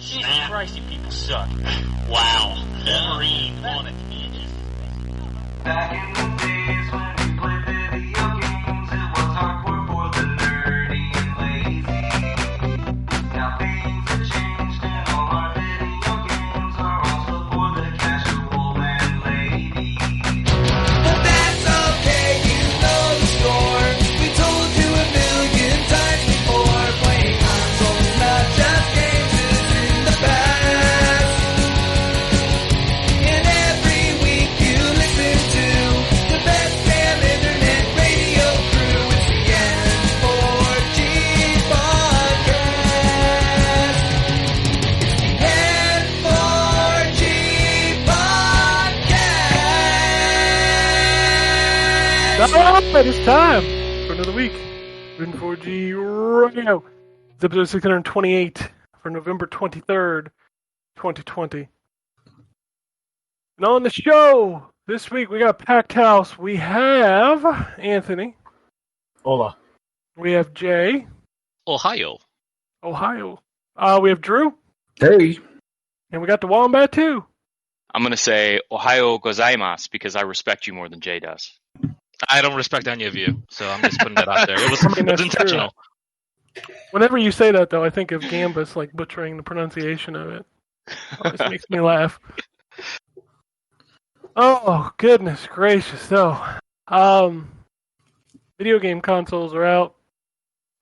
Jesus Christ, you people suck. Wow. Wolverine on it. Back in the days when we played video games, it was hardcore for the nerdy and lazy. Now things have changed and all our video games are also for the casual and lady. But that's okay, you know the score. We told you a million times before. Playing consoles, not just games, is in the past. And every week you listen to the best damn internet radio crew. It's the N4G podcast. It's the N4G podcast. All right, it's time for another week. N4G Radio. It's episode 628 for November 23rd, 2020. And on the show this week, we got a packed house. We have Anthony. Hola. We have Jay. Ohio. Ohio. We have Drew. Hey. And we got the Wombat, too. I'm going to say Ohio gozaimasu because I respect you more than Jay does. I don't respect any of you, so I'm just putting that out there. It was, it was that's intentional. Whenever you say that, though, I think of Gambus, like, butchering the pronunciation of it. Always makes me laugh. Oh, goodness gracious. So, video game consoles are out.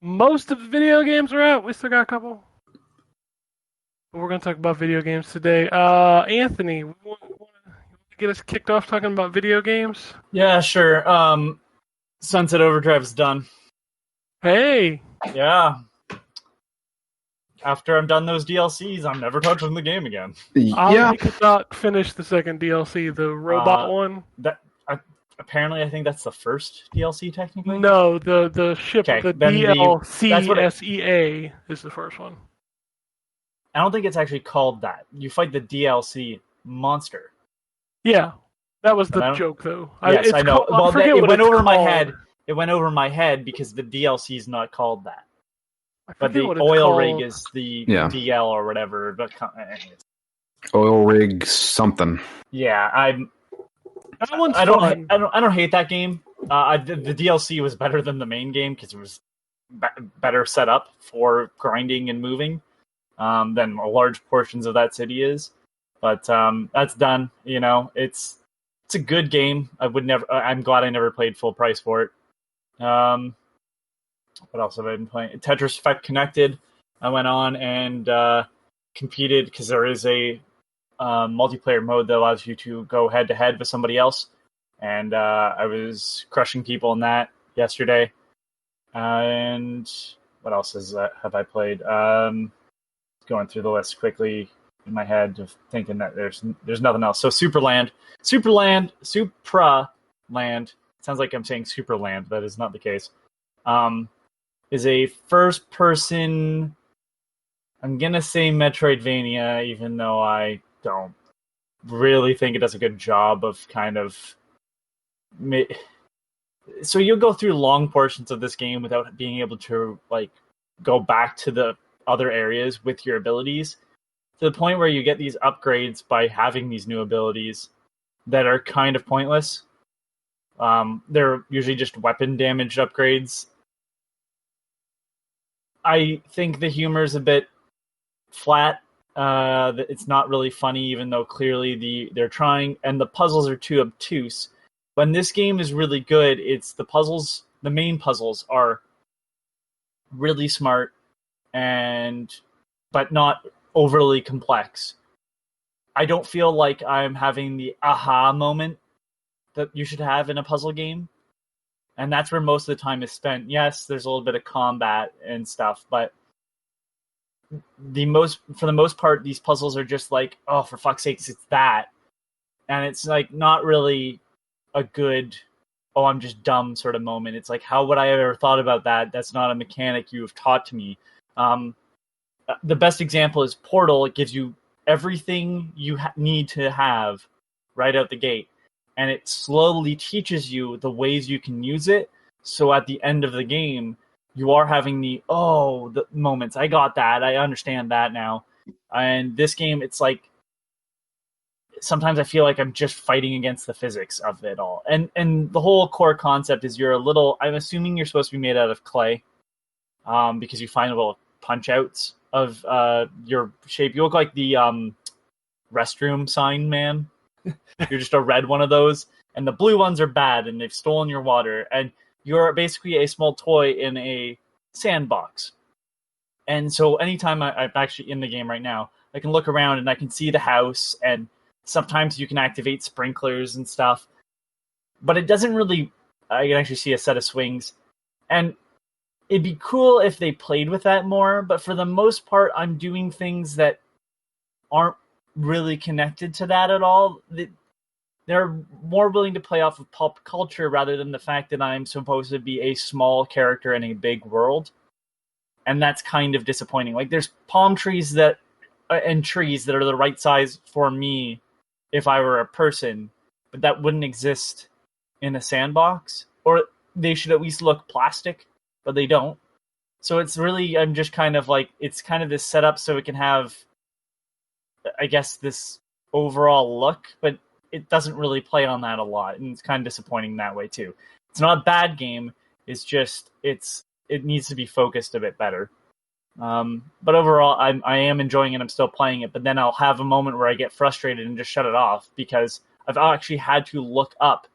Most of the video games are out. We still got a couple. But we're going to talk about video games today. Anthony, you want to get us kicked off talking about video games? Yeah, sure. Sunset Overdrive is done. Hey! Yeah. After I'm done those DLCs, I'm never touching the game again. I could not finish the second DLC, the robot one. Apparently, I think that's the first DLC, technically. No, the ship, Okay, the then DLCSEA is the first one. I don't think it's actually called that. You fight the DLC monster. Yeah, that was But the joke, though. Yes, I know. I forget it what went it's over my called. head. It went over my head because the DLC is not called that. I But forget the what it's oil called. rig is the DL or whatever. But anyways. Oil rig something. Yeah, That one's I fun. don't hate that game. The DLC was better than the main game because it was better set up for grinding and moving than large portions of that city is. But that's done. You know, it's a good game. I'm glad I never paid full price for it. What else have I been playing? Tetris Effect Connected. I went on and competed because there is a multiplayer mode that allows you to go head to head with somebody else, and I was crushing people in that yesterday. And what else have I played? Going through the list quickly in my head, of thinking that there's nothing else. So Supraland. Sounds like I'm saying Superland. That is not the case. Is a first-person. I'm gonna say Metroidvania, even though I don't really think it does a good job of kind of. So you'll go through long portions of this game without being able to like go back to the other areas with your abilities, to the point where you get these upgrades by having these new abilities that are kind of pointless. They're usually just weapon damage upgrades. I think the humor is a bit flat. It's not really funny, even though clearly they're trying, and the puzzles are too obtuse. When this game is really good, it's the puzzles. The main puzzles are really smart, but not overly complex. I don't feel like I'm having the aha moment that you should have in a puzzle game. And that's where most of the time is spent. Yes, there's a little bit of combat and stuff, but for the most part, these puzzles are just like, oh, for fuck's sakes, it's that. And it's like not really a good, oh, I'm just dumb sort of moment. It's like, how would I have ever thought about that? That's not a mechanic you have taught to me. The best example is Portal. It gives you everything you need to have right out the gate. And it slowly teaches you the ways you can use it. So at the end of the game, you are having the moments. I got that. I understand that now. And this game, it's like sometimes I feel like I'm just fighting against the physics of it all. And the whole core concept is I'm assuming you're supposed to be made out of clay, because you find little punch outs of your shape. You look like the restroom sign man. You're just a red one of those, and the blue ones are bad, and they've stolen your water, and you're basically a small toy in a sandbox. And so anytime I'm actually in the game right now, I can look around and I can see the house, and sometimes you can activate sprinklers and stuff, but it doesn't really... I can actually see a set of swings, and it'd be cool if they played with that more, but for the most part, I'm doing things that aren't really connected to that at all. They're more willing to play off of pop culture rather than the fact that I'm supposed to be a small character in a big world. And that's kind of disappointing. Like, there's palm trees and trees that are the right size for me if I were a person, but that wouldn't exist in a sandbox. Or they should at least look plastic, but they don't. So it's really, I'm just kind of like, it's kind of this setup so it can have, I guess, this overall look, but it doesn't really play on that a lot, and it's kind of disappointing that way too. It's not a bad game, it's just, it needs to be focused a bit better. But overall, I am enjoying it, I'm still playing it, but then I'll have a moment where I get frustrated and just shut it off, because I've actually had to look up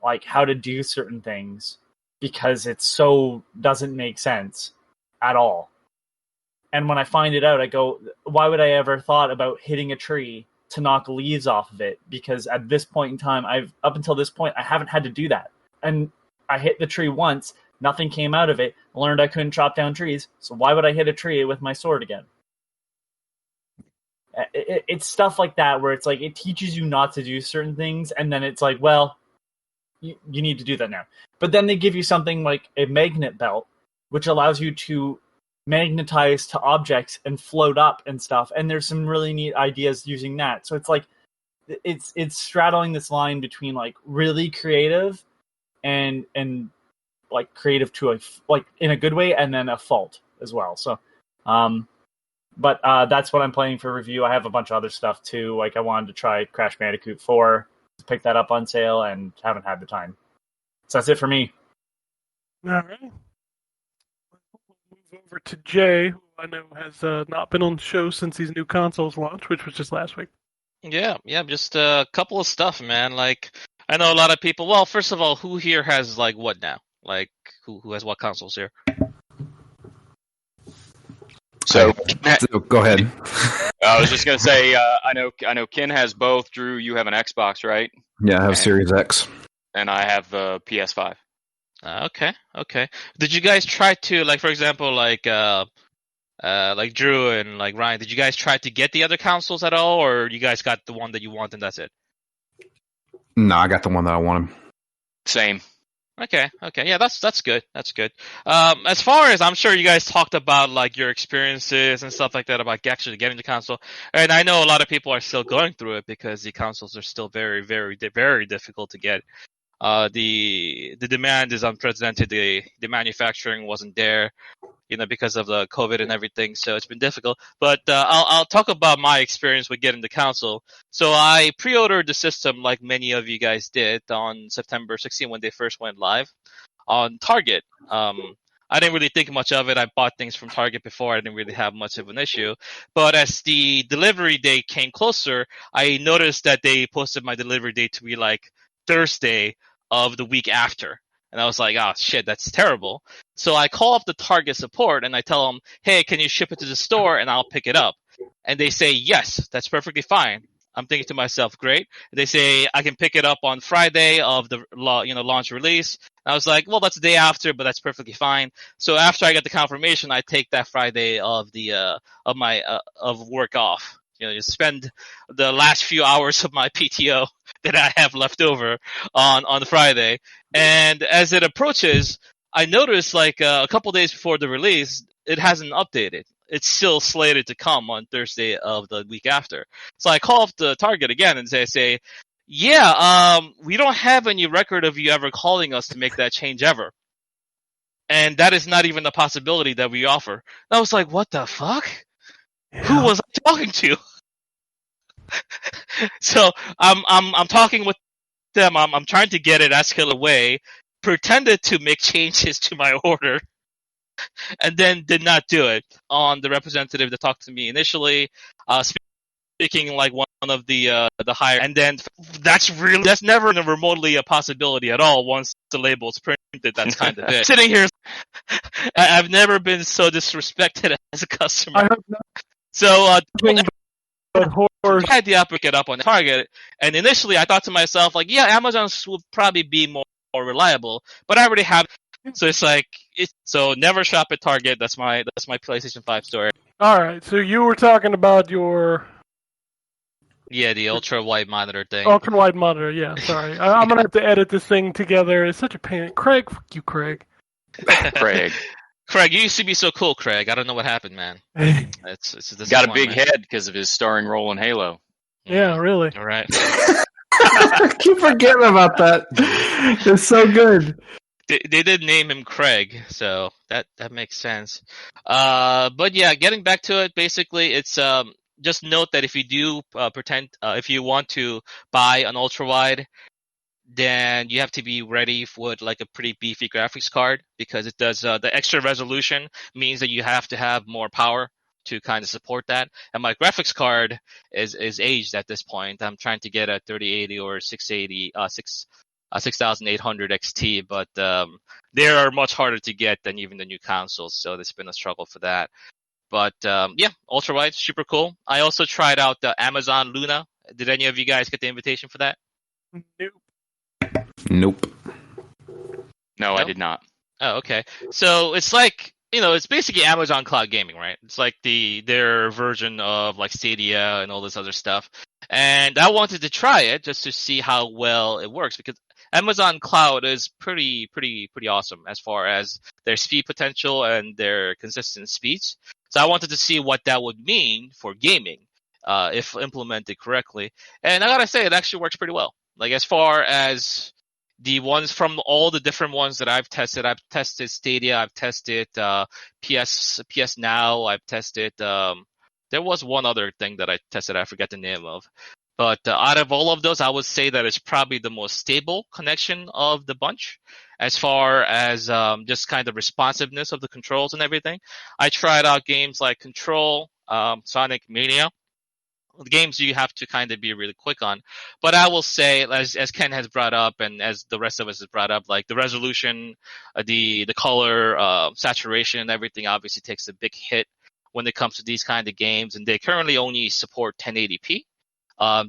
like how to do certain things, because it so doesn't make sense at all. And when I find it out, I go, why would I ever thought about hitting a tree to knock leaves off of it? Because at this point in time, up until this point, I haven't had to do that. And I hit the tree once, nothing came out of it, learned I couldn't chop down trees, so why would I hit a tree with my sword again? It's stuff like that where it's like, it teaches you not to do certain things, and then it's like, well, you need to do that now. But then they give you something like a magnet belt, which allows you to magnetize to objects and float up and stuff, and there's some really neat ideas using that. So it's like it's straddling this line between like really creative and like creative to like in a good way, and then a fault as well. So but that's what I'm playing for review. I have a bunch of other stuff too, like I wanted to try Crash Bandicoot 4 to pick that up on sale, and haven't had the time. So that's it for me. All right. Move over to Jay, who I know has not been on the show since these new consoles launched, which was just last week. Yeah, just a couple of stuff, man. Like, I know a lot of people. Well, first of all, who here has like what now? Like, who has what consoles here? So go ahead. I was just gonna say, I know Ken has both. Drew, you have an Xbox, right? Yeah, I have Series X. And I have the PS5. Okay. Did you guys try to, like, for example, like Drew and like Ryan? Did you guys try to get the other consoles at all, or you guys got the one that you want and that's it? No, I got the one that I wanted. Same. Okay. Yeah, that's good. That's good. As far as I'm sure you guys talked about like your experiences and stuff like that about actually getting the console, and I know a lot of people are still going through it because the consoles are still very, very, very difficult to get. The demand is unprecedented. The manufacturing wasn't there, because of the COVID and everything. So it's been difficult. But I'll talk about my experience with getting the console. So I pre-ordered the system like many of you guys did on September 16 when they first went live on Target. I didn't really think much of it. I bought things from Target before. I didn't really have much of an issue. But as the delivery date came closer, I noticed that they posted my delivery date to be like Thursday of the week after. And I was like, oh, shit, that's terrible. So I call up the Target support and I tell them, hey, can you ship it to the store and I'll pick it up? And they say, yes, that's perfectly fine. I'm thinking to myself, great. They say I can pick it up on Friday of the launch release. And I was like, well, that's the day after, but that's perfectly fine. So after I get the confirmation, I take that Friday of the of work off. Just spend the last few hours of my PTO that I have left over on Friday. And as it approaches, I noticed like a couple days before the release, it hasn't updated. It's still slated to come on Thursday of the week after. So I call up the Target again and say, yeah, we don't have any record of you ever calling us to make that change ever. And that is not even a possibility that we offer. And I was like, what the fuck? Who was I talking to? So I'm talking with them. I'm trying to get it escalated away. Pretended to make changes to my order, and then did not do it on the representative that talked to me initially. Speaking like one of the higher, and then that's never remotely a possibility at all. Once the label's printed, that's kind of it. Sitting here, I've never been so disrespected as a customer. I have So nothing but horror. I had the upper get up on Target, and initially I thought to myself, like, yeah, Amazon will probably be more reliable, but I already have. So it's like, so never shop at Target. That's my PlayStation 5 story. All right, so you were talking about your Yeah, the ultra wide monitor thing. ultra wide monitor. Yeah, sorry, I'm gonna have to edit this thing together. It's such a pain. Craig, fuck you, Craig. Craig, you used to be so cool, Craig. I don't know what happened, man. It's got a big head because of his starring role in Halo. Yeah, really. All right. I keep forgetting about that. It's so good. They did name him Craig, so that makes sense. But yeah, getting back to it, basically, it's just note that if you do if you want to buy an ultra wide, then you have to be ready with like a pretty beefy graphics card, because it does the extra resolution means that you have to have more power to kind of support that. And my graphics card is aged at this point. I'm trying to get a 3080 or 6800 XT, but they are much harder to get than even the new consoles. So there's been a struggle for that. But yeah, ultra wide, super cool. I also tried out the Amazon Luna. Did any of you guys get the invitation for that? Nope. No, I did not. Oh, okay. So it's like, it's basically Amazon Cloud Gaming, right? It's like their version of like Stadia and all this other stuff. And I wanted to try it just to see how well it works, because Amazon Cloud is pretty awesome as far as their speed potential and their consistent speeds. So I wanted to see what that would mean for gaming, if implemented correctly. And I gotta say, it actually works pretty well. Like, as far as the ones from all the different ones that I've tested Stadia, I've tested PS Now, I've tested. There was one other thing that I tested, I forget the name of. But out of all of those, I would say that it's probably the most stable connection of the bunch, as far as just kind of responsiveness of the controls and everything. I tried out games like Control, Sonic Mania. The games you have to kind of be really quick on. But I will say, as Ken has brought up, and as the rest of us has brought up, like the resolution, the color, saturation, and everything obviously takes a big hit when it comes to these kind of games. And they currently only support 1080p.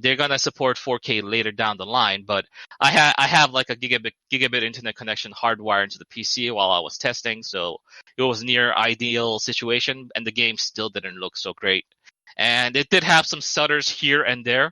They're gonna support 4K later down the line, but I have like a gigabit internet connection hardwired into the PC while I was testing, so it was near ideal situation, and the game still didn't look so great. And it did have some stutters here and there,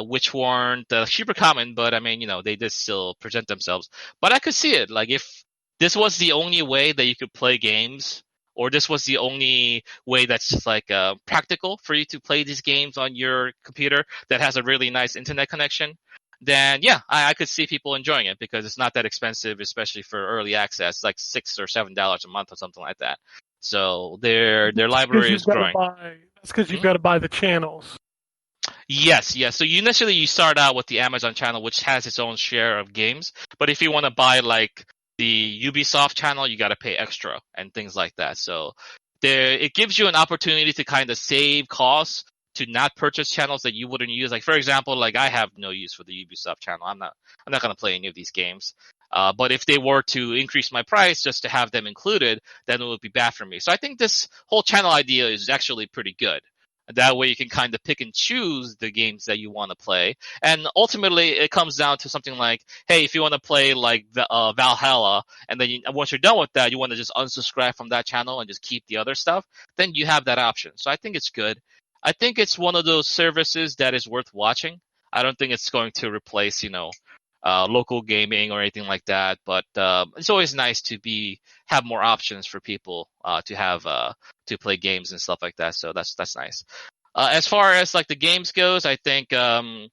which weren't super common, but I mean, they did still present themselves. But I could see it. Like, if this was the only way that you could play games, or this was the only way that's just like practical for you to play these games on your computer that has a really nice internet connection, then yeah, I could see people enjoying it, because it's not that expensive, especially for early access, like $6 or $7 a month or something like that. So their library is growing. That's because you've got to buy the channels. Yes. So you start out with the Amazon channel, which has its own share of games. But if you want to buy like the Ubisoft channel, you got to pay extra and things like that. So it gives you an opportunity to kind of save costs, to not purchase channels that you wouldn't use. Like, for example, like I have no use for the Ubisoft channel. I'm not going to play any of these games. But if they were to increase my price just to have them included, then it would be bad for me. So I think this whole channel idea is actually pretty good. That way you can kind of pick and choose the games that you want to play. And ultimately it comes down to something like, hey, if you want to play like Valhalla, and then once you're done with that, you want to just unsubscribe from that channel and just keep the other stuff, then you have that option. So I think it's good. I think it's one of those services that is worth watching. I don't think it's going to replace, local gaming or anything like that, but it's always nice to have more options for people to have to play games and stuff like that. So that's nice. As far as like the games goes, I think who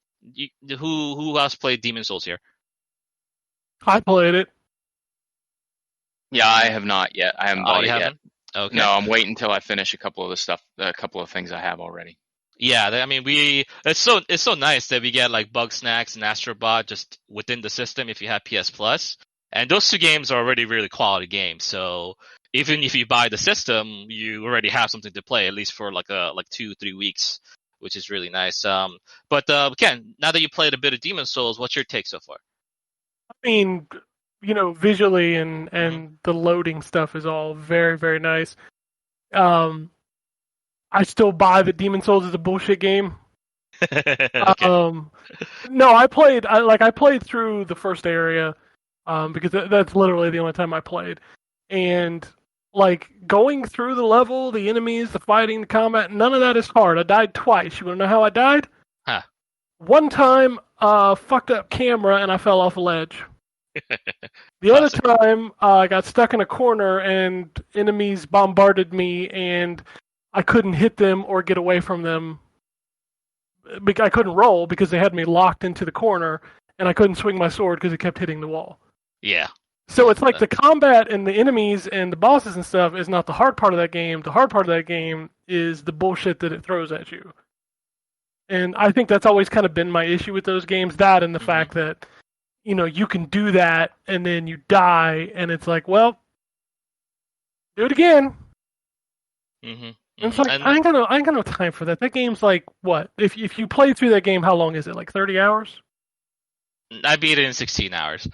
else played Demon's Souls here? I played it. Yeah, I have not yet. I haven't bought it yet. Okay. No, I'm waiting until I finish a couple of things I have already. Yeah, I mean, it's so nice that we get like Bug Snacks and Astrobot just within the system if you have PS Plus, and those two games are already really quality games. So even if you buy the system, you already have something to play at least for like 2-3 weeks, which is really nice. But Ken, now that you played a bit of Demon Souls, what's your take so far? I mean, visually and the loading stuff is all very, very nice. I still buy that Demon Souls is a bullshit game. Okay. No, I played through the first area, because that's literally the only time I played, and like going through the level, the enemies, the fighting, the combat, none of that is hard. I died twice. You want to know how I died? Huh. One time, fucked up camera and I fell off a ledge. The other time, I got stuck in a corner and enemies bombarded me and I couldn't hit them or get away from them. I couldn't roll because they had me locked into the corner and I couldn't swing my sword because it kept hitting the wall. Yeah. So it's like the combat and the enemies and the bosses and stuff is not the hard part of that game. The hard part of that game is the bullshit that it throws at you. And I think that's always kind of been my issue with those games, that and the fact that, you can do that and then you die and it's like, well, do it again. Mm-hmm. And it's like, I ain't got no time for that. That game's like, what? If you play through that game, how long is it? Like 30 hours? I beat it in 16 hours.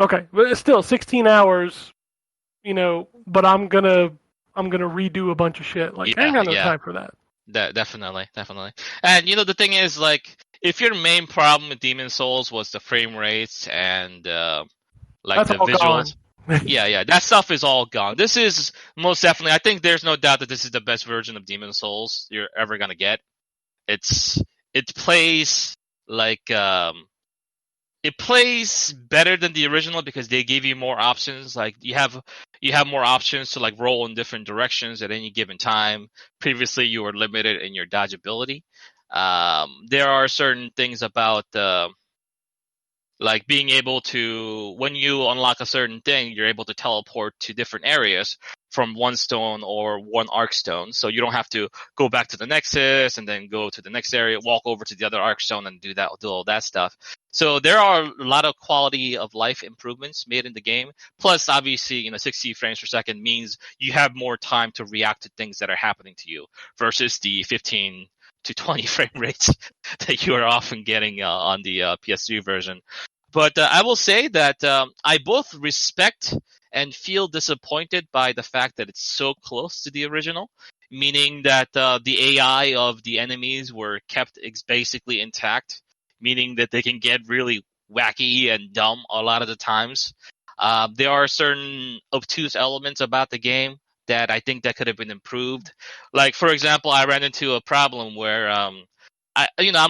Okay, but it's still 16 hours, but I'm gonna redo a bunch of shit. Like, I ain't got no time for that. Definitely. And the thing is, like, if your main problem with Demon Souls was the frame rates and That's the all visuals, gone. yeah, that stuff is all gone. This is most definitely. I think there's no doubt that this is the best version of Demon Souls you're ever gonna get. It plays like it plays better than the original because they give you more options. Like you have more options to like roll in different directions at any given time. Previously, you were limited in your dodge ability. There are certain things about like being able to, when you unlock a certain thing, you're able to teleport to different areas from one stone or one arc stone. So you don't have to go back to the Nexus and then go to the next area, walk over to the other arc stone and do all that stuff. So there are a lot of quality of life improvements made in the game. Plus, obviously, 60 frames per second means you have more time to react to things that are happening to you versus the 15 to 20 frame rates that you are often getting on the PS3 version. But I will say that I both respect and feel disappointed by the fact that it's so close to the original, meaning that the AI of the enemies were kept basically intact, meaning that they can get really wacky and dumb a lot of the times. There are certain obtuse elements about the game that I think that could have been improved. Like, for example, I ran into a problem where I'm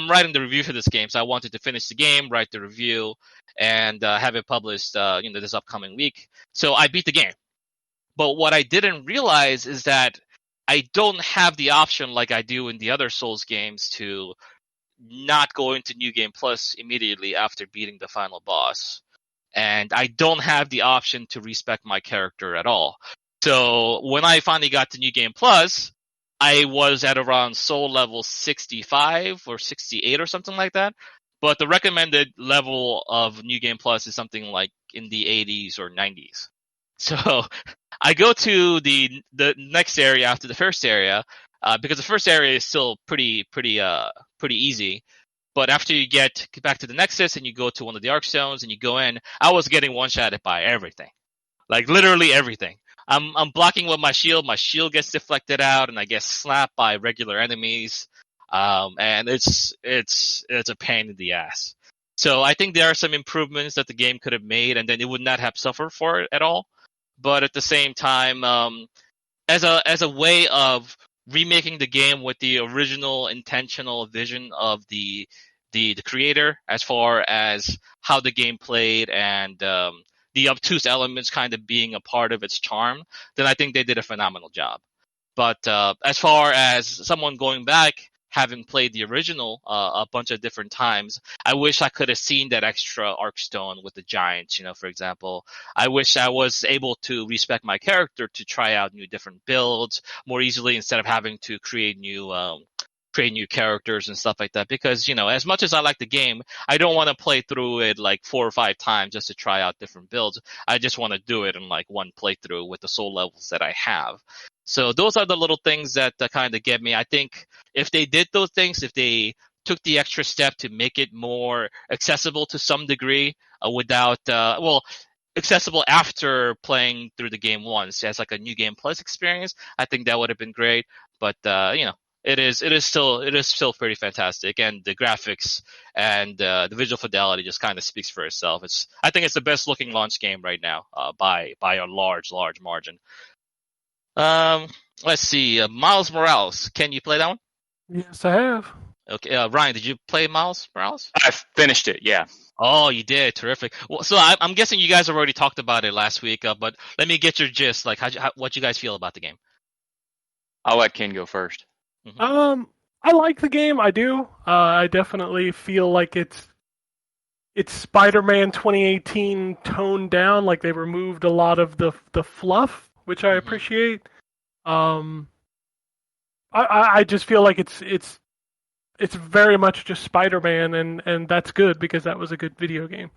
writing the review for this game, so I wanted to finish the game, write the review, and have it published this upcoming week. So I beat the game. But what I didn't realize is that I don't have the option like I do in the other Souls games to not go into New Game Plus immediately after beating the final boss. And I don't have the option to respec my character at all. So when I finally got to New Game Plus, I was at around soul level 65 or 68 or something like that. But the recommended level of New Game Plus is something like in the 80s or 90s. So I go to the next area after the first area because the first area is still pretty easy. But after you get back to the Nexus and you go to one of the Arc Stones and you go in, I was getting one-shotted by everything. Like literally everything. I'm blocking with my shield gets deflected out and I get slapped by regular enemies. And it's a pain in the ass. So I think there are some improvements that the game could have made and then it would not have suffered for it at all. But at the same time, as a way of remaking the game with the original intentional vision of the creator as far as how the game played and the obtuse elements kind of being a part of its charm, then I think they did a phenomenal job. But as far as someone going back, having played the original a bunch of different times, I wish I could have seen that extra arc stone with the giants, for example. I wish I was able to respect my character to try out new different builds more easily instead of having to create new characters and stuff like that. Because, as much as I like the game, I don't want to play through it like 4 or 5 times just to try out different builds. I just want to do it in like one playthrough with the soul levels that I have. So those are the little things that kind of get me. I think if they did those things, if they took the extra step to make it more accessible to some degree without, accessible after playing through the game once as like a new game plus experience, I think that would have been great. But, it is still pretty fantastic, and the graphics and the visual fidelity just kind of speaks for itself. I think it's the best looking launch game right now by a large margin. Let's see, Miles Morales. Can you play that one? Yes, I have. Okay, Ryan, did you play Miles Morales? I finished it. Yeah. Oh, you did. Terrific. Well, so I'm guessing you guys already talked about it last week, but let me get your gist. Like, what you guys feel about the game? I'll let Ken go first. I like the game. I do. I definitely feel like it's Spider-Man 2018 toned down. Like they removed a lot of the fluff, which I appreciate. I just feel like it's very much just Spider-Man, and that's good because that was a good video game.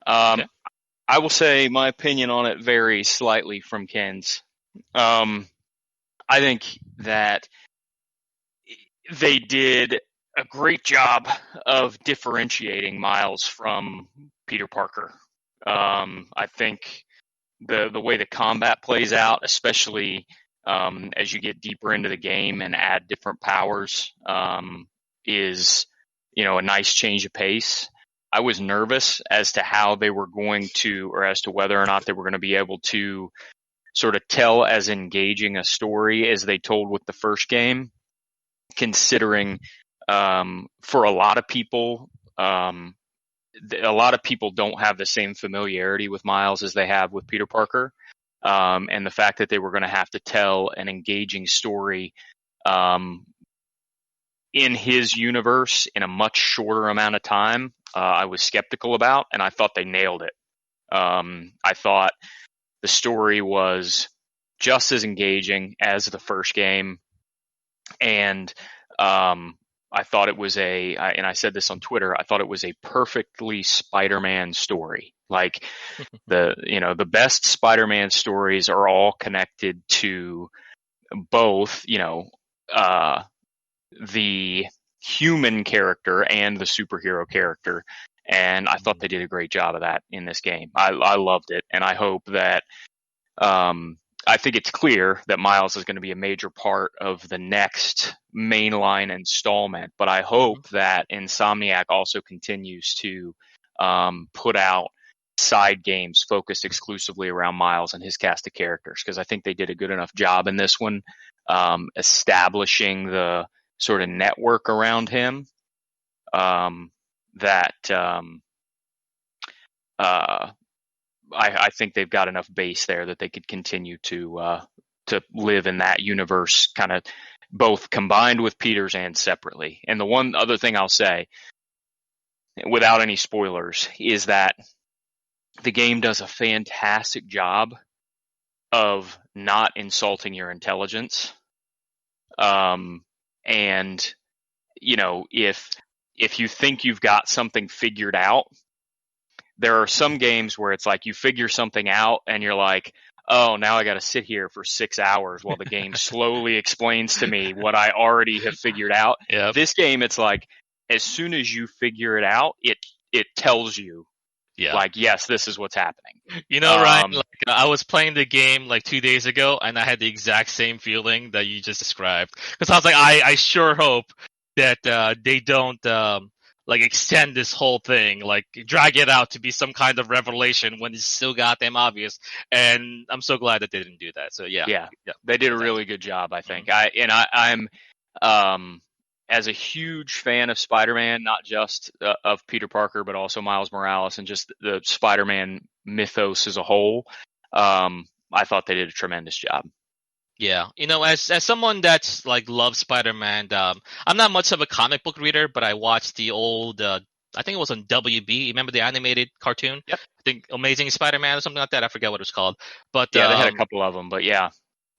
I will say my opinion on it varies slightly from Ken's. I think that they did a great job of differentiating Miles from Peter Parker. I think the way the combat plays out, especially as you get deeper into the game and add different powers, is a nice change of pace. I was nervous as to how they were going to, or as to whether or not they were going to be able to sort of tell as engaging a story as they told with the first game, considering for a lot of people don't have the same familiarity with Miles as they have with Peter Parker, and the fact that they were going to have to tell an engaging story in his universe in a much shorter amount of time, I was skeptical about, and I thought they nailed it. I thought the story was just as engaging as the first game, and I thought it was and I said this on Twitter, I thought it was a perfectly Spider-Man story. Like the best Spider-Man stories are all connected to both, the human character and the superhero character. And I thought they did a great job of that in this game. I loved it, and I hope that I think it's clear that Miles is going to be a major part of the next mainline installment. But I hope that Insomniac also continues to put out side games focused exclusively around Miles and his cast of characters, because I think they did a good enough job in this one establishing the sort of network around him. I think they've got enough base there that they could continue to live in that universe, kind of both combined with Peter's and separately. And the one other thing I'll say, without any spoilers, is that the game does a fantastic job of not insulting your intelligence. And if you think you've got something figured out, there are some games where it's like you figure something out and you're like, oh, now I got to sit here for 6 hours while the game slowly explains to me what I already have figured out. Yep. This game, it's like, as soon as you figure it out, it tells you, like, yes, this is what's happening. Ryan, I was playing the game like 2 days ago, and I had the exact same feeling that you just described. Because I was like, I sure hope that they don't extend this whole thing, like drag it out to be some kind of revelation when it's still goddamn obvious. And I'm so glad that they didn't do that. So yeah, they did a really good job, I think. I'm as a huge fan of Spider-Man, not just of Peter Parker, but also Miles Morales and just the Spider-Man mythos as a whole. I thought they did a tremendous job. Yeah, as someone that's like loves Spider-Man, I'm not much of a comic book reader, but I watched the old, I think it was on WB. Remember the animated cartoon? Yep. I think Amazing Spider-Man or something like that. I forget what it was called, but Yeah, they had a couple of them, but yeah.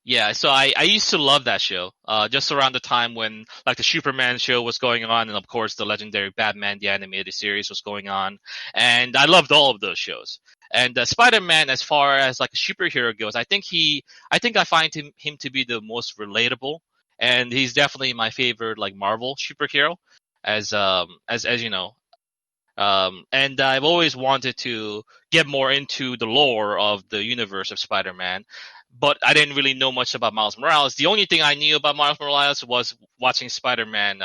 yeah. So I used to love that show. Just around the time when like the Superman show was going on, and of course the legendary Batman the animated series was going on, and I loved all of those shows. And Spider-Man, as far as like a superhero goes, I think I find him to be the most relatable, and he's definitely my favorite like Marvel superhero, as you know. And I've always wanted to get more into the lore of the universe of Spider-Man, but I didn't really know much about Miles Morales. The only thing I knew about Miles Morales was watching Spider-Man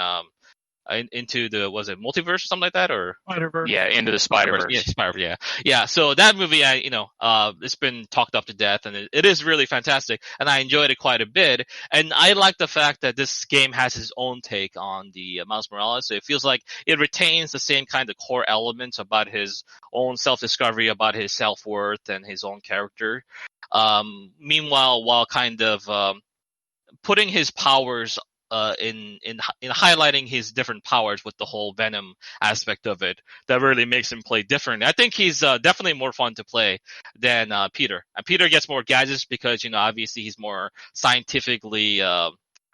into the, was it multiverse or something like that, or Spider-Verse. Yeah, Into the Spider-Verse. yeah, Spider-Verse, yeah. So that movie, it's been talked up to death, and it is really fantastic, and I enjoyed it quite a bit. And I like the fact that this game has its own take on the Miles Morales. So it feels like it retains the same kind of core elements about his own self-discovery, about his self-worth, and his own character. Meanwhile, while kind of putting his powers in highlighting his different powers with the whole Venom aspect of it, that really makes him play different. I think he's definitely more fun to play than Peter. And Peter gets more gadgets because obviously he's more scientifically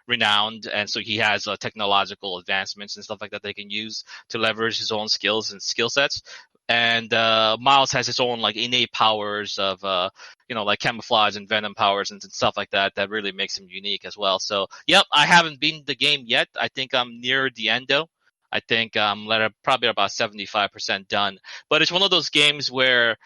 renowned, and so he has technological advancements and stuff like that they can use to leverage his own skills and skill sets. And Miles has his own like innate powers of like camouflage and venom powers and stuff like that really makes him unique as well. So yep, I haven't beaten the game yet. I think I'm near the end though. I think I'm probably about 75% done. But it's one of those games where,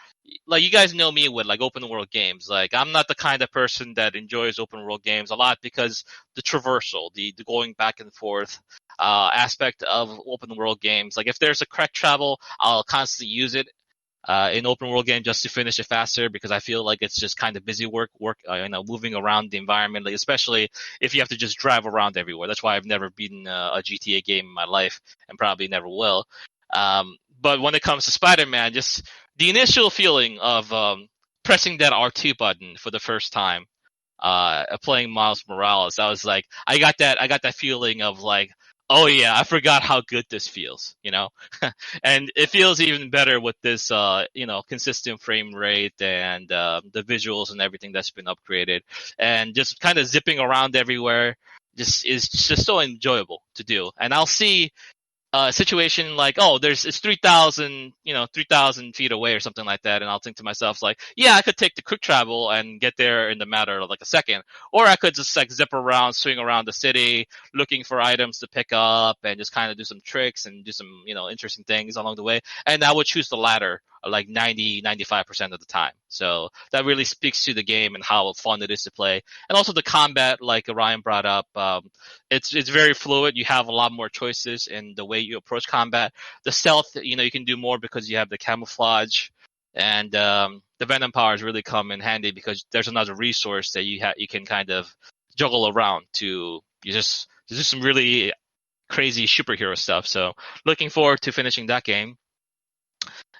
like, you guys know me with like open world games. Like, I'm not the kind of person that enjoys open world games a lot because the traversal, the going back and forth aspect of open world games. Like, if there's a correct travel, I'll constantly use it in open world game just to finish it faster, because I feel like it's just kind of busy work, moving around the environment, like, especially if you have to just drive around everywhere. That's why I've never beaten a GTA game in my life, and probably never will. But when it comes to Spider-Man, just the initial feeling of pressing that R2 button for the first time, playing Miles Morales, I was like, I got that feeling of like, oh yeah, I forgot how good this feels, and it feels even better with this, consistent frame rate and the visuals and everything that's been upgraded, and just kind of zipping around everywhere is just so enjoyable to do. And I'll see a situation like, oh, it's 3,000 feet away or something like that, and I'll think to myself like, yeah, I could take the quick travel and get there in the matter of like a second, or I could just like zip around, swing around the city, looking for items to pick up, and just kind of do some tricks and do some interesting things along the way. And I would choose the latter like 95% of the time. So that really speaks to the game and how fun it is to play. And also the combat, like Ryan brought up, it's very fluid. You have a lot more choices in the way you approach combat. The stealth, you can do more because you have the camouflage, and the venom powers really come in handy because there's another resource that you can kind of juggle around to just do some really crazy superhero stuff. So looking forward to finishing that game.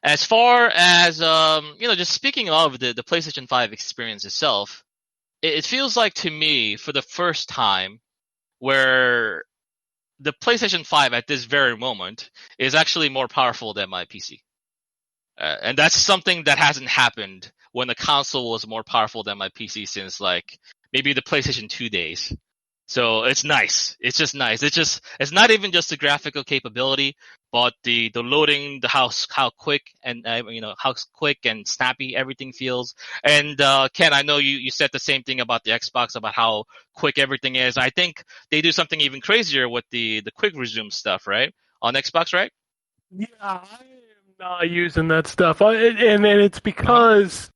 As far as just speaking of the PlayStation 5 experience itself, it feels like to me, for the first time, where the PlayStation 5 at this very moment is actually more powerful than my PC. And that's something that hasn't happened when the console was more powerful than my PC since like maybe the PlayStation 2 days. So it's nice. It's just nice. It's not even just the graphical capability, but the loading, how quick and how quick and snappy everything feels. And Ken, I know you said the same thing about the Xbox, about how quick everything is. I think they do something even crazier with the quick resume stuff, right? On Xbox, right? Yeah, I am not using that stuff, and it's because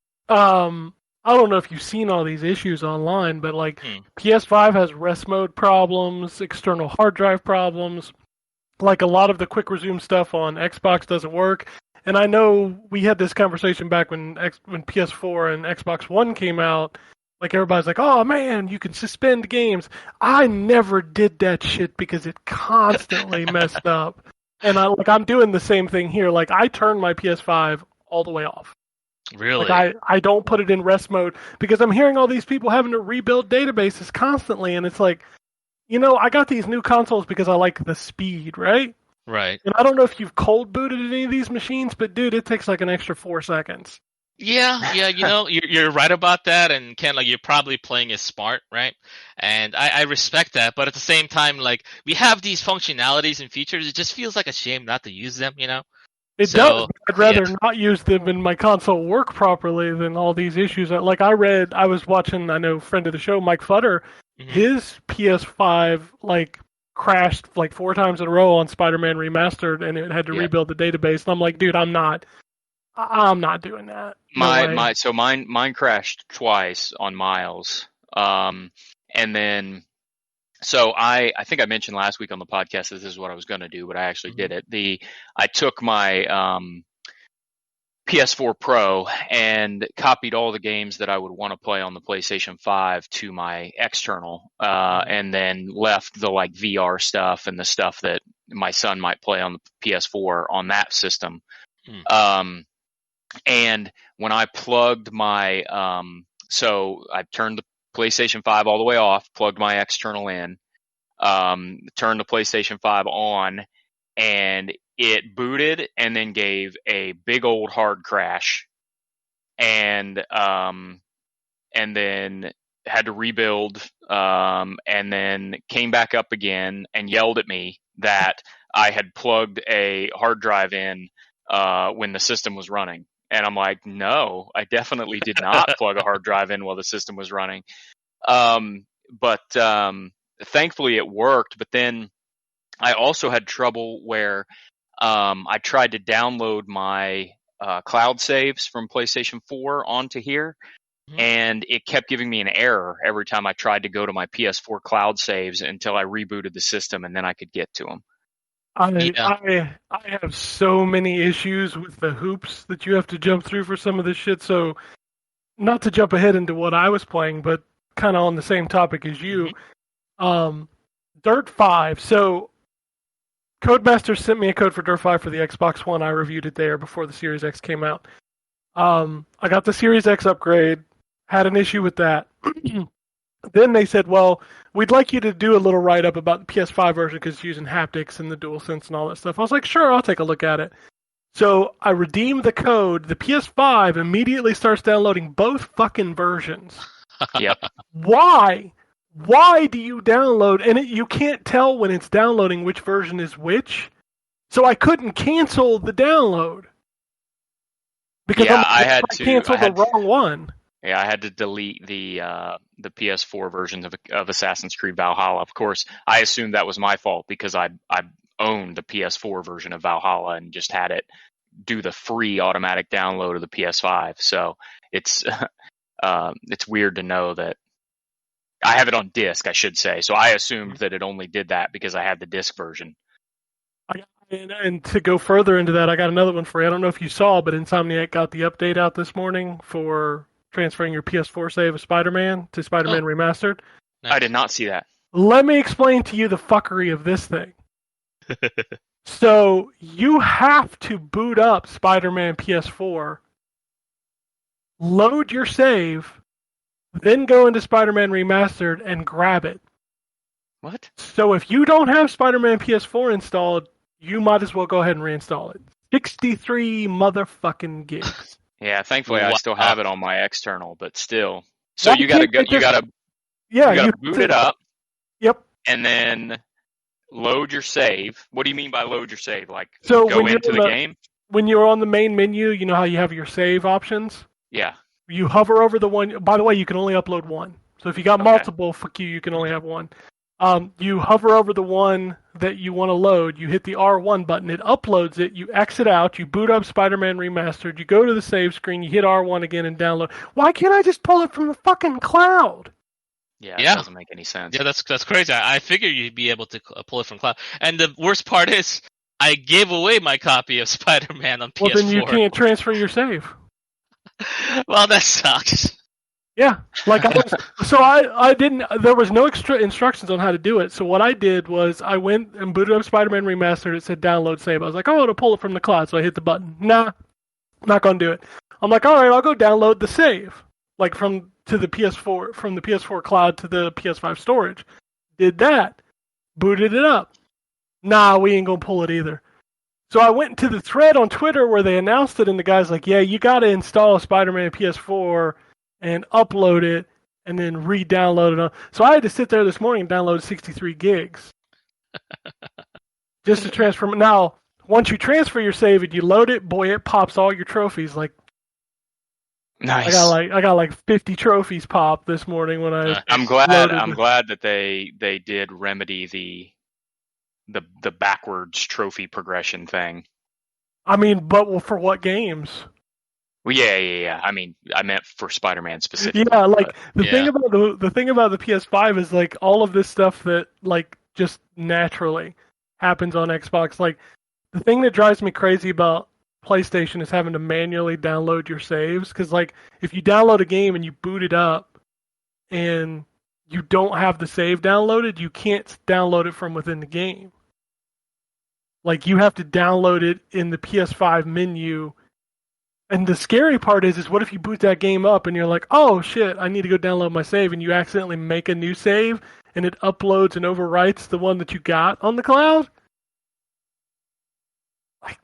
I don't know if you've seen all these issues online, but like PS5 has rest mode problems, external hard drive problems. Like a lot of the quick resume stuff on Xbox doesn't work. And I know we had this conversation back when PS4 and Xbox One came out. Like everybody's like, "Oh man, you can suspend games." I never did that shit because it constantly messed up. And I'm doing the same thing here. Like I turned my PS5 all the way off. Really? Like I don't put it in rest mode because I'm hearing all these people having to rebuild databases constantly, and it's like, I got these new consoles because I like the speed, right? Right. And I don't know if you've cold booted any of these machines, but dude, it takes like an extra 4 seconds. Yeah, you're right about that, and Ken, like, you're probably playing it smart, right? And I respect that, but at the same time, like, we have these functionalities and features, it just feels like a shame not to use them, It So, does. I'd rather yeah. not use them and my console work properly than all these issues. Like I was watching, I know, friend of the show, Mike Futter, Mhm. his PS5 like crashed like 4 times in a row on Spider-Man Remastered, and it had to Yeah. rebuild the database. And I'm like, dude, I'm not doing that. No way. Mine crashed twice on Miles. And then so I think I mentioned last week on the podcast that this is what I was going to do, but I actually did it. I took my PS4 Pro and copied all the games that I would want to play on the PlayStation 5 to my external, and then left the like VR stuff and the stuff that my son might play on the PS4 on that system. And when I plugged my, so I turned the PlayStation 5 all the way off, plugged my external in, turned the PlayStation 5 on, and it booted and then gave a big old hard crash, and then had to rebuild, and then came back up again and yelled at me that I had plugged a hard drive in when the system was running. And I'm like, no, I definitely did not plug a hard drive in while the system was running. But thankfully it worked. But then I also had trouble where I tried to download my cloud saves from PlayStation 4 onto here, and it kept giving me an error every time I tried to go to my PS4 cloud saves until I rebooted the system, and then I could get to them. I have so many issues with the hoops that you have to jump through for some of this shit. So, not to jump ahead into what I was playing, but kind of on the same topic as you, Dirt 5. So, Codemaster sent me a code for Dirt 5 for the Xbox One. I reviewed it there before the Series X came out. I got the Series X upgrade, had an issue with that. Then they said, well, we'd like you to do a little write-up about the PS5 version because it's using haptics and the DualSense and all that stuff. I was like, sure, I'll take a look at it. So I redeemed the code. The PS5 immediately starts downloading both fucking versions. Yep. Why? Why do you download? And you can't tell when it's downloading which version is which. So I couldn't cancel the download. Because I canceled the wrong one. Yeah, I had to delete the PS4 versions of Assassin's Creed Valhalla. Of course, I assumed that was my fault because I owned the PS4 version of Valhalla and just had it do the free automatic download of the PS5. So it's weird to know that I have it on disc, I should say. So I assumed that it only did that because I had the disc version. And to go further into that, I got another one for you. I don't know if you saw, but Insomniac got the update out this morning for transferring your PS4 save of Spider-Man to Spider-Man Remastered. I did not see that. Let me explain to you the fuckery of this thing. So you have to boot up Spider-Man PS4, load your save, then go into Spider-Man Remastered and grab it. What? So if you don't have Spider-Man PS4 installed, you might as well go ahead and reinstall it. 63 motherfucking gigs. Yeah, thankfully I still have it on my external, but still. So you gotta boot it up. Yep. And then load your save. What do you mean by load your save? Like so go into the game? When you're on the main menu, you know how you have your save options? Yeah. You hover over the one. By the way, you can only upload one. So if you got multiple, fuck you can only have one. You hover over the one that you want to load, you hit the R1 button, it uploads it, you exit out, you boot up Spider-Man Remastered, you go to the save screen, you hit R1 again and download. Why can't I just pull it from the fucking cloud? Yeah, it doesn't make any sense. Yeah, that's crazy. I figured you'd be able to pull it from cloud. And the worst part is, I gave away my copy of Spider-Man on PS4. Well, then you can't transfer your save. Well, that sucks. Yeah, like I didn't. There was no extra instructions on how to do it. So what I did was I went and booted up Spider-Man Remastered. It said download save. I was like, oh, it'll pull it from the cloud. So I hit the button. Nah, Not gonna do it. I'm like, all right, I'll go download the save, like from the PS4 cloud to the PS5 storage. Did that, booted it up. Nah, we ain't gonna pull it either. So I went to the thread on Twitter where they announced it, and the guy's like, yeah, you got to install Spider-Man PS4 and upload it and then re-download it. So I had to sit there this morning and download 63 gigs just to transfer. Now, once you transfer your save and you load it, boy, it pops all your trophies. Like, Nice. I got like 50 trophies pop this morning when I. I'm glad loaded. that they did remedy the backwards trophy progression thing. I mean, but for what games? Well, yeah. I mean, I meant for Spider-Man specifically. Yeah, like but- the thing about the thing about the PS5 is like all of this stuff that like just naturally happens on Xbox. Like the thing that drives me crazy about PlayStation is having to manually download your saves, because like if you download a game and you boot it up and you don't have the save downloaded, you can't download it from within the game. Like you have to download it in the PS5 menu. And the scary part is what if you boot that game up and you're like, oh shit, I need to go download my save, and you accidentally make a new save and it uploads and overwrites the one that you got on the cloud? Like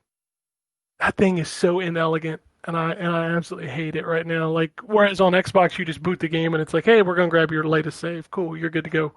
that thing is so inelegant, and I absolutely hate it right now. Like whereas on Xbox you just boot the game and it's like, hey, we're gonna grab your latest save. Cool, you're good to go.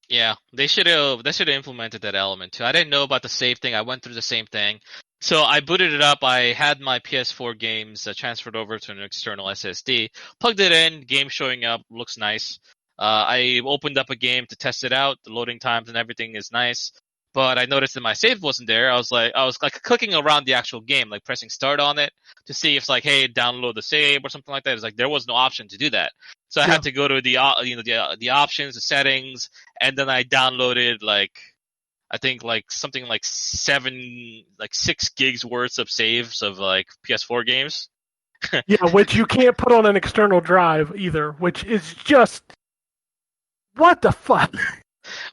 Yeah, they should have implemented that element too. I didn't know about the save thing. I went through the same thing. So I booted it up. I had my PS4 games transferred over to an external SSD. Plugged it in. Game showing up. Looks nice. I opened up a game to test it out. The loading times and everything is nice. But I noticed that my save wasn't there. I was like clicking around the actual game, like pressing start on it to see if it's like, hey, download the save or something like that. It's like there was no option to do that. So I had to go to the options, the settings, and then I downloaded I think something like 6 gigs worth of saves of like PS4 games. Yeah, which you can't put on an external drive either, which is just what the fuck.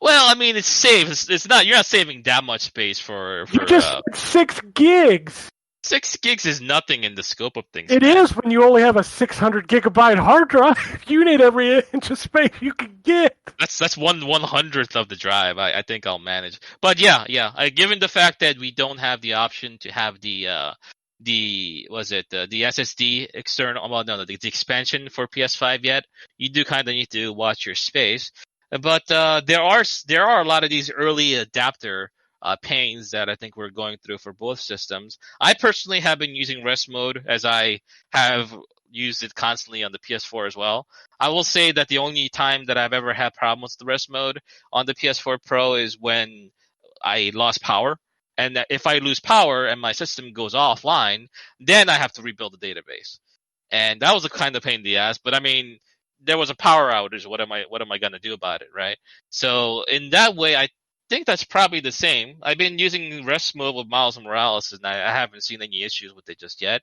Well, I mean, it's saved. It's not. You're not saving that much space for You just 6 gigs. 6 gigs is nothing in the scope of things. It is when you only have a 600 gigabyte hard drive. You need every inch of space you can get. That's 1/100th of the drive. I think I'll manage. But yeah. Given the fact that we don't have the option to have the SSD external, the expansion for PS5 yet, you do kind of need to watch your space. But there are a lot of these early adapter pains that I think we're going through for both systems. I personally have been using rest mode, as I have used it constantly on the PS4 as well. I will say that the only time that I've ever had problems with the rest mode on the PS4 Pro is when I lost power. And if I lose power and my system goes offline, then I have to rebuild the database. And that was a kind of pain in the ass. But I mean, there was a power outage. What am I going to do about it, right? So in that way, I think that's probably the same. I've been using rest mode with Miles Morales, and I haven't seen any issues with it just yet.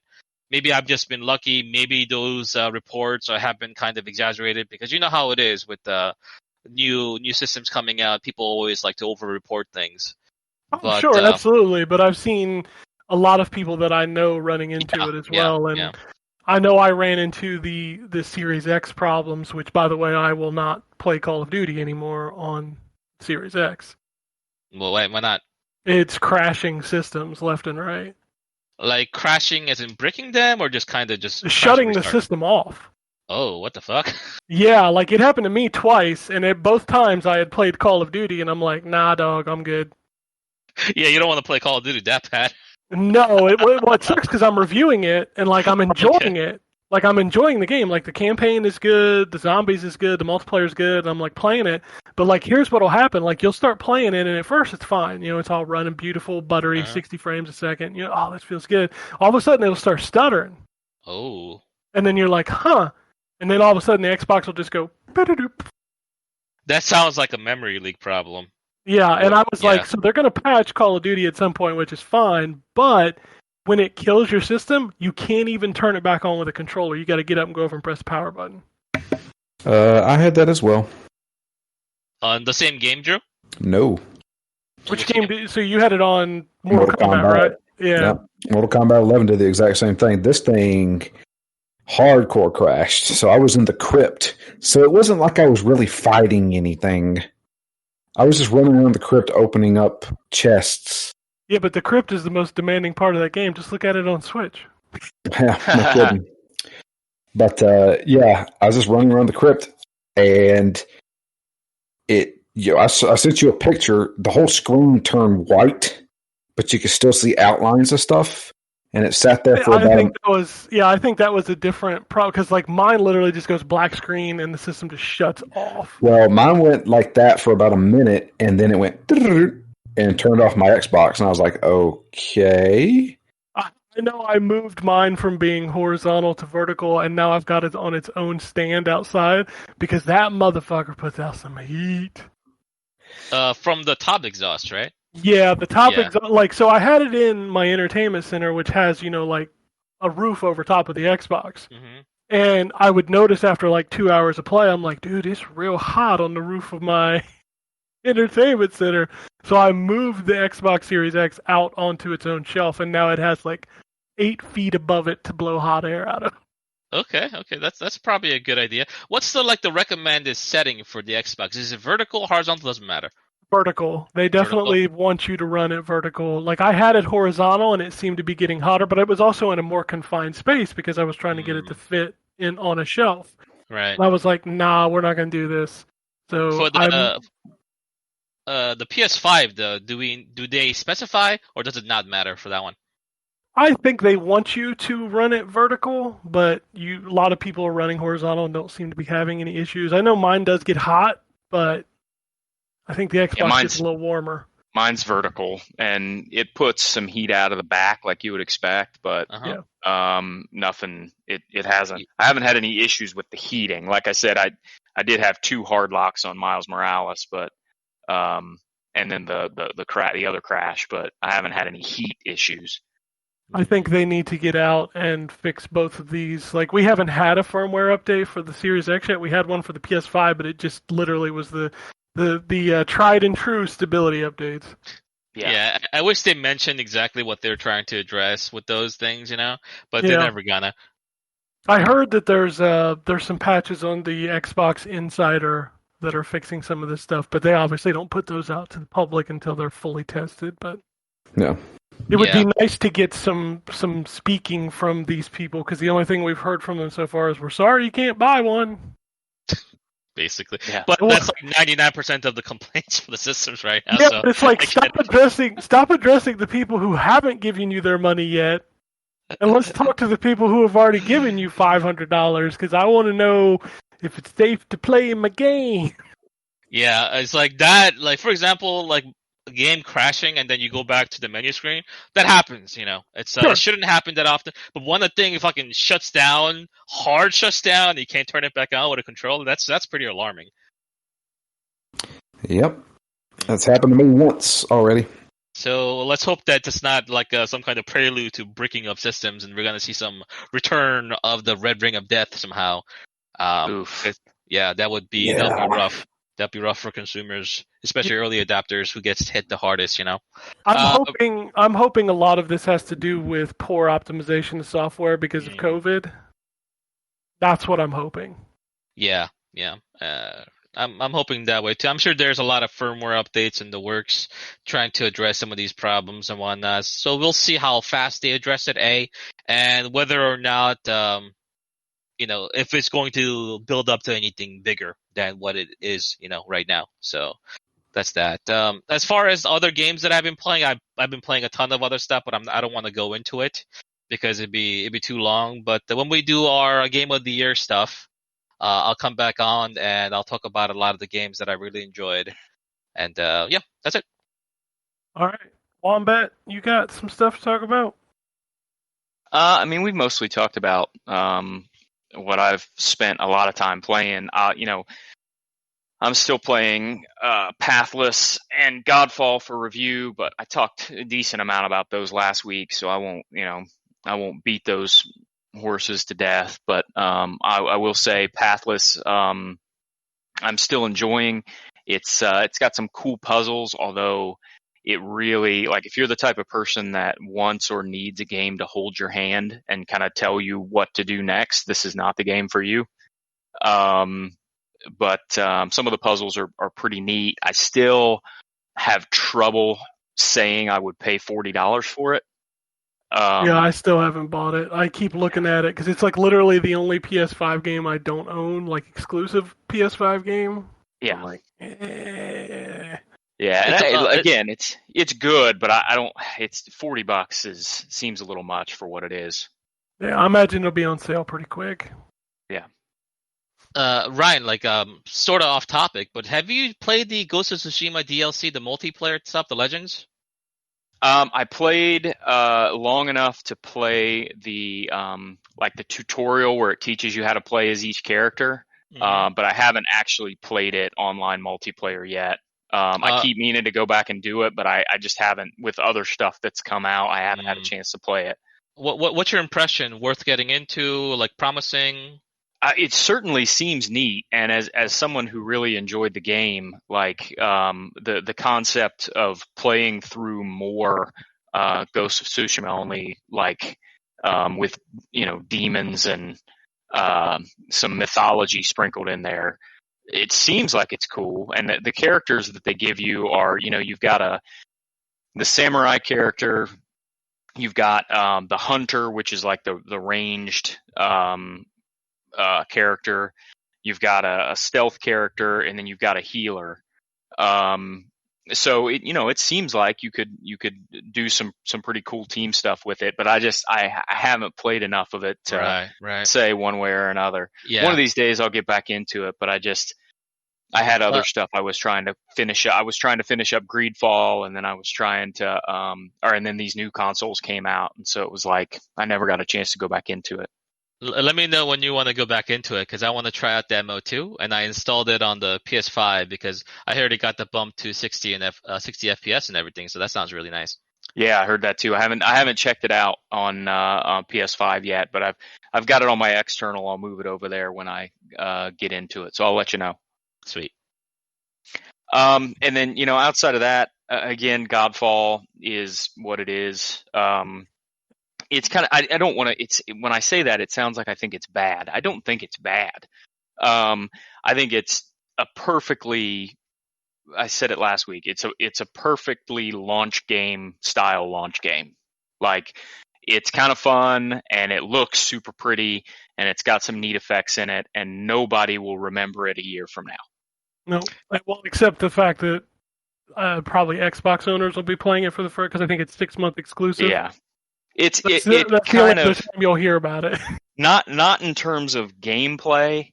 Maybe I've just been lucky. Maybe those reports have been kind of exaggerated, because you know how it is with new systems coming out. People always like to over-report things. But, sure, absolutely. But I've seen a lot of people that I know running into it as well, and I know I ran into the Series X problems, which, by the way, I will not play Call of Duty anymore on Series X. Well, why not? It's crashing systems left and right. Like crashing as in bricking them, or just kind of just shutting the system off. Oh, what the fuck? Yeah, like it happened to me twice, and at both times I had played Call of Duty, and I'm like, nah, dog, I'm good. Yeah, you don't want to play Call of Duty that bad. No, it sucks because I'm reviewing it, and like I'm enjoying it. Like I'm enjoying the game. Like the campaign is good, the zombies is good, the multiplayer is good, and I'm like playing it. But like here's what'll happen. Like you'll start playing it, and at first it's fine. You know, it's all running beautiful, buttery, 60 frames a second. You know, oh, this feels good. All of a sudden it'll start stuttering. Oh. And then you're like, huh. And then all of a sudden the Xbox will just go, ba-da-doop. That sounds like a memory leak problem. Yeah, and I was like, so they're going to patch Call of Duty at some point, which is fine, but when it kills your system, you can't even turn it back on with a controller. You got to get up and go over and press the power button. I had that as well. On the same game, Drew? No. Which game? So you had it on Mortal Kombat, right? Yeah. Mortal Kombat 11 did the exact same thing. This thing hardcore crashed. So I was in the crypt. So it wasn't like I was really fighting anything. I was just running around the crypt opening up chests. Yeah, but the crypt is the most demanding part of that game. Just look at it on Switch. Yeah, no kidding. But yeah, I was just running around the crypt, and I sent you a picture. The whole screen turned white, but you could still see outlines of stuff, and it sat there for I about. think that was a different problem because like mine literally just goes black screen and the system just shuts off. Well, mine went like that for about a minute, and then it went and turned off my Xbox, and I was like, okay. I know I moved mine from being horizontal to vertical, and now I've got it on its own stand outside because that motherfucker puts out some heat. From the top exhaust, right? Yeah, the top Yeah. so I had it in my entertainment center, which has like a roof over top of the Xbox, Mm-hmm. and I would notice after like 2 hours of play, I'm like, dude, it's real hot on the roof of my entertainment center. So I moved the Xbox Series X out onto its own shelf, and now it has like 8 feet above it to blow hot air out of. Okay, that's probably a good idea. What's the recommended setting for the Xbox? Is it vertical, horizontal? Doesn't matter. Vertical. They definitely want you to run it vertical. Like I had it horizontal, and it seemed to be getting hotter, but it was also in a more confined space because I was trying to get it to fit in on a shelf. Right. And I was like, nah, we're not going to do this. So For the PS5, though, do they specify, or does it not matter for that one? I think they want you to run it vertical, but a lot of people are running horizontal and don't seem to be having any issues. I know mine does get hot, but I think the Xbox gets a little warmer. Mine's vertical, and it puts some heat out of the back like you would expect, but nothing. It hasn't. I haven't had any issues with the heating. Like I said, I did have 2 hard locks on Miles Morales, but and then the other crash, but I haven't had any heat issues. I think they need to get out and fix both of these. Like, we haven't had a firmware update for the Series X yet. We had one for the PS5, but it just literally was the tried and true stability updates. Yeah, I wish they mentioned exactly what they're trying to address with those things, but they're never gonna. I heard that there's some patches on the Xbox Insider that are fixing some of this stuff, but they obviously don't put those out to the public until they're fully tested. But no. It would be nice to get some speaking from these people, because the only thing we've heard from them so far is, we're sorry you can't buy one. Basically. Yeah. But that's like 99% of the complaints for the systems right now. Yeah, so but it's like, stop addressing the people who haven't given you their money yet, and let's talk to the people who have already given you $500, because I want to know if it's safe to play in my game. Yeah, it's like that. Like, for example, like a game crashing and then you go back to the menu screen. That happens, It's It shouldn't happen that often. But when the thing fucking shuts down, hard shuts down, and you can't turn it back on with a controller, that's pretty alarming. Yep, that's happened to me once already. So let's hope that it's not like some kind of prelude to breaking up systems, and we're gonna see some return of the Red Ring of Death somehow. That would be rough. That'd be rough for consumers, especially early adopters who gets hit the hardest. I'm hoping a lot of this has to do with poor optimization of software because of COVID. That's what I'm hoping. Yeah. I'm hoping that way too. I'm sure there's a lot of firmware updates in the works trying to address some of these problems and whatnot. So we'll see how fast they address it, and whether or not if it's going to build up to anything bigger than what it is, right now. So that's that. As far as other games that I've been playing, I've been playing a ton of other stuff, but I don't want to go into it because it'd be too long. But when we do our Game of the Year stuff, I'll come back on and I'll talk about a lot of the games that I really enjoyed. And that's it. All right, Wombat, you got some stuff to talk about? I mean, we've mostly talked about what I've spent a lot of time playing. I'm still playing Pathless and Godfall for review, but I talked a decent amount about those last week, so I won't beat those horses to death. But I will say Pathless, I'm still enjoying. It's got some cool puzzles, although it really, like, if you're the type of person that wants or needs a game to hold your hand and kind of tell you what to do next, this is not the game for you. But some of the puzzles are pretty neat. I still have trouble saying I would pay $40 for it. Yeah, I still haven't bought it. I keep looking at it because it's like literally the only PS5 game I don't own, like exclusive PS5 game. Yeah. I'm like, Yeah, It's, and again, it's good, but I don't. It's $40 seems a little much for what it is. Yeah, I imagine it'll be on sale pretty quick. Yeah. Ryan, like sort of off topic, but have you played the Ghost of Tsushima DLC, the multiplayer stuff, the Legends? I played long enough to play the like the tutorial where it teaches you how to play as each character, but I haven't actually played it online multiplayer yet. I keep meaning to go back and do it, but I just haven't. With other stuff that's come out, I haven't had a chance to play it. What's your impression? Worth getting into? Like promising? It certainly seems neat, and as someone who really enjoyed the game, like the concept of playing through more Ghost of Tsushima, only like with demons and some mythology sprinkled in there, it seems like it's cool. And the characters that they give you are, you've got the samurai character, you've got the hunter, which is like the ranged character, you've got a stealth character, and then you've got a healer. So it seems like you could do some pretty cool team stuff with it, but I haven't played enough of it to say one way or another. Yeah. One of these days I'll get back into it, but I had other stuff I was trying to finish. I was trying to finish up Greedfall, and then I was trying to and then these new consoles came out, and so it was like I never got a chance to go back into it. Let me know when you want to go back into it, because I want to try out that mode too. And I installed it on the PS5 because I heard it got the bump to 60 FPS and everything. So that sounds really nice. Yeah, I heard that too. I haven't checked it out on PS5 yet, but I've got it on my external. I'll move it over there when I get into it. So I'll let you know. Sweet. And then outside of that, again, Godfall is what it is. It's kind of, I don't want to, when I say that, it sounds like I think it's bad. I don't think it's bad. I think it's a perfectly, I said it last week, it's a perfectly launch game style launch game. Like, it's kind of fun, and it looks super pretty, and it's got some neat effects in it, and nobody will remember it a year from now. No, well, except the fact that probably Xbox owners will be playing it for the first, because I think it's 6-month exclusive. Yeah. That's the kind only of time you'll hear about it. not in terms of gameplay,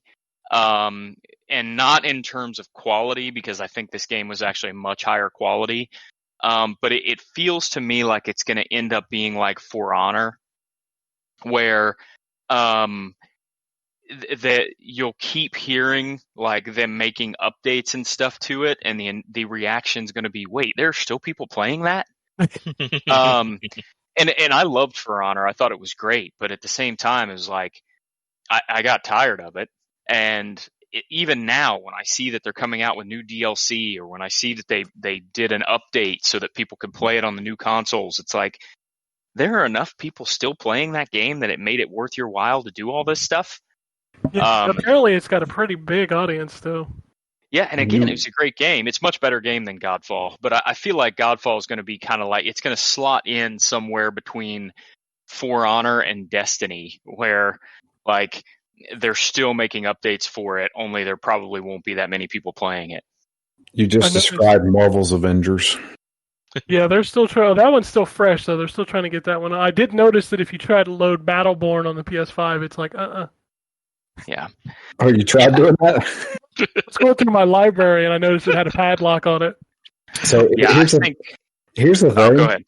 and not in terms of quality, because I think this game was actually much higher quality. But it feels to me like it's going to end up being like For Honor, where that you'll keep hearing like them making updates and stuff to it, and the reaction's going to be, wait, there's still people playing that? And I loved For Honor. I thought it was great, but at the same time, it was like I got tired of it. And even now, when I see that they're coming out with new DLC, or when I see that they did an update so that people can play it on the new consoles, it's like there are enough people still playing that game that it made it worth your while to do all this stuff. Yeah, apparently, it's got a pretty big audience, though. Yeah, and again, it was a great game. It's a much better game than Godfall, but I feel like Godfall is going to be kind of like, it's going to slot in somewhere between For Honor and Destiny, where like they're still making updates for it, only there probably won't be that many people playing it. You just described Marvel's Avengers. Yeah, they're still trying. That one's still fresh, though. They're still trying to get that one. I did notice that if you try to load Battleborn on the PS5, it's like, Yeah. Oh, you tried doing that? I was going through my library, and I noticed it had a padlock on it. So Yeah, here's the thing. Oh, go ahead.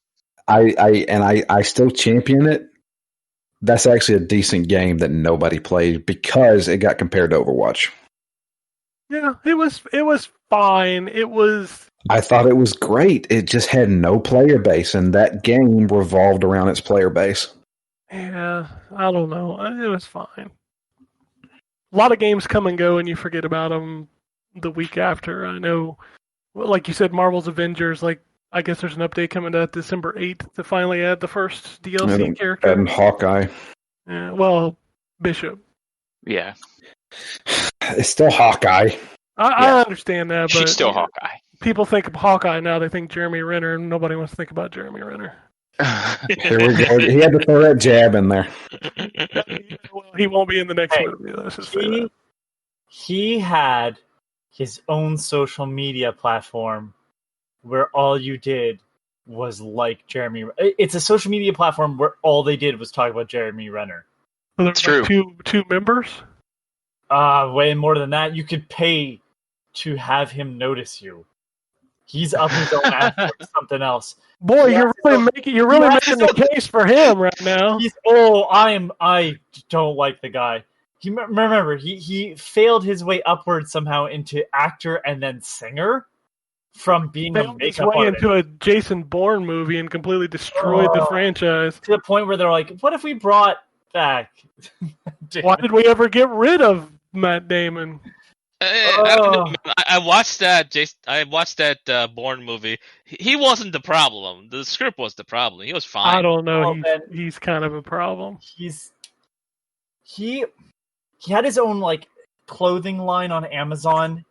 I still champion it. That's actually a decent game that nobody played because it got compared to Overwatch. Yeah, it was fine. I thought it was great. It just had no player base, and that game revolved around its player base. Yeah, I don't know. It was fine. A lot of games come and go, and you forget about them the week after. I know, like you said, Marvel's Avengers. Like, I guess there's an update coming out December 8th to finally add the first DLC And character. Hawkeye. Yeah, well, Bishop. Yeah, It's still Hawkeye. I understand that, but she's still Hawkeye. people think of Hawkeye now. They think Jeremy Renner, and nobody wants to think about Jeremy Renner. Here we go. He had to throw that jab in there. Well, he won't be in the next Hey, movie. Let's just say that. He had his own social media platform where all you did was like Jeremy. It's a social media platform where all they did was talk about Jeremy Renner. So It's there's true. like two members. Way more than that. You could pay to have him notice you. He's up his own ass for something else. Boy, Yeah, you're really making the case for him right now. I don't like the guy. Remember, he failed his way upward somehow into actor and then singer from being a Failed his makeup way artist. into a Jason Bourne movie and completely destroyed the Oh. franchise. To the point where they're like, what if we brought back... Why did we ever get rid of Matt Damon? I don't know, man. I watched that. I watched that Bourne movie. He wasn't the problem. The script was the problem. He was fine. I don't know. Well, then- He's kind of a problem. He had his own like clothing line on Amazon.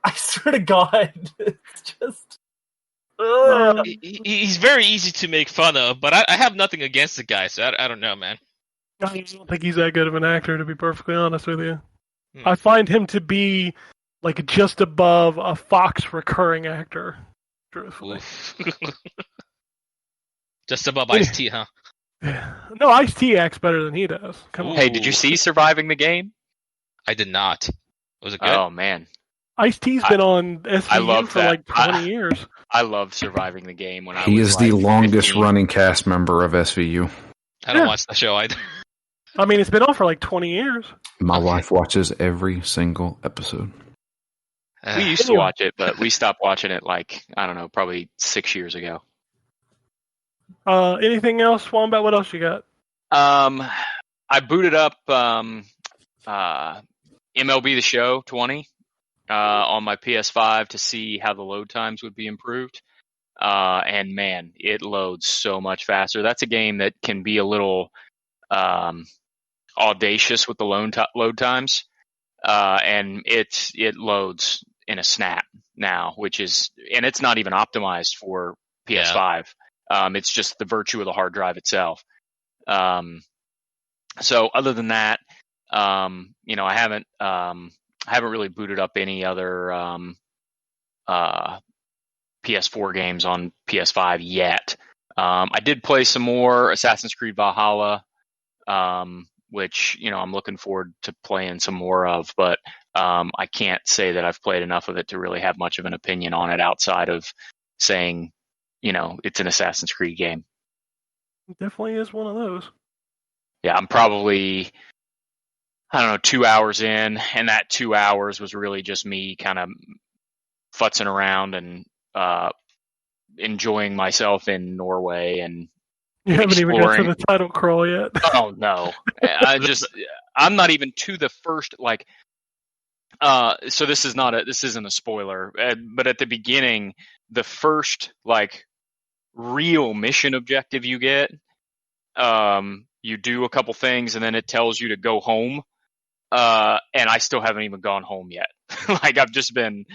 I swear to God, it's just. Ugh. He's very easy to make fun of, but I have nothing against the guy, so I don't know, man. I don't think he's that good of an actor, to be perfectly honest with you. Hmm. I find him to be like just above a Fox recurring actor, truthfully. Oof. Just above Ice-T, huh? No, Ice-T acts better than he does. Come on. Hey, did you see Surviving the Game? I did not. Was it good? Oh man, Ice-T's been on SVU love for that. like 20 years. I loved Surviving the Game when I He was is the like longest 15. running cast member of SVU. I don't Yeah. watch the show either. I mean, it's been on for like 20 years. My wife watches every single episode. We used to watch it, but we stopped watching it like, I don't know, probably 6 years ago. Anything else, Wombat? What else you got? I booted up MLB The Show 20 on my PS5 to see how the load times would be improved. And man, it loads so much faster. That's a game that can be a little audacious with the load times. And it loads in a snap now, and it's not even optimized for PS5. It's just the virtue of the hard drive itself. So other than that, I haven't really booted up any other PS4 games on PS5 yet. I did play some more Assassin's Creed Valhalla, which I'm looking forward to playing some more of, but I can't say that I've played enough of it to really have much of an opinion on it outside of saying, it's an Assassin's Creed game. It definitely is one of those. Yeah, I'm probably, 2 hours in, and that 2 hours was really just me kind of futzing around and enjoying myself in Norway and You haven't even got to exploring. the title crawl yet. Oh no, I'm not even to the first so this isn't a spoiler, but at the beginning, the first real mission objective you get, you do a couple things and then it tells you to go home, and I still haven't even gone home yet. I've just been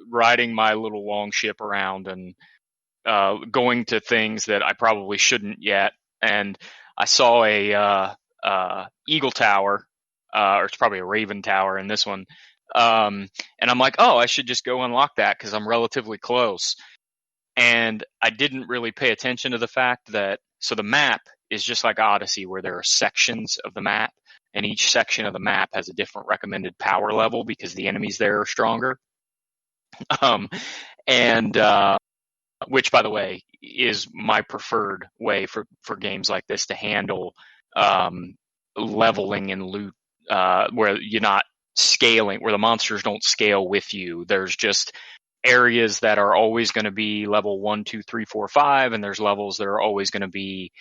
riding my little long ship around and going to things that I probably shouldn't yet. And I saw a Eagle Tower, or it's probably a Raven Tower in this one. And I'm like, oh, I should just go unlock that because I'm relatively close. And I didn't really pay attention to the fact that, so the map is just like Odyssey, where there are sections of the map, and each section of the map has a different recommended power level because the enemies there are stronger. Which, by the way, is my preferred way for games like this to handle leveling and loot, where you're not scaling, where the monsters don't scale with you. There's just areas that are always going to be level 1, 2, 3, 4, 5, and there's levels that are always going to be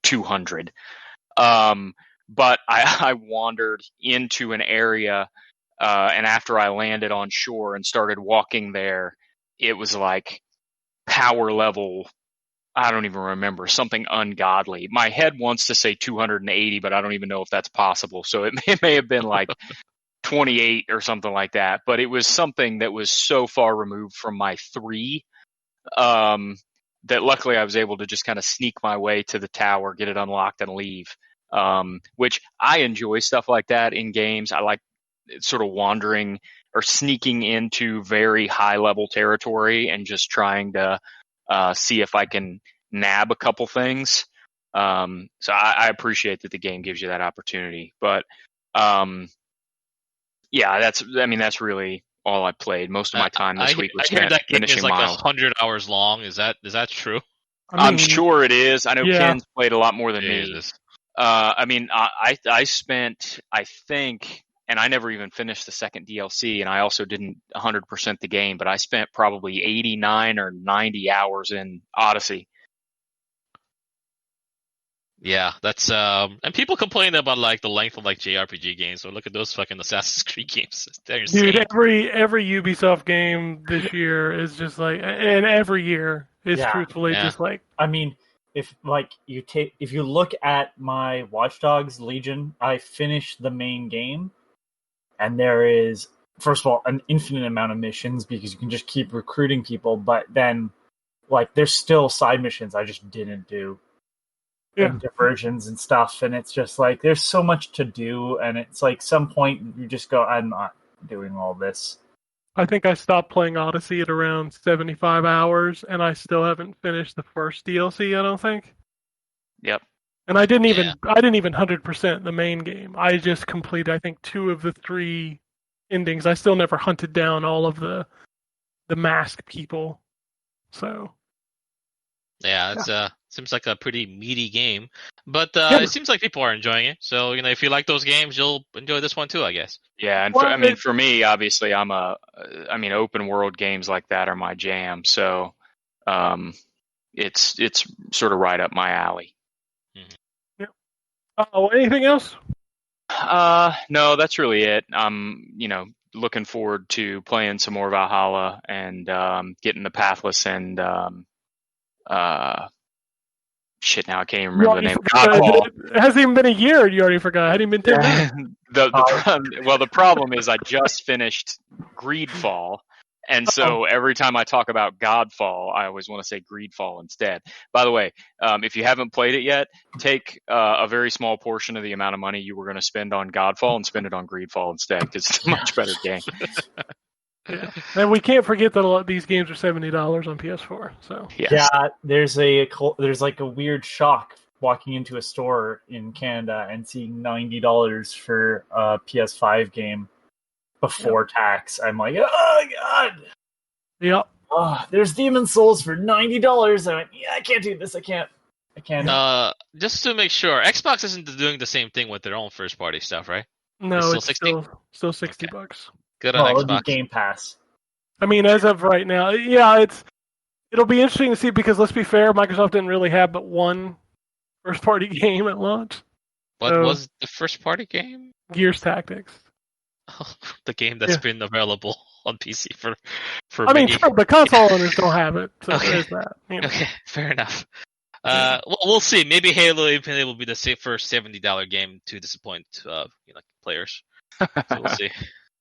200. But I wandered into an area, and after I landed on shore and started walking there, it was like power level. I don't even remember, something ungodly. My head wants to say 280, but I don't even know if that's possible. So it may have been like 28 or something like that. But it was something that was so far removed from my 3 that luckily I was able to just kind of sneak my way to the tower, get it unlocked, and leave. Which I enjoy stuff like that in games. I like sort of wandering or sneaking into very high level territory and just trying to see if I can nab a couple things. So I appreciate that the game gives you that opportunity. But yeah, that's really all I played. Most of my time this week was I heard spent that game finishing is like Miles. 100 hours long. Is that true? I'm sure it is. I know yeah. Ken's played a lot more than me. Jesus. I spent, I think, and I never even finished the second DLC, and I also didn't 100% the game, but I spent probably 89 or 90 hours in Odyssey. Yeah, that's and people complain about like the length of like JRPG games. So look at those fucking Assassin's Creed games. They're insane. Dude, every Ubisoft game this year is just like, and every year is Yeah. truthfully Yeah. just like, I mean, if you look at my Watch Dogs Legion, I finished the main game, and there is, first of all, an infinite amount of missions because you can just keep recruiting people, but then like there's still side missions I just didn't do. Yeah. And diversions and stuff, and it's just like there's so much to do, and it's like some point you just go, I'm not doing all this. I think I stopped playing Odyssey at around 75 hours, and I still haven't finished the first DLC, I don't think. Yep. And I didn't even 100% the main game. I just completed, I think, 2 of the 3 endings. I still never hunted down all of the mask people. So Yeah, it's seems like a pretty meaty game, but Yeah. it seems like people are enjoying it. So if you like those games, you'll enjoy this one too, I guess. Yeah, and Well, for me, obviously, open world games like that are my jam. So, it's sort of right up my alley. anything else? No, that's really it. I'm, looking forward to playing some more Valhalla and getting the Pathless and shit. Now I can't even remember the name. Godfall. It hasn't even been a year. You already forgot. It hadn't even been 10 minutes. The problem is I just finished Greedfall, and so every time I talk about Godfall, I always want to say Greedfall instead. By the way, if you haven't played it yet, take a very small portion of the amount of money you were going to spend on Godfall and spend it on Greedfall instead, because it's a much better game. Yeah. And we can't forget that a lot of these games are $70 on PS4. So Yes. Yeah, there's like a weird shock walking into a store in Canada and seeing $90 for a PS5 game before tax. I'm like, oh god! Yep. Oh, there's Demon Souls for $90. I went, yeah, I can't do this. I can't. Just to make sure, Xbox isn't doing the same thing with their own first party stuff, right? No, It's still it's 60? still $60. Okay. Good on It'll be Xbox. Game Pass. I mean, as of right now, yeah, it'll be interesting to see because let's be fair, Microsoft didn't really have but one first-party game at launch. What So- was the first party game? Gears Tactics. The game that's Yeah. been available on PC for I mean, many. true, but console owners don't have it, so Okay. there's that. Okay, fair enough. Well, we'll see. Maybe Halo Infinite will be the first $70 game to disappoint players. So we'll see.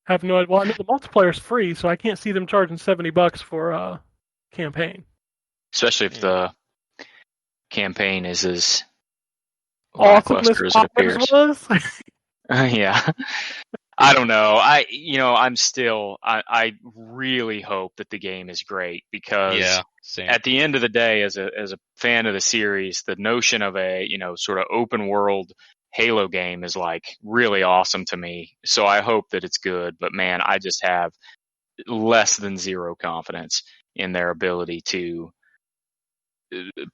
Have no idea. Well, I know the multiplayer's free, so I can't see them charging $70 for a campaign. Especially if the campaign is as Awesomeness lackluster as it appears. was. Yeah. I don't know. I really hope that the game is great, because Yeah, same. at the end of the day, as a fan of the series, the notion of a, sort of open world Halo game is like really awesome to me. So I hope that it's good, but man, I just have less than zero confidence in their ability to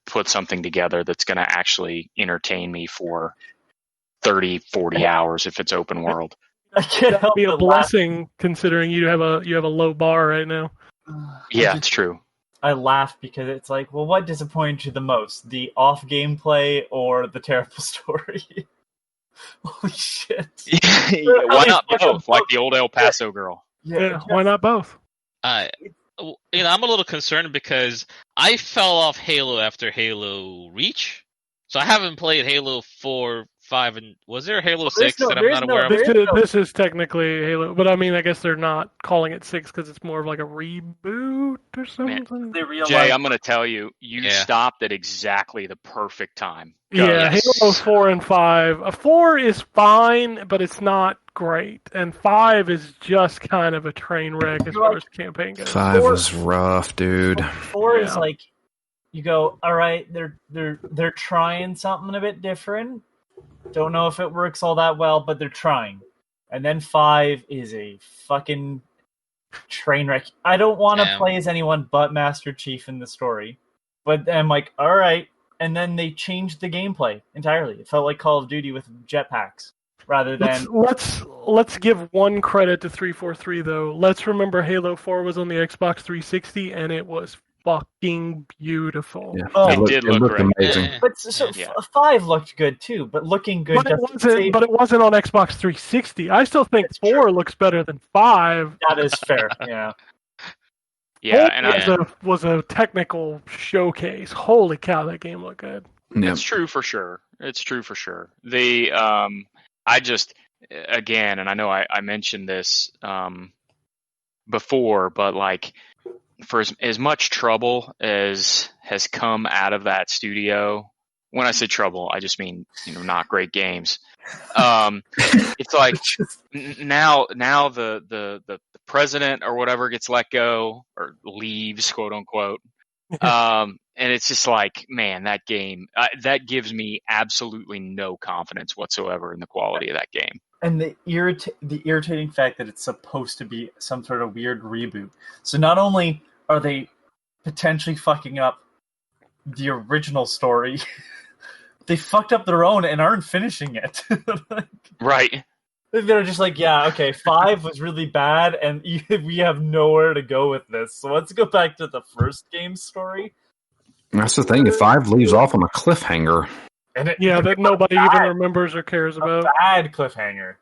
put something together that's going to actually entertain me for 30, 40 hours if it's open world. I can't That'd help be a but laugh. blessing considering you have a low bar right now. Yeah, it's true. I laugh because it's like, well, what disappointed you the most? The off gameplay or the terrible story? Holy shit. Why not both? Like the old El Paso girl. Yeah, why not both? I'm a little concerned because I fell off Halo after Halo Reach, so I haven't played Halo 4, 5, and was there a Halo 6 that I'm not aware of? This is technically Halo, but I mean, I guess they're not calling it 6 because it's more of like a reboot or something. They realized, Jay, I'm going to tell you, you Yeah. stopped at exactly the perfect time. Go. Yeah, Yes. Halo 4 and 5. 4 is fine, but it's not great. And 5 is just kind of a train wreck as far as campaign goes. 5 was rough, dude. 4 is Yeah. like, you go, all right, they're trying something a bit different. Don't know if it works all that well, but they're trying. And then 5 is a fucking train wreck. I don't want to Yeah. play as anyone but Master Chief in the story. But I'm like, all right. And then they changed the gameplay entirely. It felt like Call of Duty with jetpacks rather than... Let's give one credit to 343 though. Let's remember Halo 4 was on the Xbox 360 and it was fucking beautiful. Yeah. Oh, It did look looked great. amazing. But so Yeah. 5 looked good too, but looking good. But it doesn't wasn't. save- But it wasn't on Xbox 360. I still think That's 4 looks better than 5. That is fair. Yeah. Yeah, 4 and was a technical showcase. Holy cow, that game looked good. Yeah. it's true for sure. It's true for sure. I just, again, and I know I mentioned this before, but like, for as much trouble as has come out of that studio, when I say trouble, I just mean, not great games. It's like now the president or whatever gets let go or leaves, quote unquote. And it's just like, man, that game, that gives me absolutely no confidence whatsoever in the quality of that game. And the irritating fact that it's supposed to be some sort of weird reboot. So not only are they potentially fucking up the original story, they fucked up their own and aren't finishing it. Right. They're just like, yeah, okay, 5 was really bad, and we have nowhere to go with this. So let's go back to the first game's story. That's the thing. If 5 leaves off on a cliffhanger, And it, Yeah, that nobody even remembers or cares a about. bad cliffhanger.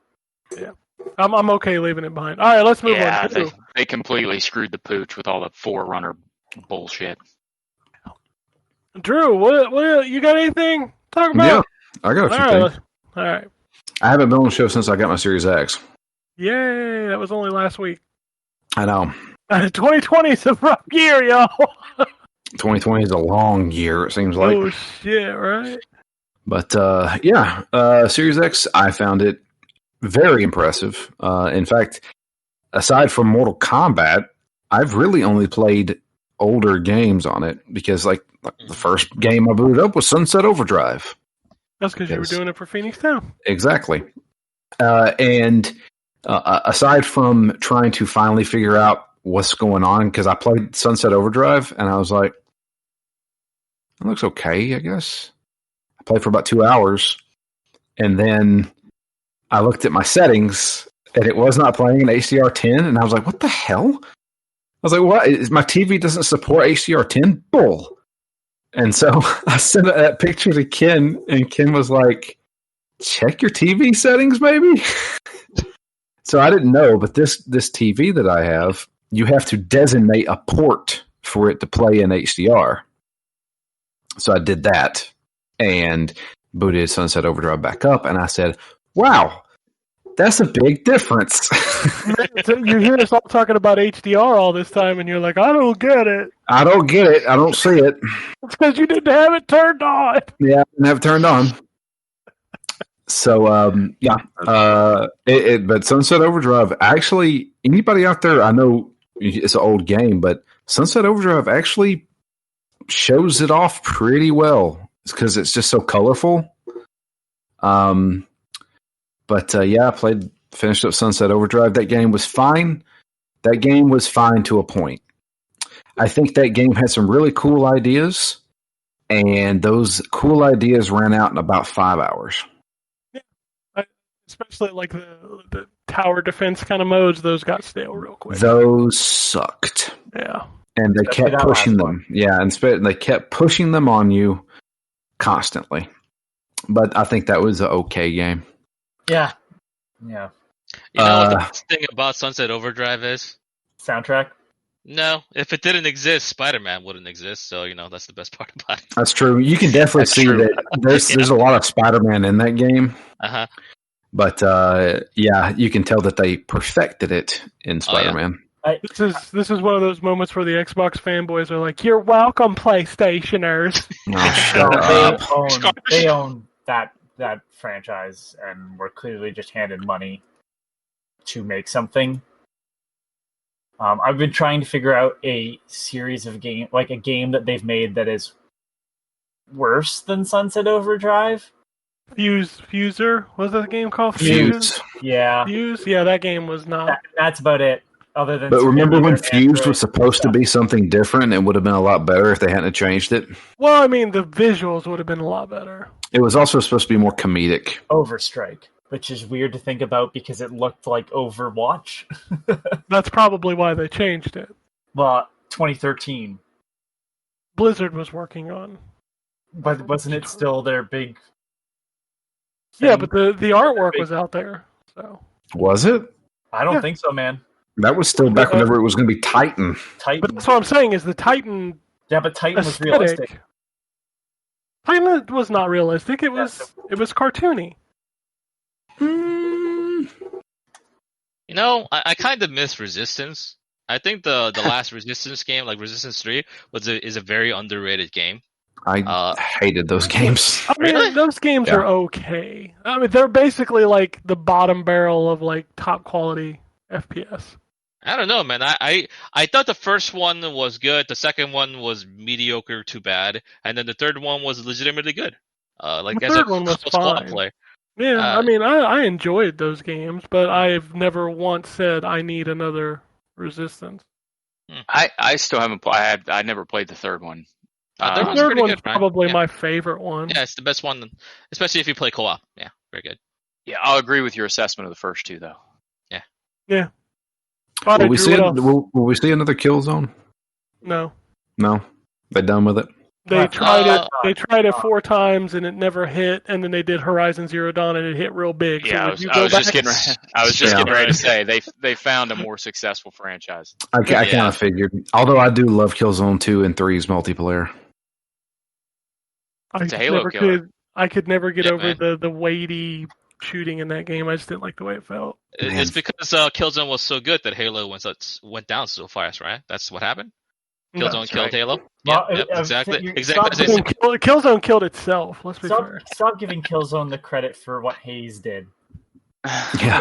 I'm okay leaving it behind. All right, let's move Yeah, on. they completely screwed the pooch with all the Forerunner bullshit. Drew, what you got anything to talk about? yeah, I got a few All right, things. all right. I haven't been on the show since I got my Series X. Yay, that was only last week. I know. 2020 is a rough year, y'all. 2020 is a long year, it seems like. Oh shit, right? But Series X, I found it very impressive. In fact, aside from Mortal Kombat, I've really only played older games on it because, like the first game I booted up was Sunset Overdrive. That's because you were Yes. doing it for Phoenix Town. Exactly. And aside from trying to finally figure out what's going on, because I played Sunset Overdrive and I was like, it looks okay, I guess. I played for about 2 hours, and then I looked at my settings, and it was not playing in HDR10, and I was like, what the hell? I was like, what? My TV doesn't support HDR10? Bull. And so I sent that picture to Ken, and Ken was like, check your TV settings, maybe? So I didn't know, but this TV that I have, you have to designate a port for it to play in HDR. So I did that and booted Sunset Overdrive back up, and I said, wow, that's a big difference. So you hear us all talking about HDR all this time, and you're like, I don't get it. I don't get it. I don't see it. It's because you didn't have it turned on. Yeah, I didn't have it turned on. So, but Sunset Overdrive, actually, anybody out there, I know it's an old game, but Sunset Overdrive actually shows it off pretty well. It's because it's just so colorful. I finished up Sunset Overdrive. That game was fine. That game was fine to a point. I think that game had some really cool ideas, and those cool ideas ran out in about 5 hours. Especially like the tower defense kind of modes, those got stale real quick. Those sucked. Yeah. And they Especially kept that pushing last them. Yeah, and they kept pushing them on you constantly. But I think that was an okay game. Yeah. Yeah. You know what the best thing about Sunset Overdrive is? Soundtrack? No, if it didn't exist, Spider-Man wouldn't exist. So that's the best part about it. That's true. You can definitely That's see true. that there's a lot of Spider-Man in that game. Uh-huh. But you can tell that they perfected it in Spider-Man. This is one of those moments where the Xbox fanboys are like, "You're welcome, PlayStationers." Oh, shut up. They own that franchise, and were clearly just handed money to make something. I've been trying to figure out a series of game, like a game that they've made that is worse than Sunset Overdrive. Fuser, what was that game called? Fuse. Yeah, Fuse. Yeah, that game was not. that's about it. Other than, But remember when Android Fuse was supposed to be something different? It would have been a lot better if they hadn't changed it. Well, I mean, the visuals would have been a lot better. It was also supposed to be more comedic. Overstrike, which is weird to think about because it looked like Overwatch. That's probably why they changed it. But 2013, Blizzard was working on. but wasn't it still their big? Yeah, thing? but the artwork was out there. So Was it? I don't Yeah. think so, man. That was still back whenever it was going to be Titan. Titan. But that's what I'm saying is the Titan Yeah, but Titan was aesthetic. realistic. Titan was not realistic. It was cartoony. I kind of miss Resistance. I think the last Resistance game, like Resistance 3, is a very underrated game. I hated those games. I mean, Really? those games Yeah. are okay. I mean, they're basically like the bottom barrel of like top quality FPS. I don't know, man. I thought the first one was good. The second one was mediocre to bad, and then the third one was legitimately good. Like The as third a one was close co-op fine. play. Yeah, Uh, I mean, I enjoyed those games, but I've never once said I need another Resistance. I still haven't. I never played the third one. Third The one's third pretty one's good, right? probably Yeah. my favorite one. Yeah, it's the best one, especially if you play co-op. Yeah, very good. Yeah, I'll agree with your assessment of the first two, though. All right, Will we Drew, see? what else? Will we see another Killzone? No. No, they done with it. They tried Uh, it. They tried it 4 times and it never hit. And then they did Horizon Zero Dawn and it hit real big. Yeah, so I was just getting. Ready to say they found a more successful franchise. I Yeah. kind of figured. Although I do love Killzone 2 and 3's multiplayer. It's a Halo killer. I could never get Yeah, over man. the weighty shooting in that game. I just didn't like the way it felt. Man. It's because Killzone was so good that Halo went down so fast, right? That's what happened. No. Killzone killed right. Halo. Well, Yeah, exactly. you're- Exactly. stop as they doing- said. Killzone killed itself. Let's be Stop, fair. stop giving Killzone the credit for what Hayes did. Yeah,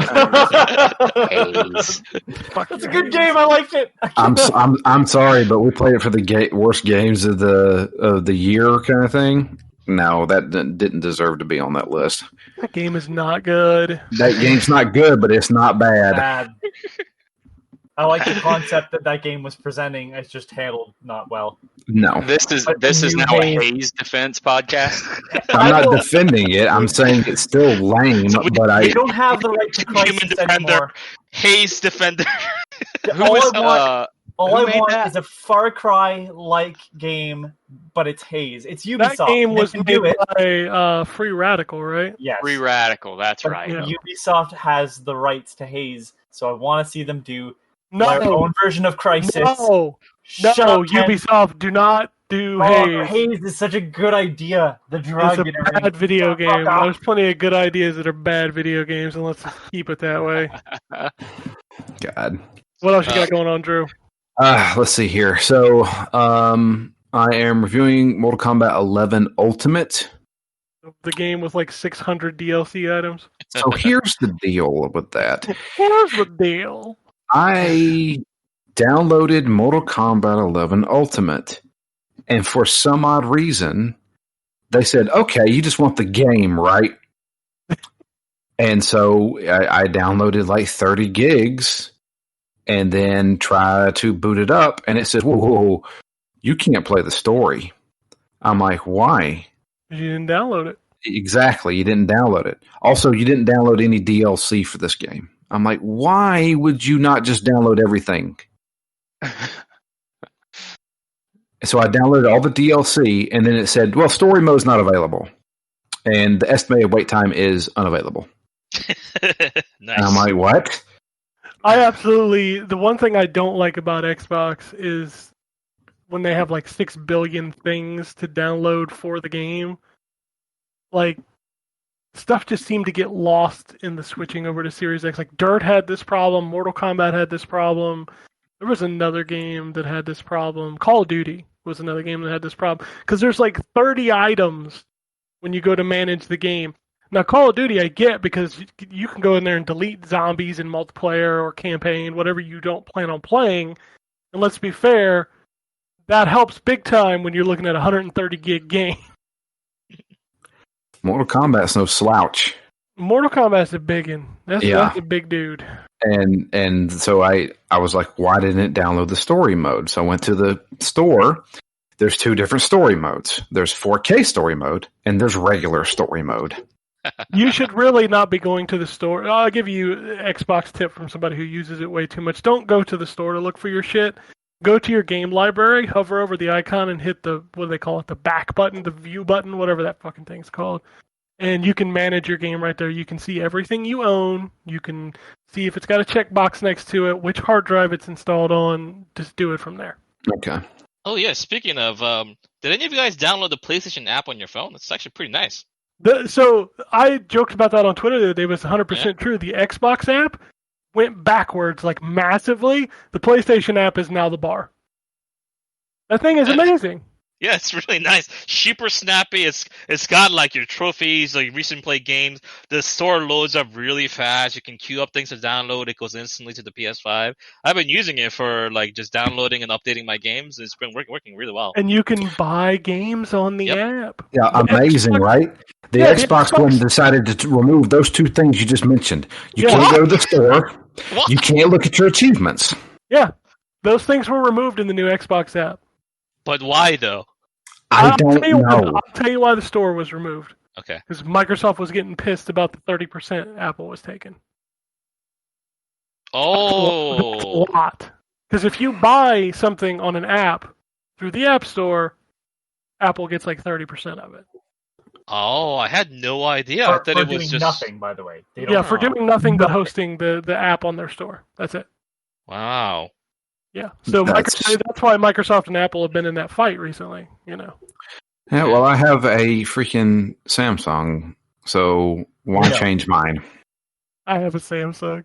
Haze. It's a good game. I liked it. I'm sorry, but we played it for the worst games of the year kind of thing. No, that didn't deserve to be on that list. That game is not good. That game's not good, but it's not bad. Bad. I like the concept that game was presenting. It's just handled not well. No, This is now a Haze defense podcast. I'm not defending it. I'm saying it's still lame, but We I don't have the right to Human crisis Defender, anymore. Haze Defender. All I want, Who all I made want that? is a Far Cry-like game, but it's Haze. It's Ubisoft. That game They was can made do it. by Free Radical, right? Yes. Free Radical. That's But right. Yeah. Ubisoft has the rights to Haze, so I want to see them do No, their own version of Crisis. no, Shut no. up, Ken. Ubisoft, do not do Oh, Haze. Haze is such a good idea. The drug It's a and everything. bad video Fuck game. off. There's plenty of good ideas that are bad video games, and let's keep it that way. God. What else you got going on, Drew? Let's see here. So, I am reviewing Mortal Kombat 11 Ultimate. The game with like 600 DLC items. So here's the deal with that. Here's the deal. I downloaded Mortal Kombat 11 Ultimate, and for some odd reason, they said, okay, you just want the game, right? And so I downloaded like 30 gigs and then try to boot it up, and it says, whoa, you can't play the story. I'm like, why? You didn't download it. Exactly, you didn't download it. Also, you didn't download any DLC for this game. I'm like, why would you not just download everything? So I downloaded all the DLC, and then it said, well, story mode's not available. And the estimated wait time is unavailable. Nice. And I'm like, what? The one thing I don't like about Xbox is when they have like 6 billion things to download for the game. Like, stuff just seemed to get lost in the switching over to Series X. Like, Dirt had this problem, Mortal Kombat had this problem. There was another game that had this problem. Call of Duty was another game that had this problem. Because there's like 30 items when you go to manage the game. Now, Call of Duty I get because you can go in there and delete zombies in multiplayer or campaign, whatever you don't plan on playing. And let's be fair, that helps big time when you're looking at a 130 gig game. Mortal Kombat's no slouch. Mortal Kombat's a big one. That's a big dude. And so I was like, why didn't it download the story mode? So I went to the store. There's 2 different story modes. There's 4K story mode, and there's regular story mode. You should really not be going to the store. I'll give you an Xbox tip from somebody who uses it way too much. Don't go to the store to look for your shit. Go to your game library, hover over the icon, and hit the, what do they call it, the back button, the view button, whatever that fucking thing's called. And you can manage your game right there. You can see everything you own. You can see if it's got a checkbox next to it, which hard drive it's installed on. Just do it from there. Okay. Oh yeah, speaking of, did any of you guys download the PlayStation app on your phone? It's actually pretty nice. So I joked about that on Twitter the other day. It was 100% true. The Xbox app went backwards like massively. The PlayStation app is now the bar. That thing is amazing. Yeah, it's really nice. Super snappy. It's got like your trophies, like recent play games. The store loads up really fast. You can queue up things to download. It goes instantly to the PS5. I've been using it for like just downloading and updating my games. It's been working really well. And you can buy games on the app. Yeah, amazing, right? The Xbox One decided to remove those 2 things you just mentioned. You can't go to the store. What? You can't look at your achievements. Yeah, those things were removed in the new Xbox app. But why though? I don't know. I'll tell you why the store was removed. Okay. Because Microsoft was getting pissed about the 30% Apple was taking. Oh. That's a lot. Because if you buy something on an app through the App Store, Apple gets like 30% of it. Oh, I had no idea. I thought it was doing just nothing, by the way. They don't Yeah, for doing nothing but hosting the app on their store. That's it. Wow. Yeah. So that's why Microsoft and Apple have been in that fight recently, you know. Yeah, well, I have a freaking Samsung, so why change mine? I have a Samsung.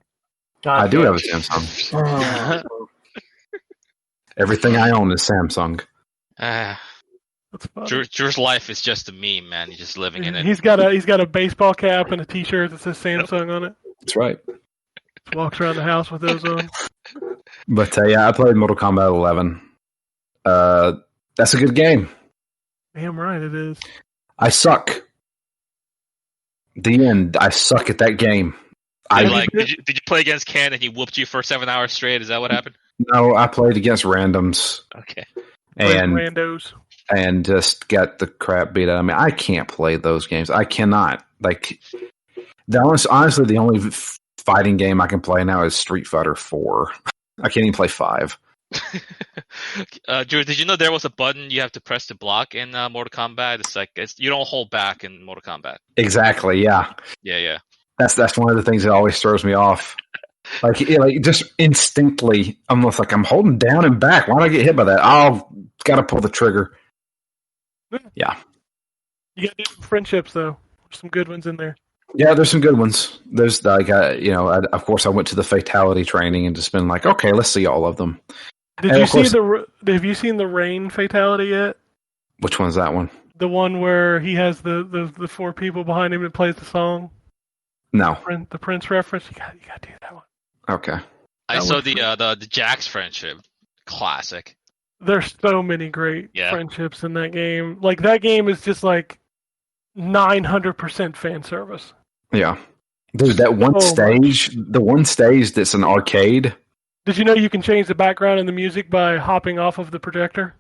God, I do have a Samsung. Everything I own is Samsung. Ah. That's funny. Drew's life is just a meme, man. He's just living in it. He's got a baseball cap and a T-shirt that says Samsung on it. That's right. Just walks around the house with those on. But yeah, I played Mortal Kombat 11. That's a good game. Damn right it is. I suck. The end. I suck at that game. Did you play against Ken and he whooped you for 7 hours straight? Is that what happened? No, I played against randoms. Okay. And randos. And just got the crap beat out of me. I can't play those games. I cannot. Like, honestly, the only fighting game I can play now is Street Fighter 4. I can't even play 5. Drew, did you know there was a button you have to press to block in Mortal Kombat? You don't hold back in Mortal Kombat. Exactly. Yeah. Yeah. That's one of the things that always throws me off. Like just instinctively, I'm almost like I'm holding down and back. Why do I get hit by that? Got to pull the trigger. Yeah. You got to do friendships though. There's some good ones in there. Yeah, there's some good ones. There's like, of course, I went to the fatality training and just been like, okay, let's see all of them. Have you seen the Rain fatality yet? Which one's that one? The one where he has the 4 people behind him and plays the song. No. The Prince reference. You got to do that one. Okay. I saw the Jax friendship. Classic. There's so many great friendships in that game. Like, that game is just like 900% fan service. Yeah. Dude, that one stage, the one stage that's an arcade. Did you know you can change the background and the music by hopping off of the projector?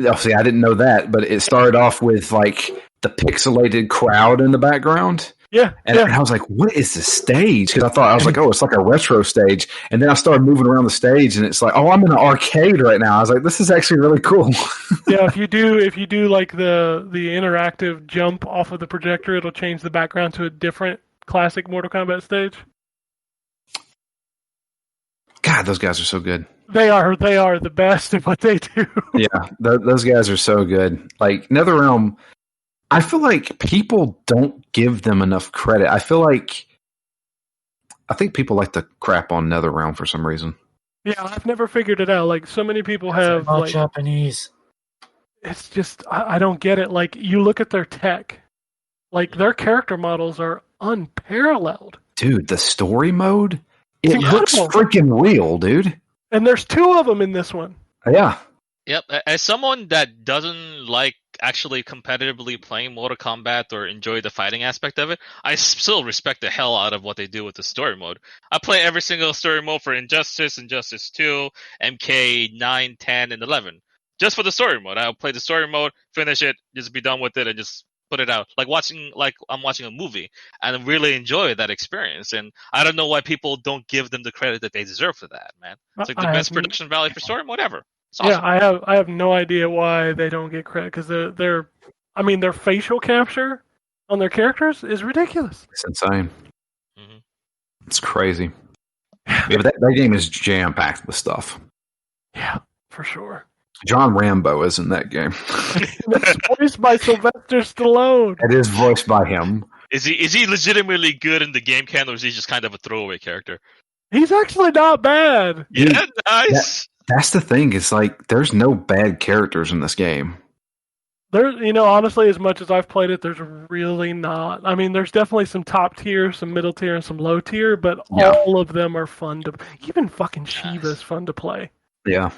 Oh, see, I didn't know that, but it started off with like the pixelated crowd in the background. Yeah. And I was like, what is this stage? Because I was like, oh, it's like a retro stage. And then I started moving around the stage and it's like, oh, I'm in an arcade right now. I was like, this is actually really cool. Yeah, if you do like the interactive jump off of the projector, it'll change the background to a different classic Mortal Kombat stage. God, those guys are so good. They are the best at what they do. Yeah, those guys are so good. Like NetherRealm, I feel like people don't give them enough credit. I think people like to crap on NetherRealm for some reason. Yeah, I've never figured it out. Like, so many people have, Not like, Japanese. it's just, I don't get it. Like, you look at their tech, like, their character models are unparalleled. Dude, the story mode, it It's looks incredible. freaking real, dude. And there's 2 of them in this one. Yeah. Yep. As someone that doesn't like actually competitively playing Mortal Kombat or enjoy the fighting aspect of it, I still respect the hell out of what they do with the story mode. I play every single story mode for Injustice, Injustice 2, MK 9, 10, and 11. Just for the story mode. I'll play the story mode, finish it, just be done with it, and just put it out. Like I'm watching a movie, and I really enjoy that experience. And I don't know why people don't give them the credit that they deserve for that, man. It's like the best production value for story mode ever. It's awesome. Yeah, I have no idea why they don't get credit, because their facial capture on their characters is ridiculous. It's insane. Mhm. It's crazy. Yeah, but that game is jam-packed with stuff. Yeah, for sure. John Rambo is in that game. It's voiced by Sylvester Stallone. It is voiced by him. Is he legitimately good in the game canon, or is he just kind of a throwaway character? He's actually not bad. Dude, Yeah, nice. That's the thing. It's like there's no bad characters in this game. There, honestly, as much as I've played it, there's really not. I mean, there's definitely some top tier, some middle tier, and some low tier, but Yeah. all of them are fun to. Even fucking Shiva's fun to play. Yeah.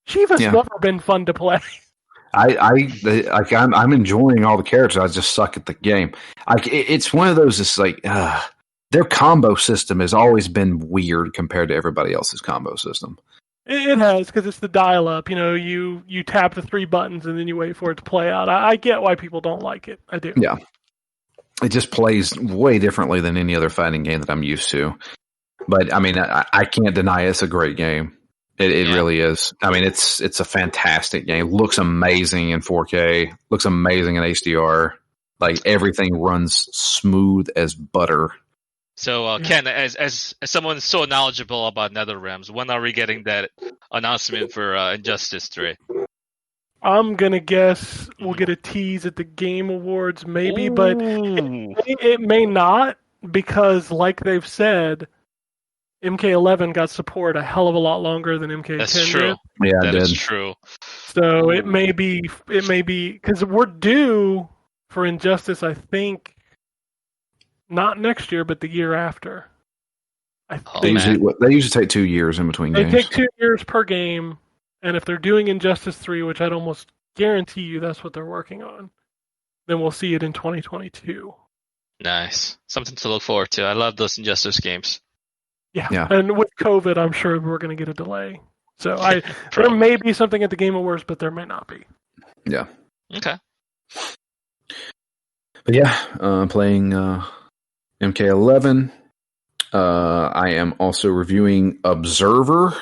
Shiva's Yeah. never been fun to play. I'm enjoying all the characters. I just suck at the game. It's one of those. It's like their combo system has always been weird compared to everybody else's combo system. It has, because it's the dial-up. You tap the 3 buttons and then you wait for it to play out. I get why people don't like it. I do. Yeah, it just plays way differently than any other fighting game that I'm used to. But I mean, I can't deny it's a great game. It really is. I mean, it's a fantastic game. Looks amazing in 4K. Looks amazing in HDR. Like everything runs smooth as butter. So, Ken, as someone so knowledgeable about NetherRealms, when are we getting that announcement for Injustice 3? I'm gonna guess we'll get a tease at the Game Awards, maybe, but it may not, because, like they've said, MK11 got support a hell of a lot longer than MK10 That's true. did. Yeah, That it is did. true. So it may be because we're due for Injustice, I think, not next year, but the year after. I Oh, They think man. usually take 2 years in between they games. take 2 years per game, and if they're doing Injustice 3, which I'd almost guarantee you that's what they're working on, then we'll see it in 2022. Nice. Something to look forward to. I love those Injustice games. Yeah. And with COVID, I'm sure we're going to get a delay. So there Probably. may be something at the Game Awards, but there may not be. Yeah. Okay. But yeah, playing MK11. I am also reviewing Observer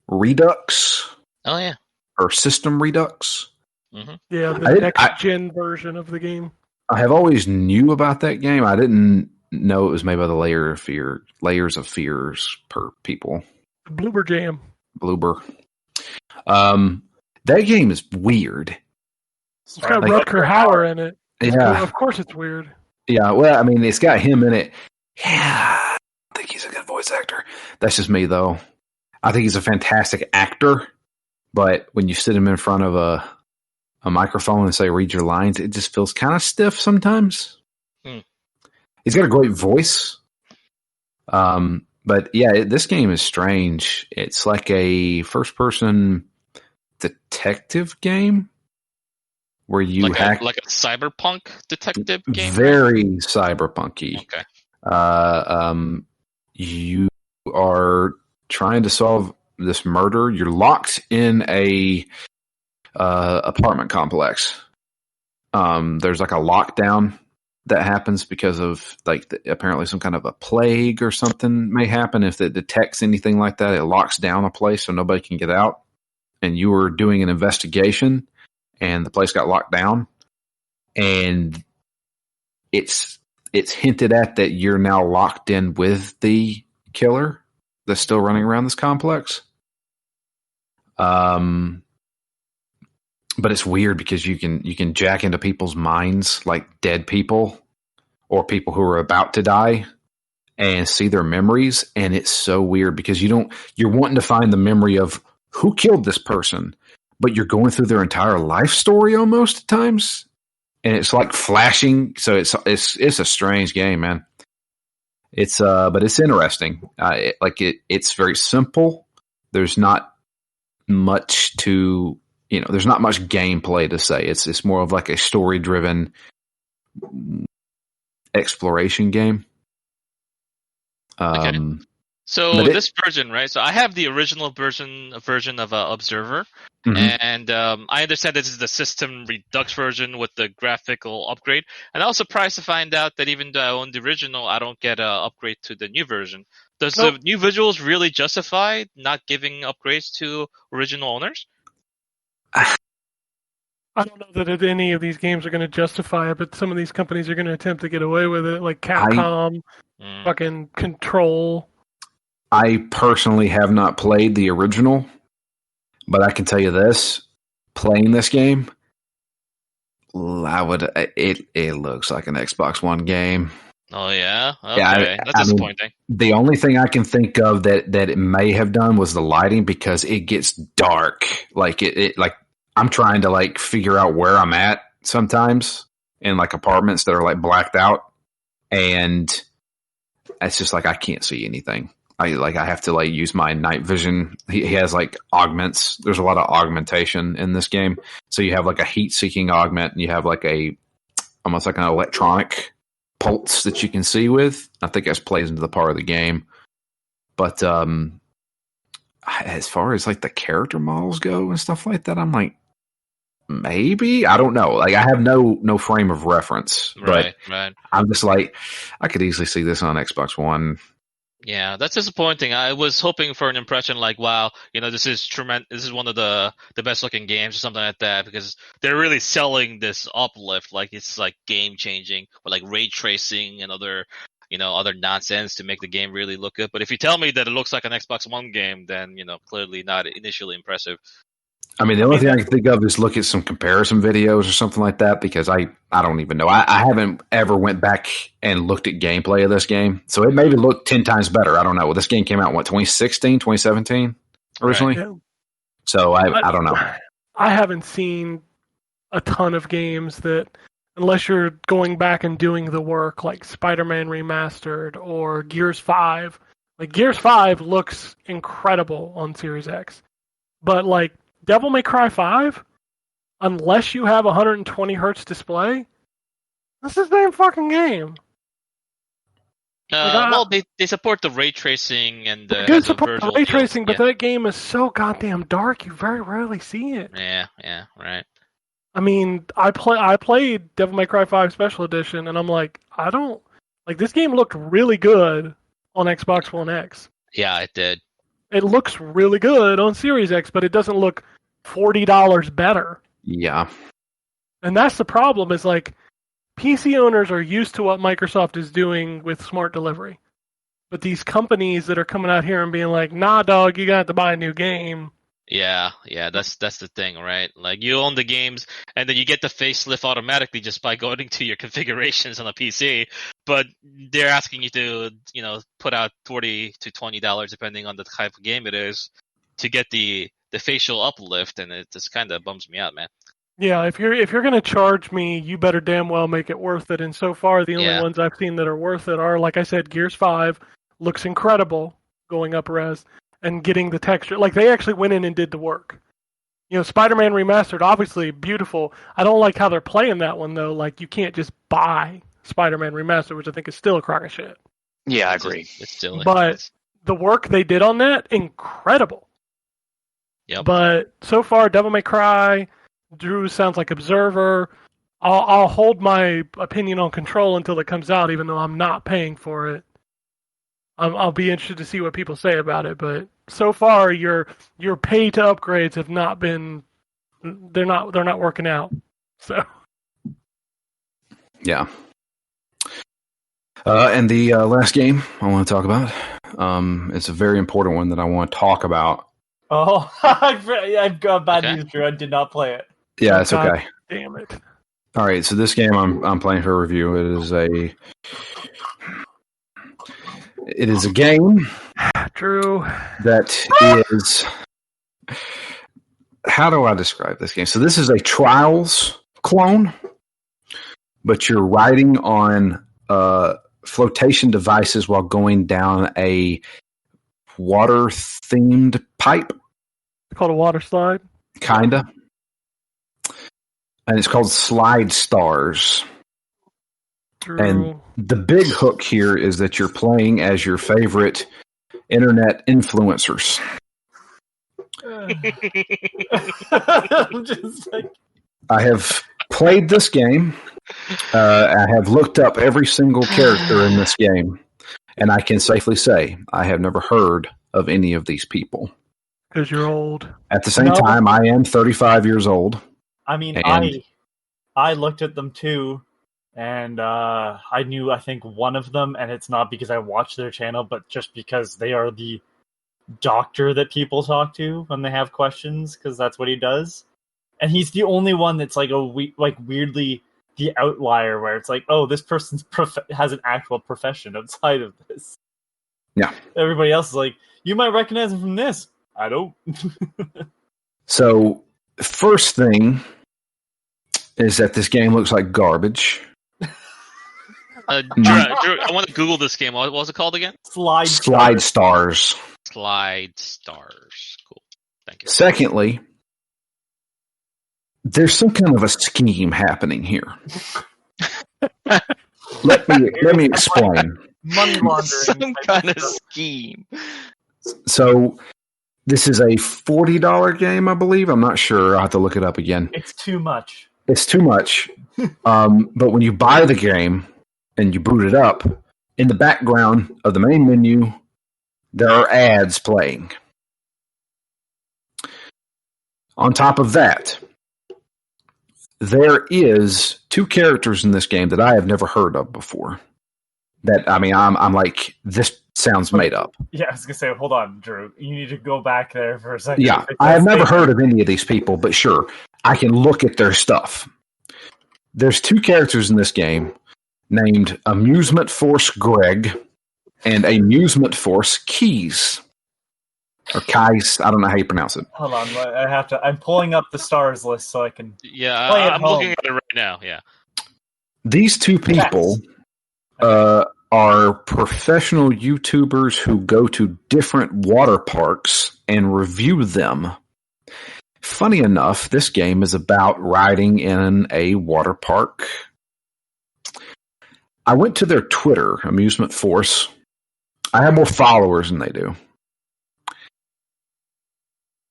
Redux Oh, yeah. or System Redux. Yeah, I the didn't- next-gen version of the game. I have always knew about that game. I didn't know it was made by the Layers of Fears per people. The Bloober Jam. Bloober. That game is weird. It's got Like- Rutger Hauer in it. Yeah. Of course it's weird. Yeah, well, I mean, it's got him in it. Yeah, I think he's a good voice actor. That's just me, though. I think he's a fantastic actor, but when you sit him in front of a microphone and say, read your lines, it just feels kind of stiff sometimes. Hmm. He's got a great voice. But yeah, this game is strange. It's like a first-person detective game where you Like hack a cyberpunk detective game? very cyberpunky. Okay. You are trying to solve this murder. You're locked in a apartment complex. There's like a lockdown that happens because of apparently some kind of a plague or something may happen. If it detects anything like that, it locks down a place so nobody can get out. And you were doing an investigation, and the place got locked down. And it's hinted at that you're now locked in with the killer, that's still running around this complex. But it's weird because you can jack into people's minds, like dead people or people who are about to die, and see their memories. And it's so weird because you're wanting to find the memory of who killed this person, but you're going through their entire life story almost at times. And it's like flashing. So it's a strange game, man. But it's interesting. It's very simple. There's not much to, there's not much gameplay to say. It's more of like a story driven exploration game. Okay. So this version, right? So I have the original version of Observer, and I understand this is the system redux version with the graphical upgrade. And I was surprised to find out that even though I own the original, I don't get an upgrade to the new version. Does the new visuals really justify not giving upgrades to original owners? I don't know that any of these games are going to justify it, but some of these companies are going to attempt to get away with it, like Capcom, fucking Control. I personally have not played the original, but I can tell you this: playing this game, it looks like an Xbox One game. Oh yeah, okay, that's disappointing. The only thing I can think of that it may have done was the lighting, because it gets dark. Like like I'm trying to like figure out where I'm at sometimes in like apartments that are like blacked out, and it's just like I can't see anything. I have to like use my night vision. He has like augments. There's a lot of augmentation in this game. So you have like a heat seeking augment, and you have like almost like an electronic pulse that you can see with. I think that plays into the part of the game. But as far as like the character models go and stuff like that, I'm like, maybe, I don't know. Like I have no frame of reference. Right. I'm just like, I could easily see this on Xbox One. Yeah, that's disappointing. I was hoping for an impression like, wow, this is tremendous. This is one of the best looking games or something like that, because they're really selling this uplift like it's like game changing, or like ray tracing and other nonsense to make the game really look good. But if you tell me that it looks like an Xbox One game, then clearly not initially impressive. I mean, the only thing I can think of is look at some comparison videos or something like that, because I don't even know. I haven't ever went back and looked at gameplay of this game. So it maybe looked 10 times better. I don't know. Well, this game came out, 2016, 2017 originally? Right. So I don't know. I haven't seen a ton of games that, unless you're going back and doing the work, like Spider-Man Remastered or Gears 5. Like, Gears 5 looks incredible on Series X. But, like, Devil May Cry 5, unless you have 120 hertz display, that's the same fucking game. They support the ray tracing and they do support the ray tracing, but that game is so goddamn dark, you very rarely see it. Yeah, right. I mean, I played Devil May Cry 5 Special Edition, and I'm like, this game looked really good on Xbox One X. Yeah, it did. It looks really good on Series X, but it doesn't look $40 better. Yeah. And that's the problem, is like, PC owners are used to what Microsoft is doing with smart delivery. But these companies that are coming out here and being like, nah, dog, you got to buy a new game. Yeah, that's the thing, right? Like, you own the games, and then you get the facelift automatically just by going to your configurations on a PC. But they're asking you to, put out $40 to $20, depending on the type of game it is, to get the facial uplift, and it just kind of bums me out, man. Yeah, if you're gonna charge me, you better damn well make it worth it. And so far, the only ones I've seen that are worth it are, like I said, Gears 5 looks incredible going up res. And getting the texture. Like, they actually went in and did the work. Spider-Man Remastered, obviously beautiful. I don't like how they're playing that one, though. Like, you can't just buy Spider-Man Remastered, which I think is still a crock of shit. Yeah, I agree. It's still. But the work they did on that, incredible. Yep. But so far, Devil May Cry, Drew sounds like Observer. I'll hold my opinion on Control until it comes out, even though I'm not paying for it. I'll be interested to see what people say about it, but so far your pay to upgrades have not been, they're not working out. So yeah. And the last game I want to talk about It's a very important one that I want to talk about. Oh, I've got bad Okay. news, Drew. I did not play it. Yeah, it's God okay. Damn it. All right, so this game I'm playing for review. It is a game Drew. that is. How do I describe this game? So this is a Trials clone, but you're riding on flotation devices while going down a water-themed pipe, It's called a water slide. kinda. And it's called Slide Stars. Drew. And the big hook here is that you're playing as your favorite internet influencers. I'm just like, I have played this game. I have looked up every single character in this game, and I can safely say I have never heard of any of these people. Because you're old. At the same No. time, I am 35 years old. I mean, And- I looked at them too, and I knew, I think, one of them, and it's not because I watched their channel, but just because they are the doctor that people talk to when they have questions, because that's what he does. And he's the only one that's like weirdly the outlier, where it's like, oh, this person's has an actual profession outside of this. Yeah. Everybody else is like, you might recognize him from this. I don't. So, first thing is that this game looks like garbage. Drew, I want to Google this game. What was it called again? Slide Stars. Slide Stars. Cool. Thank you. Secondly, there's some kind of a scheme happening here. Let me explain. money laundering. Some kind of scheme. So, this is a $40 game, I believe. I'm not sure. I'll have to look it up again. It's too much. It's too much. But when you buy the game and you boot it up, in the background of the main menu, there are ads playing. On top of that, there is 2 characters in this game that I have never heard of before. That, I mean, I'm like, this sounds made up. Yeah, I was gonna say, hold on, Drew. You need to go back there for a second. Yeah, I have never heard of any of these people, but sure, I can look at their stuff. There's 2 characters in this game named Amusement Force Greg and Amusement Force Keys. Or Keys, I don't know how you pronounce it. Hold on, I have to. I'm pulling up the stars list so I can. Yeah, Play at I'm home. looking at it right now. Yeah. These 2 people are professional YouTubers who go to different water parks and review them. Funny enough, this game is about riding in a water park. I went to their Twitter, Amusement Force. I have more followers than they do.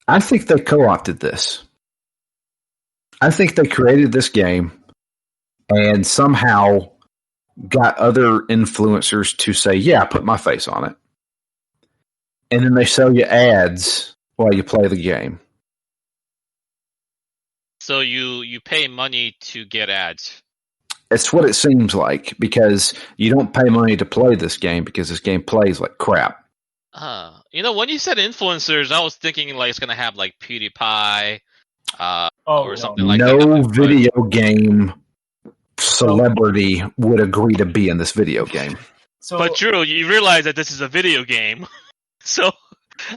I think they co-opted this. I think they created this game and somehow got other influencers to say, yeah, put my face on it. And then they sell you ads while you play the game. So you pay money to get ads. It's what it seems like, because you don't pay money to play this game because this game plays like crap. When you said influencers, I was thinking like it's gonna have like PewDiePie, or no. something like No that. video game celebrity would agree to be in this video game. So, But Drew, you realize that this is a video game, so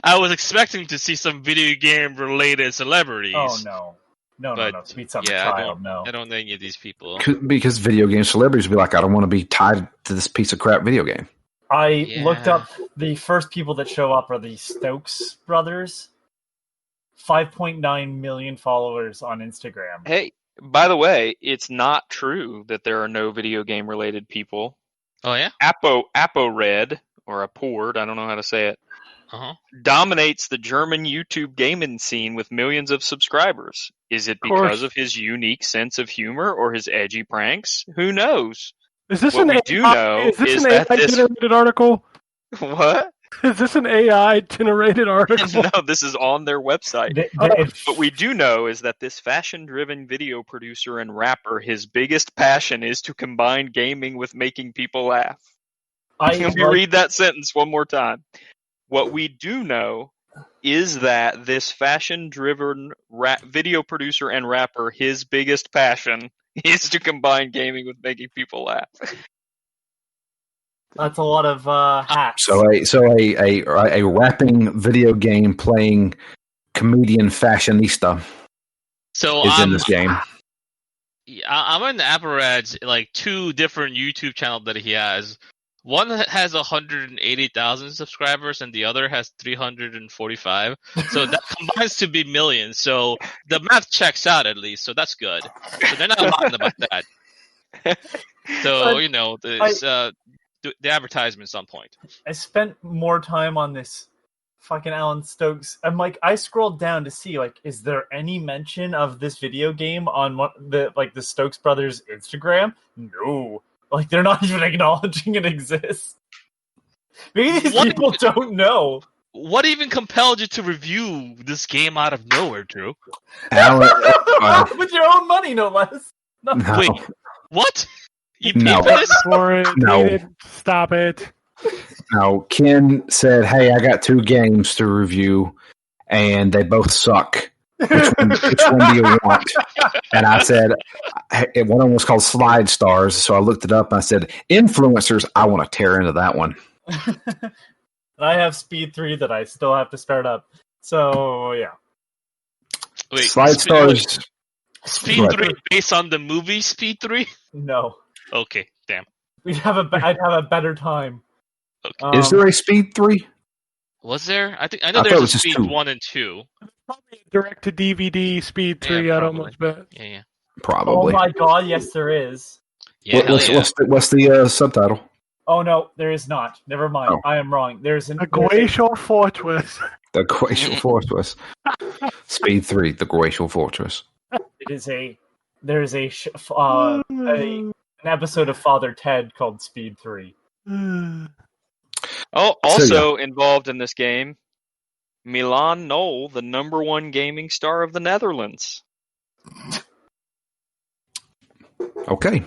I was expecting to see some video game related celebrities. oh no, But, Tweets up yeah, a child. No. I don't know any of these people. Because video game celebrities would be like, I don't want to be tied to this piece of crap video game. I Yeah. looked up the first people that show up are the Stokes brothers. 5.9 million followers on Instagram. Hey, by the way, it's not true that there are no video game related people. Oh yeah. ApoRed, or Apord, I don't know how to say it, Uh-huh. dominates the German YouTube gaming scene with millions of subscribers. Is it course. because of his unique sense of humor or his edgy pranks? Who knows? Is this What an we do know is this is an that AI this- generated article? What? Is this an AI generated article? No, this is on their website. What we do know is that this fashion-driven video producer and rapper, his biggest passion is to combine gaming with making people laugh. Let me read that sentence one more time. What we do know is that this fashion-driven video producer and rapper, his biggest passion is to combine gaming with making people laugh. That's a lot of hats. So a rapping video game playing comedian fashionista So is in this game. I'm in the Apparat's like 2 different YouTube channels that he has. One has 180,000 subscribers, and the other has 345. So that combines to be millions. So the math checks out at least. So that's good. So they're not lying about that. So the advertisements on point. I spent more time on this fucking Alan Stokes. I'm like, I scrolled down to see, like, is there any mention of this video game on the Stokes brothers Instagram? No. Like, they're not even acknowledging it exists. Maybe these people don't know. What even compelled you to review this game out of nowhere, Drew? With your own money, no less. No. No. Wait, what? You paid No. for this? For it. No. David, stop it. Now, Ken said, "Hey, I got 2 games to review, and they both suck. Which one do you want?" And I said, one of them was called Slide Stars, so I looked it up and I said, influencers, I want to tear into that one. And I have Speed 3 that I still have to start up. So, yeah. Wait, Slide Stars. Speed 3 based on the movie Speed 3? No. Okay, damn. I'd have a better time. Okay. Is there a Speed 3? Was there? I know I thought it there's was a just Speed 2. 1 and 2. Probably a direct-to-DVD Speed 3, Yeah, I'd probably. almost bet. Yeah. Probably. Oh my god, yes there is. Yeah, hell yeah. What's the subtitle? Oh no, there is not. Never mind. Oh. I am wrong. There's A glacial fortress. The Glacial Fortress. Speed 3, The Glacial Fortress. There's an episode of Father Ted called Speed 3. Oh, also involved in this game, Milan Knoll, the #1 gaming star of the Netherlands. Okay.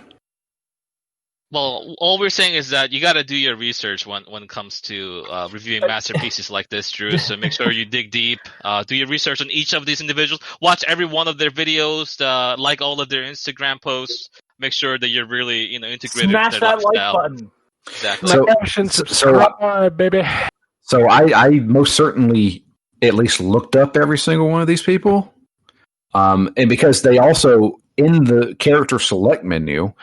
Well, all we're saying is that you got to do your research when it comes to reviewing masterpieces like this, Drew. So make sure you dig deep, do your research on each of these individuals, watch every one of their videos, like all of their Instagram posts. Make sure that you're really integrated. Smash with their that like lifestyle. button. Exactly. Subscribe, baby. So I most certainly at least looked up every single one of these people. And because they also, in the character select menu,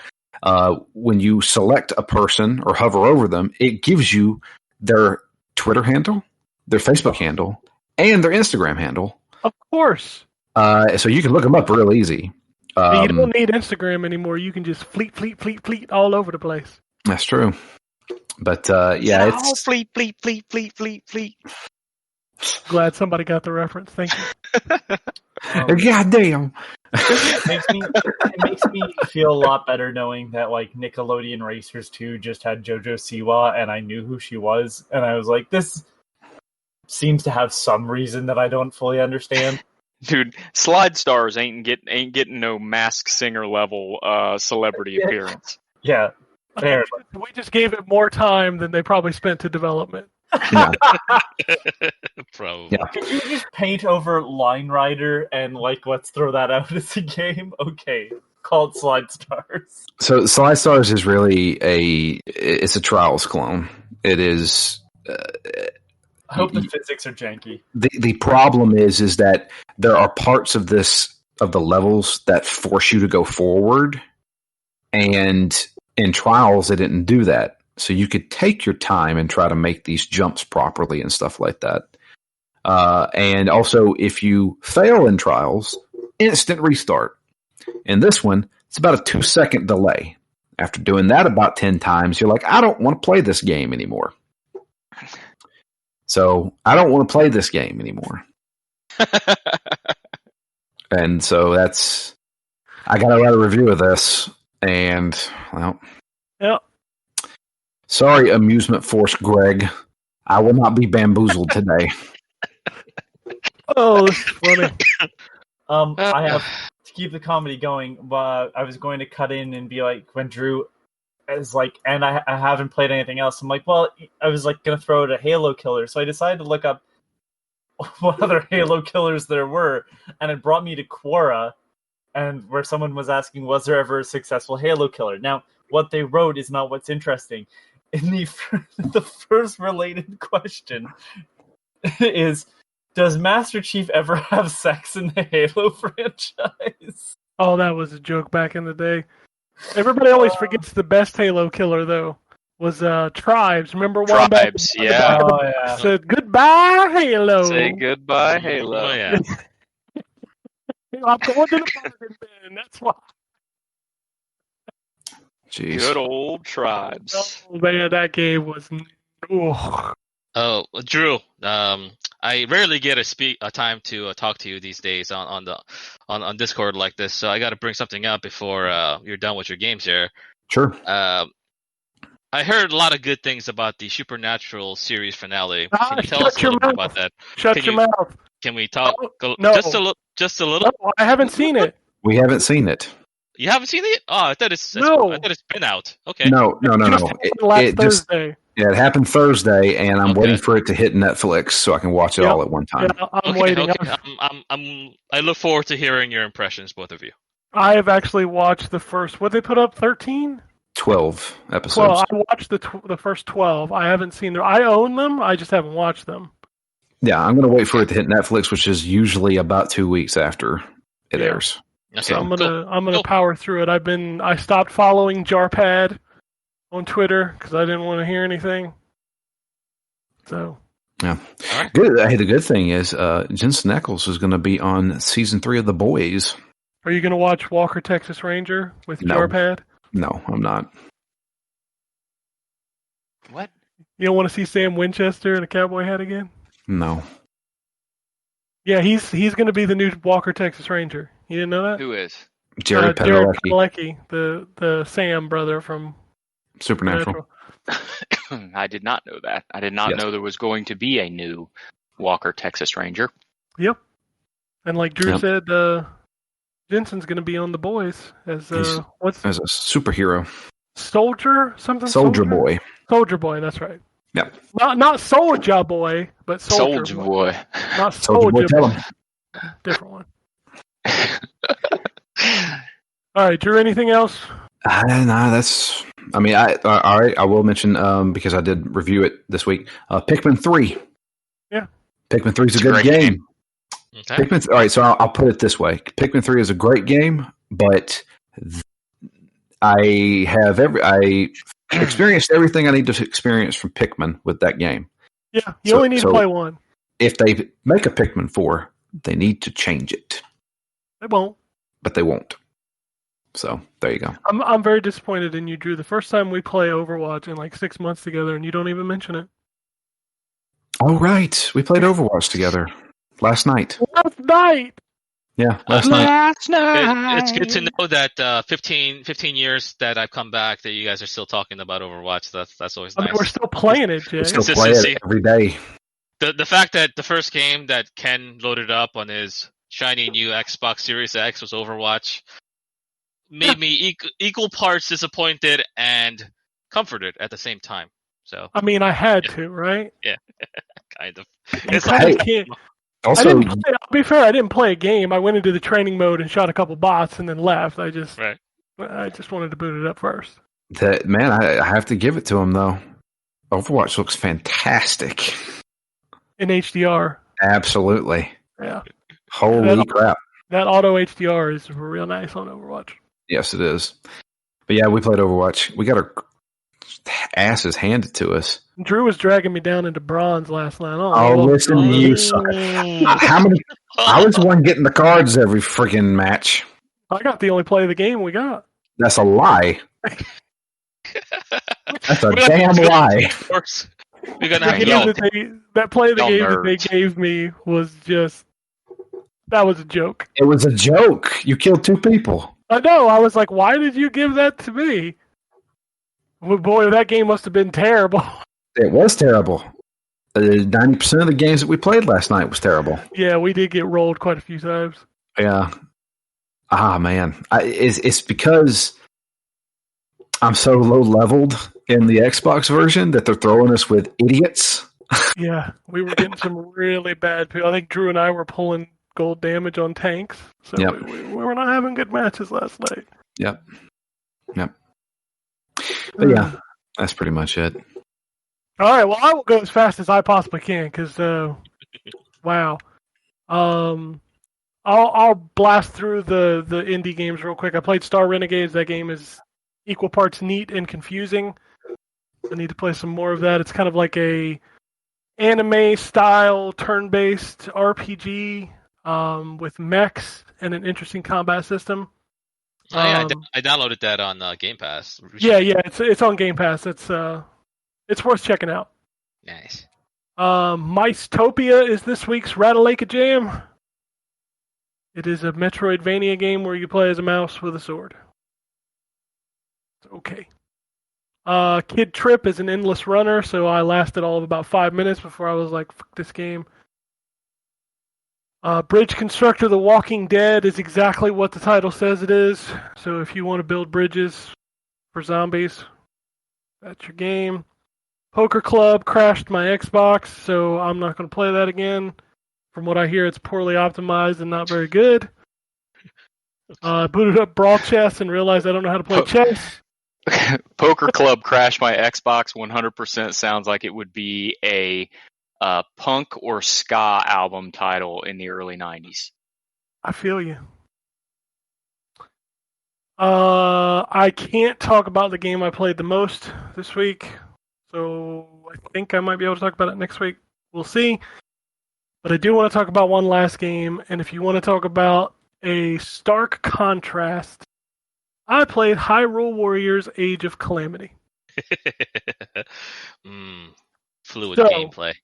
when you select a person or hover over them, it gives you their Twitter handle, their Facebook handle, and their Instagram handle. Of course. So you can look them up real easy. You don't need Instagram anymore. You can just fleet all over the place. That's true. But yeah, it's fleet. Glad somebody got the reference. Thank you. goddamn. It makes me feel a lot better knowing that like Nickelodeon Racers 2 just had JoJo Siwa, and I knew who she was, and I was like, this seems to have some reason that I don't fully understand. Dude, Slide Stars ain't getting no Masked Singer level celebrity appearance. Yeah, fair. We just gave it more time than they probably spent to development. Yeah. Probably. Yeah. Could you just paint over Line Rider and like let's throw that out as a game? Okay, called Slide Stars. So Slide Stars is really it's a Trials clone. It is. I hope the physics are janky. The problem is that there are parts of the levels that force you to go forward, and in Trials they didn't do that. So you could take your time and try to make these jumps properly and stuff like that. And also, if you fail in Trials, instant restart. In this one, it's about a 2-second delay. After doing that about 10 times, you're like, I don't want to play this game anymore. So I don't want to play this game anymore. And so I got to write a review of this. And, well. Yep. Sorry, Amusement Force Greg. I will not be bamboozled today. Oh, this is funny. I have to keep the comedy going, but I was going to cut in and be like, when Drew as like, and I haven't played anything else. I'm like, well, I was like gonna throw it a Halo killer, so I decided to look up what other Halo killers there were, and it brought me to Quora, and where someone was asking, was there ever a successful Halo killer? Now, what they wrote is not what's interesting. In the first related question is, does Master Chief ever have sex in the Halo franchise? Oh, that was a joke back in the day. Everybody always forgets the best Halo killer, though, was Tribes. Remember one back? Tribes, yeah. Oh, yeah. Said, goodbye, Halo. Say goodbye, Halo. Oh yeah. I'm going to the bargain bin. That's why. Jeez. Good old Tribes. Oh, man, that game was... Ugh. Oh, Drew. I rarely get a time to talk to you these days on Discord like this, so I got to bring something up before you're done with your games here. Sure. I heard a lot of good things about the Supernatural series finale. Can you tell Shut us a your little bit mouth. about that? Shut your mouth. Can we talk No. just a little? No, I haven't seen it. We haven't seen it. You haven't seen it? Oh, I thought it's been out. Okay. No. Just happened last Thursday. It happened Thursday, and I'm waiting for it to hit Netflix so I can watch it all at one time. Yeah, I'm waiting. Okay. I look forward to hearing your impressions, both of you. I have actually watched the first. What they put up? 13? 12 episodes. Well, I watched the first 12. I haven't seen them. I own them. I just haven't watched them. Yeah, I'm going to wait for it to hit Netflix, which is usually about 2 weeks after it airs. Okay, So I'm gonna cool. power through it. I stopped following Jarpad on Twitter because I didn't want to hear anything. So Yeah. All right. Good. Hey, the good thing is Jensen Ackles is going to be on season 3 of The Boys. are you gonna watch Walker Texas Ranger with No. Jarpad? No, I'm not. What? You don't want to see Sam Winchester in a cowboy hat again? No. Yeah, he's gonna be the new Walker Texas Ranger. You didn't know that? Who is? Jared Jared Padalecki, Padalecki, the Sam brother from Supernatural. I did not know that. I did not Yes. know there was going to be a new Walker Texas Ranger. Yep. And like Drew Yep. said, Jensen's going to be on The Boys as He's- what's As a superhero. Soldier something? Soldier Boy. Soldier Boy. That's right. Yep. Not Soldier Boy, but Soldier Boy. Not Soldier Boy, tell him. Different one. All right, Drew. Anything else? Nah, that's. I mean, all right. I will mention because I did review it this week. Pikmin 3. Yeah. Pikmin 3 is a It's a good great game. game. Okay. Pikmin. All right, so I'll put it this way: Pikmin 3 is a great game, but I experienced everything I need to experience from Pikmin with that game. Yeah, you So- only need to so- play one. If they make a Pikmin 4, they need to change it, They won't. but they won't. So there you go. I'm very disappointed in you, Drew. The first time we play Overwatch in like 6 months together, and you don't even mention it. Oh right, we played Overwatch together last night. Last night. Yeah, last night. Last night. It's good to know that 15 years that I've come back that you guys are still talking about Overwatch. That's always I nice. mean, we're still playing it, Jay. We still play Consistency. it every day. The fact that the first game that Ken loaded up on his shiny new Xbox Series X was Overwatch made me equal parts disappointed and comforted at the same time. So I mean, I had to, right? kind of. You It's kinda like can't. I Also, didn't play, I'll be fair, I didn't play a game. I went into the training mode and shot a couple bots and then left. I just wanted to boot it up first. I have to give it to him though. Overwatch looks fantastic. In HDR. Absolutely. Yeah. Holy crap. That auto HDR is real nice on Overwatch. Yes, it is. But yeah, we played Overwatch. We got our asses handed to us. Drew was dragging me down into bronze last night. Oh, listen to you, sucker. How many? I was the one getting the cards every freaking match. I got the only play of the game we got. That's a lie. That's a damn lie. Of course, we're gonna have The Yelp. game that play of the Y'all game that they nerds. gave me was just... That was a joke. It was a joke. You killed 2 people. I know. I was like, why did you give that to me? Well, boy, that game must have been terrible. It was terrible. 90% of the games that we played last night was terrible. Yeah, we did get rolled quite a few times. Yeah. Ah, man. It's because I'm so low leveled in the Xbox version that they're throwing us with idiots. Yeah, we were getting some really bad people. I think Drew and I were pulling gold damage on tanks, so Yep. we were not having good matches last night. Yep. But yeah, that's pretty much it. All right, well, I will go as fast as I possibly can because, wow. I'll blast through the indie games real quick. I played Star Renegades. That game is equal parts neat and confusing. I need to play some more of that. It's kind of like a anime-style turn-based RPG with mechs and an interesting combat system. Oh, yeah, I downloaded that on Game Pass. Yeah, it's on Game Pass. It's worth checking out. Nice. Micetopia is this week's Rattlelake Jam. It is a Metroidvania game where you play as a mouse with a sword. It's okay. Kid Trip is an endless runner, so I lasted all of about 5 minutes before I was like, fuck this game. Bridge Constructor The Walking Dead is exactly what the title says it is. So if you want to build bridges for zombies, that's your game. Poker Club crashed my Xbox, so I'm not going to play that again. From what I hear, it's poorly optimized and not very good. Booted up Brawl Chess and realized I don't know how to play chess. Poker Club crashed my Xbox 100% sounds like it would be a punk or ska album title in the early 90s. I feel you. I can't talk about the game I played the most this week, so I think I might be able to talk about it next week. We'll see. But I do want to talk about one last game, and if you want to talk about a stark contrast, I played Hyrule Warriors Age of Calamity. Fluid gameplay.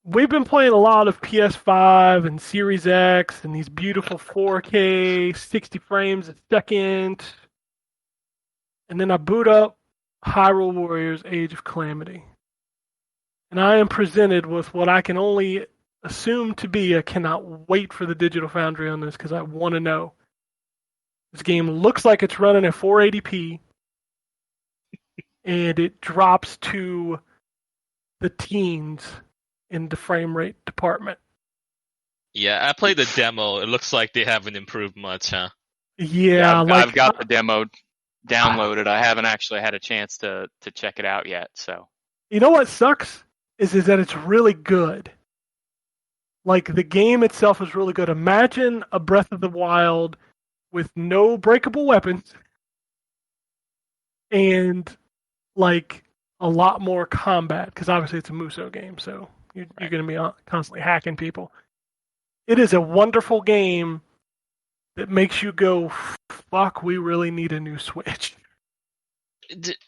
We've been playing a lot of PS5 and Series X and these beautiful 4K, 60 frames a second. And then I boot up Hyrule Warriors Age of Calamity. And I am presented with what I can only assume to be I cannot wait for the Digital Foundry on this because I want to know. This game looks like it's running at 480p. And it drops to the teens in the frame rate department. Yeah, I played the demo. It looks like they haven't improved much, huh? Yeah, I've got the demo downloaded. I haven't actually had a chance to check it out yet. So you know what sucks is that it's really good. Like the game itself is really good. Imagine a Breath of the Wild with no breakable weapons and like a lot more combat because obviously it's a Musou game, so you're going to be constantly hacking people. It is a wonderful game that makes you go, fuck, we really need a new Switch.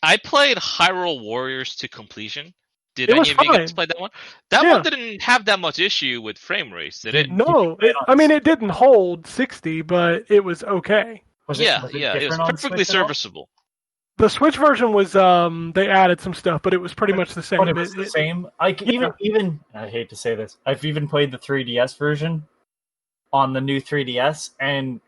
I played Hyrule Warriors to completion. Did It any was of you fine. guys play that one? That one didn't have that much issue with frame rates, did it? No, it didn't hold 60, but it was okay. Yeah, it was perfectly serviceable. The Switch version was they added some stuff, but it was pretty much the same. But it was the same. Like even I hate to say this, I've even played the 3DS version on the new 3DS, and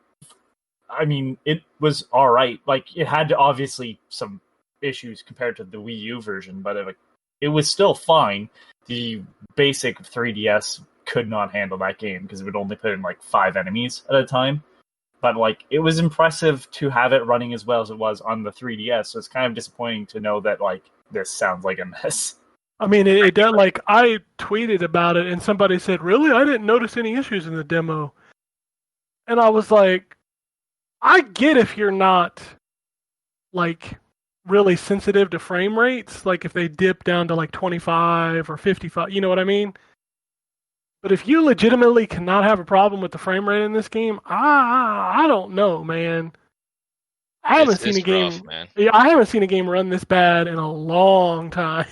I mean it was all right. Like it had obviously some issues compared to the Wii U version, but it was still fine. The basic 3DS could not handle that game because it would only put in like 5 enemies at a time. But like it was impressive to have it running as well as it was on the 3DS. So it's kind of disappointing to know that like this sounds like a mess. I mean, it like I tweeted about it and somebody said, "Really? I didn't notice any issues in the demo." And I was like, I get if you're not like really sensitive to frame rates, like if they dip down to like 25 or 55, you know what I mean? But if you legitimately cannot have a problem with the frame rate in this game, I don't know, man. I haven't seen a game. Rough, man. Yeah, I haven't seen a game run this bad in a long time.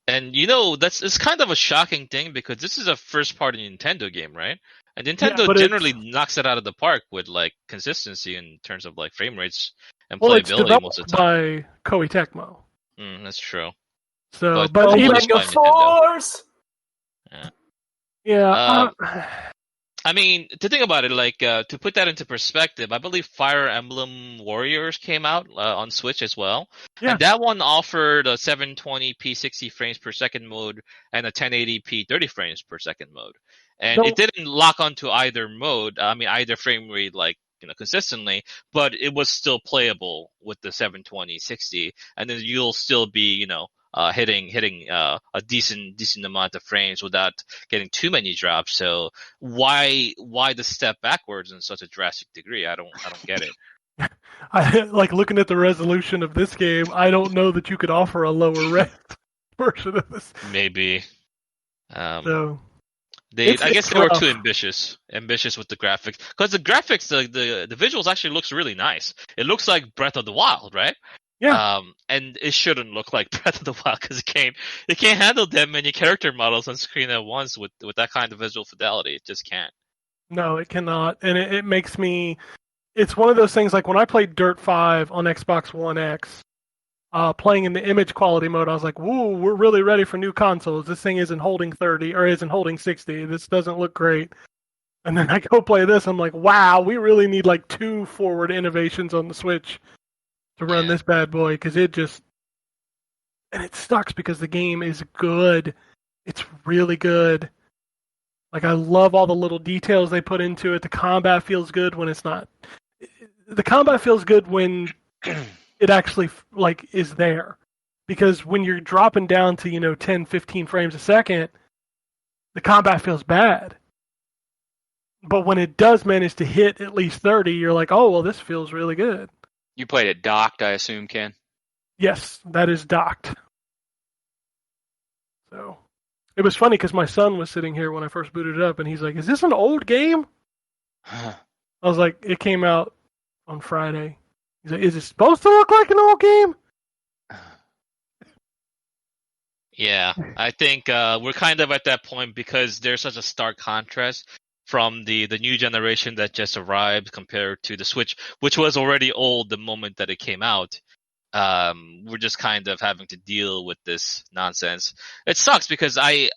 And it's kind of a shocking thing because this is a first-party Nintendo game, right? And Nintendo generally knocks it out of the park with like consistency in terms of like frame rates and playability most of the time. By Koei Tecmo. That's true. So, but even Nintendo. Yeah. I mean, to think about it, like to put that into perspective, I believe Fire Emblem Warriors came out on Switch as well, Yeah. and that one offered a 720p 60 frames per second mode and a 1080p 30 frames per second mode, and No. it didn't lock onto either mode. I mean, either frame rate, like consistently, but it was still playable with the 720 60, and then you'll still be hitting a decent amount of frames without getting too many drops. So why the step backwards in such a drastic degree? I don't get it. I like looking at the resolution of this game. I don't know that you could offer a lower res version of this. Maybe. So I guess they were rough. too ambitious with the graphics, because the graphics, the visuals actually looks really nice. It looks like Breath of the Wild, right? Yeah. And it shouldn't look like Breath of the Wild because it can't handle that many character models on screen at once with that kind of visual fidelity. It just can't. No, it cannot, and it makes me. It's one of those things like when I played Dirt 5 on Xbox One X, playing in the image quality mode, I was like, "Whoa, we're really ready for new consoles. This thing isn't holding 30 or isn't holding 60. This doesn't look great." And then I go play this, I'm like, "Wow, we really need like 2 forward innovations on the Switch to run this bad boy," because it sucks because the game is good. It's really good. Like, I love all the little details they put into it. The combat feels good when it's not. The combat feels good when it actually, like, is there. Because when you're dropping down to, 10, 15 frames a second, the combat feels bad. But when it does manage to hit at least 30, you're like, oh, well, this feels really good. You played it docked, I assume, Ken? Yes, that is docked. So it was funny because my son was sitting here when I first booted it up, and he's like, "Is this an old game?" I was like, "It came out on Friday." He's like, "Is it supposed to look like an old game?" Yeah, I think we're kind of at that point because there's such a stark contrast from the new generation that just arrived compared to the Switch, which was already old the moment that it came out. We're just kind of having to deal with this nonsense. It sucks because I've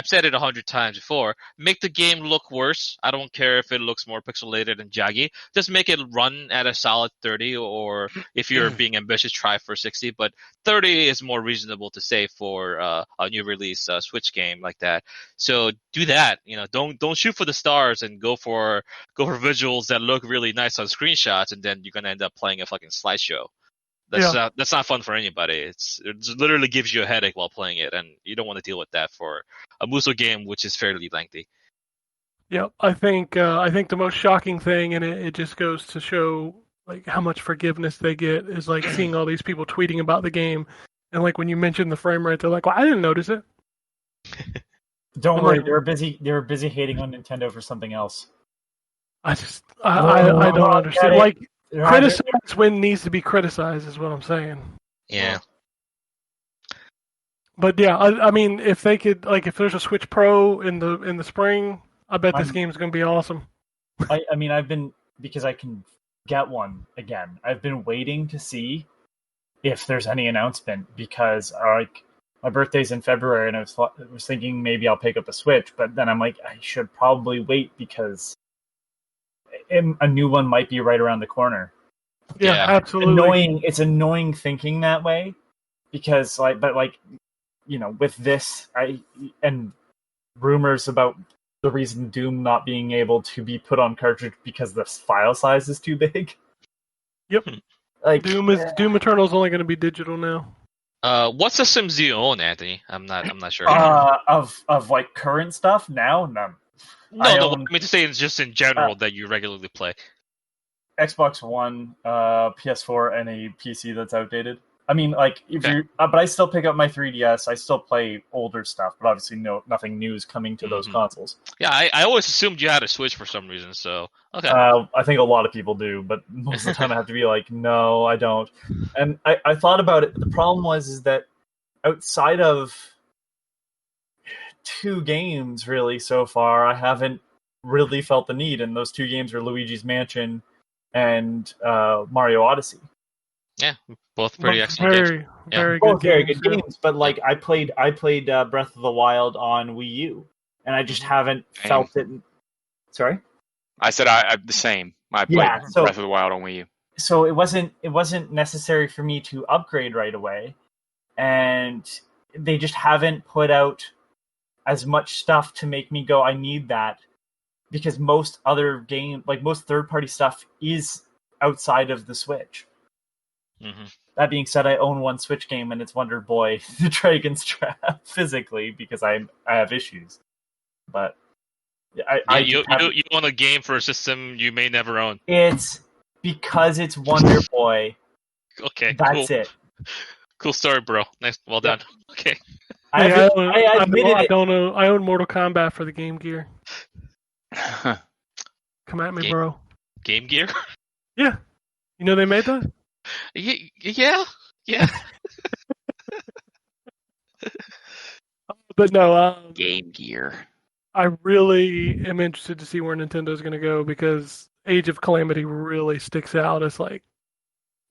said it 100 times before. Make the game look worse. I don't care if it looks more pixelated and jaggy. Just make it run at a solid 30, or if you're being ambitious, try for 60. But 30 is more reasonable to say for a new release Switch game like that. So do that. Don't shoot for the stars and go for visuals that look really nice on screenshots, and then you're gonna end up playing a fucking slideshow. That's not fun for anybody. It literally gives you a headache while playing it, and you don't want to deal with that for a Musou game, which is fairly lengthy. Yeah, I think the most shocking thing, and it just goes to show like how much forgiveness they get, is like seeing all these people tweeting about the game, and like when you mentioned the frame rate, they're like, "Well, I didn't notice it." Don't worry, they were busy hating on Nintendo for something else. I don't understand. Like, criticize when needs to be criticized is what I'm saying. Yeah. But yeah, I mean, if they could, like, if there's a Switch Pro in the spring, I bet this game's going to be awesome. I mean, because I can get one again. I've been waiting to see if there's any announcement because like my birthday's in February, and I was thinking maybe I'll pick up a Switch, but then I'm like, I should probably wait because a new one might be right around the corner. Yeah, absolutely. It's annoying thinking that way because with this, and rumors about the reason Doom not being able to be put on cartridge because the file size is too big. Yep. Like Doom Eternal is only going to be digital now. What systems do you own, Anthony? I'm not sure. Of like current stuff now, none. No. I mean to say it's just in general that you regularly play. Xbox One, PS4, and a PC that's outdated. I mean, like but I still pick up my 3DS. I still play older stuff, but obviously nothing new is coming to those consoles. Yeah, I always assumed you had a Switch for some reason. So okay. I think a lot of people do, but most of the time I have to be like, no, I don't. And I thought about it. The problem is that outside of 2 games really so far, I haven't really felt the need, and those 2 games are Luigi's Mansion and Mario Odyssey. Yeah, both pretty excellent games. Very good games. But like I played Breath of the Wild on Wii U, and I just haven't felt it Sorry? I said I the same. I played Yeah, so- Breath of the Wild on Wii U. So it wasn't necessary for me to upgrade right away, and they just haven't put out as much stuff to make me go, I need that, because most other game, like most third-party stuff, is outside of the Switch. Mm-hmm. That being said, I own one Switch game, and it's Wonder Boy: The Dragon's Trap physically because I have issues, but You own a game for a system you may never own. it's because it's Wonder Boy. Okay, That's cool. it. Cool story, bro. Nice, well done. Okay. I admitted it. I own Mortal Kombat for the Game Gear. Come at me, Game- bro. Game Gear. Yeah. You know they made that? Yeah. But no, Game Gear. I really am interested to see where Nintendo's going to go because Age of Calamity really sticks out as like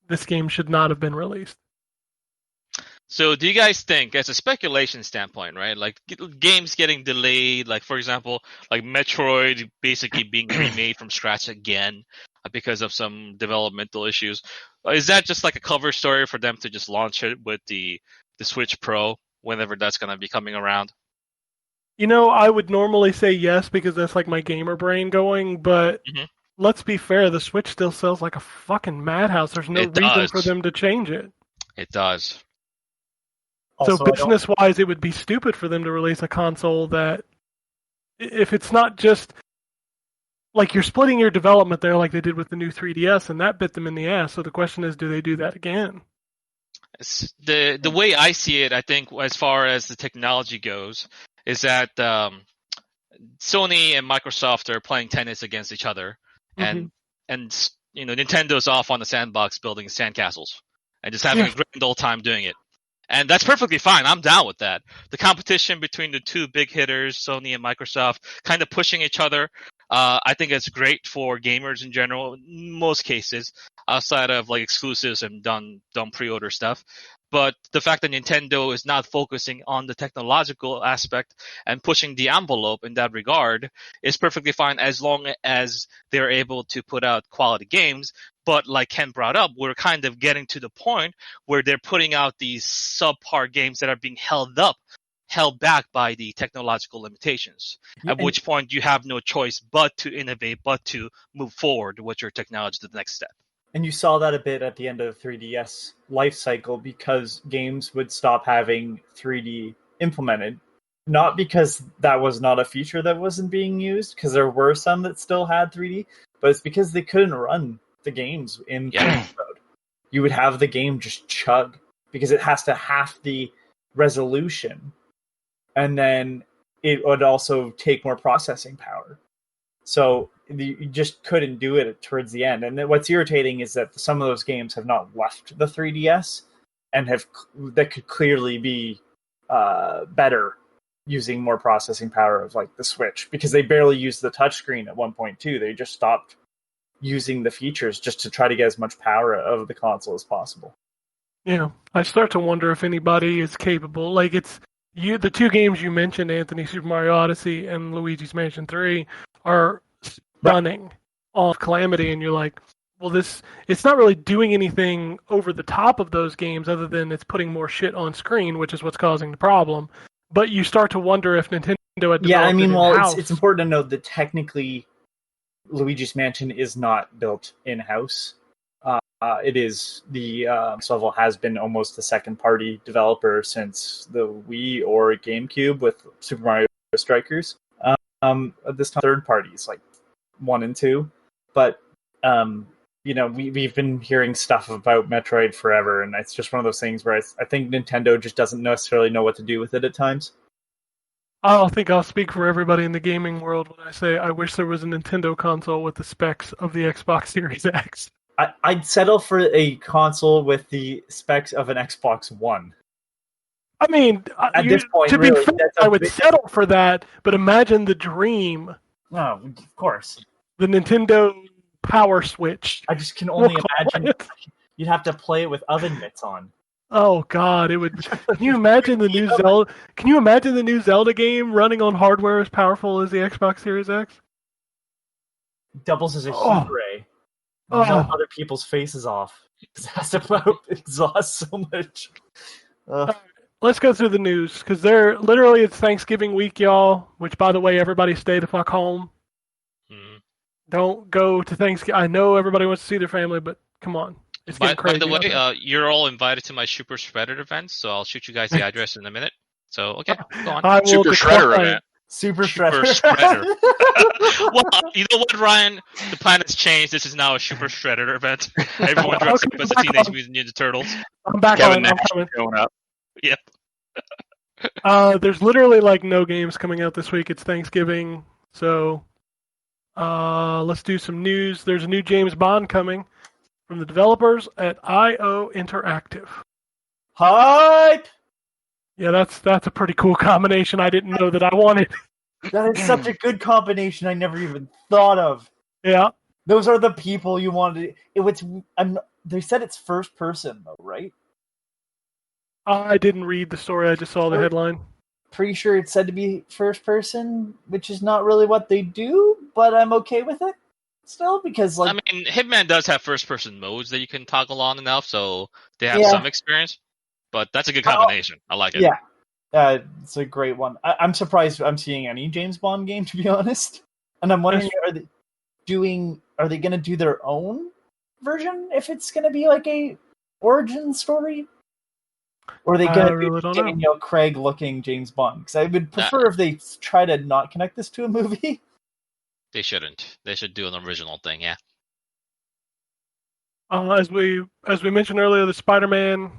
this game should not have been released. So, do you guys think, as a speculation standpoint, right, like games getting delayed, like for example, like Metroid basically being remade from scratch again because of some developmental issues, is that just like a cover story for them to just launch it with the Switch Pro whenever that's going to be coming around? You know, I would normally say yes because that's like my gamer brain going, but let's be fair, the Switch still sells like a fucking madhouse. There's no It reason does. for them to change it. It does. Also, So business-wise, it would be stupid for them to release a console that, if it's not just like you're splitting your development there, like they did with the new 3DS, and that bit them in the ass. So the question is, do they do that again? The way I see it, I think, as far as the technology goes, is that Sony and Microsoft are playing tennis against each other, and Nintendo's off on the sandbox building sandcastles and just having a grand old time doing it. And that's perfectly fine. I'm down with that. The competition between the two big hitters, Sony and Microsoft, kind of pushing each other, I think it's great for gamers in general, in most cases, outside of like exclusives and done pre-order stuff. But the fact that Nintendo is not focusing on the technological aspect and pushing the envelope in that regard is perfectly fine as long as they're able to put out quality games. But like Ken brought up, we're kind of getting to the point where they're putting out these subpar games that are being held back by the technological limitations. At which point you have no choice but to innovate, but to move forward with your technology to the next step. And you saw that a bit at the end of the 3DS life cycle because games would stop having 3D implemented. Not because that was not a feature that wasn't being used, because there were some that still had 3D, but it's because they couldn't run the games in 3D mode. You would have the game just chug because it has to half the resolution, and then it would also take more processing power. So you just couldn't do it towards the end. And then what's irritating is that some of those games have not left the 3DS and that could clearly be better using more processing power of like the Switch, because they barely used the touchscreen at 1.2. They just stopped using the features just to try to get as much power out of the console as possible. Yeah, I start to wonder if anybody is capable. Like the two games you mentioned, Anthony, Super Mario Odyssey and Luigi's Mansion 3, are stunning off Calamity, and you're like, well, it's not really doing anything over the top of those games other than it's putting more shit on screen, which is what's causing the problem. But you start to wonder if Nintendo had developed in-house. It's important to note that technically Luigi's Mansion is not built in-house. It is the next level has been almost a second-party developer since the Wii or GameCube with Super Mario Strikers. This time, third parties like 1 and 2, but we've been hearing stuff about Metroid forever, and it's just one of those things where I think Nintendo just doesn't necessarily know what to do with it at times. I don't think I'll speak for everybody in the gaming world when I say I wish there was a Nintendo console with the specs of the Xbox Series X. I'd settle for a console with the specs of an Xbox One. I mean, at this point, to really, be fair, I would settle for that, but imagine the dream. Oh, of course. The Nintendo Power Switch. I just can only imagine you'd have to play it with oven mitts on. Oh God, it would. Can you imagine the new Zelda? Can you imagine the new Zelda game running on hardware as powerful as the Xbox Series X? doubles as a Oh. heat ray. Oh. Melt other people's faces off. It has to exhaust so much. Let's go through the news because it's Thanksgiving week, y'all. Which, by the way, everybody stay the fuck home. Mhm. Don't go to Thanksgiving. I know everybody wants to see their family, but come on, it's By getting crazy. the way, out there. you're all invited to my Super Shredder event, so I'll shoot you guys the address in a minute. So, okay, go on. I will Super Shredder decline. event. Super Super Shredder. Well, you know what, Ryan? The plan has changed. This is now a Super Shredder event. Everyone dressed up as the Teenage Mutant Ninja Turtles. I'm back Kevin on. I'm Nash coming. showing up. Yep. There's literally like no games coming out this week. It's Thanksgiving, so let's do some news. There's a new James Bond coming from the developers at IO Interactive. Hype! Yeah, that's a pretty cool combination. I didn't know that I wanted. That is such a good combination I never even thought of. Yeah, Those are the people you wanted. They said it's first person, though, right? I didn't read the story. I just saw the headline. Pretty sure it's said to be first person, which is not really what they do, but I'm okay with it still because, like, I mean, Hitman does have first-person modes that you can toggle on and off, so they have Yeah. some experience. But that's a good combination. I like it. yeah, it's a great one. I'm surprised I'm seeing any James Bond game, to be honest. And I'm wondering, are they going to do their own version if it's going to be like a origin story? Or are they going to really don't do know. Daniel Craig looking James Bond? Because I would prefer if they try to not connect this to a movie. They shouldn't. They should do an original thing, yeah. As we mentioned earlier, the Spider-Man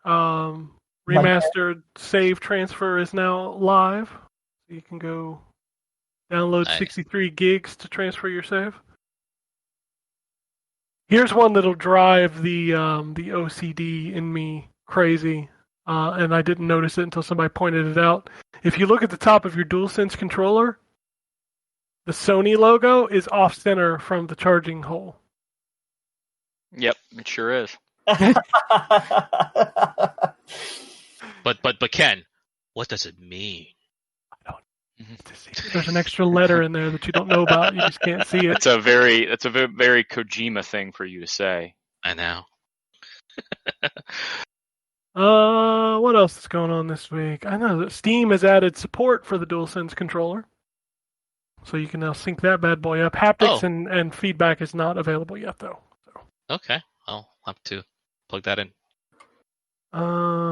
remastered save transfer is now live. You can go download Nice. 63 gigs to transfer your save. Here's one that'll drive the OCD in me crazy, and I didn't notice it until somebody pointed it out. If you look at the top of your DualSense controller, the Sony logo is off-center from the charging hole. Yep, it sure is. But Ken, what does it mean? There's an extra letter in there that you don't know about. You just can't see it. That's a very Kojima thing for you to say. I know. What else is going on this week? I know that Steam has added support for the DualSense controller, so you can now sync that bad boy up. Haptics and feedback is not available yet, though. So. Okay, I'll have to plug that in.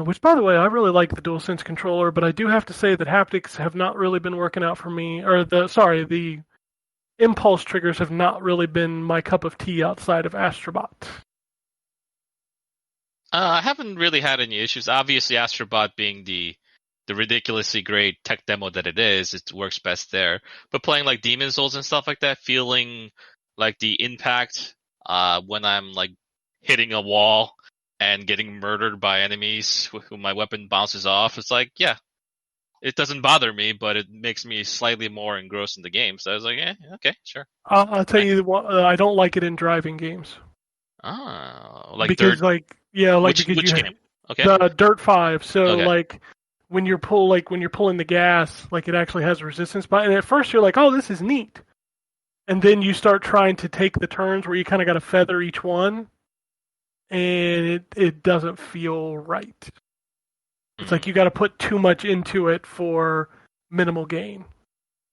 Which, by the way, I really like the DualSense controller, but I do have to say that haptics have not really been working out for me. The impulse triggers have not really been my cup of tea outside of Astrobot. I haven't really had any issues. Obviously, Astrobot being the ridiculously great tech demo that it is, it works best there. But playing like Demon's Souls and stuff like that, feeling like the impact when I'm like hitting a wall and getting murdered by enemies who my weapon bounces off, it's like, yeah, it doesn't bother me, but it makes me slightly more engrossed in the game. So I was like, yeah, okay, sure. I'll tell you what, I don't like it in driving games. Oh, like because Dirt. Which game? Okay. The Dirt 5. So Okay. like when you're pulling the gas, like it actually has a resistance button. And at first you're like, oh, this is neat. And then you start trying to take the turns where you kind of got to feather each one, and it doesn't feel right. It's like you got to put too much into it for minimal gain.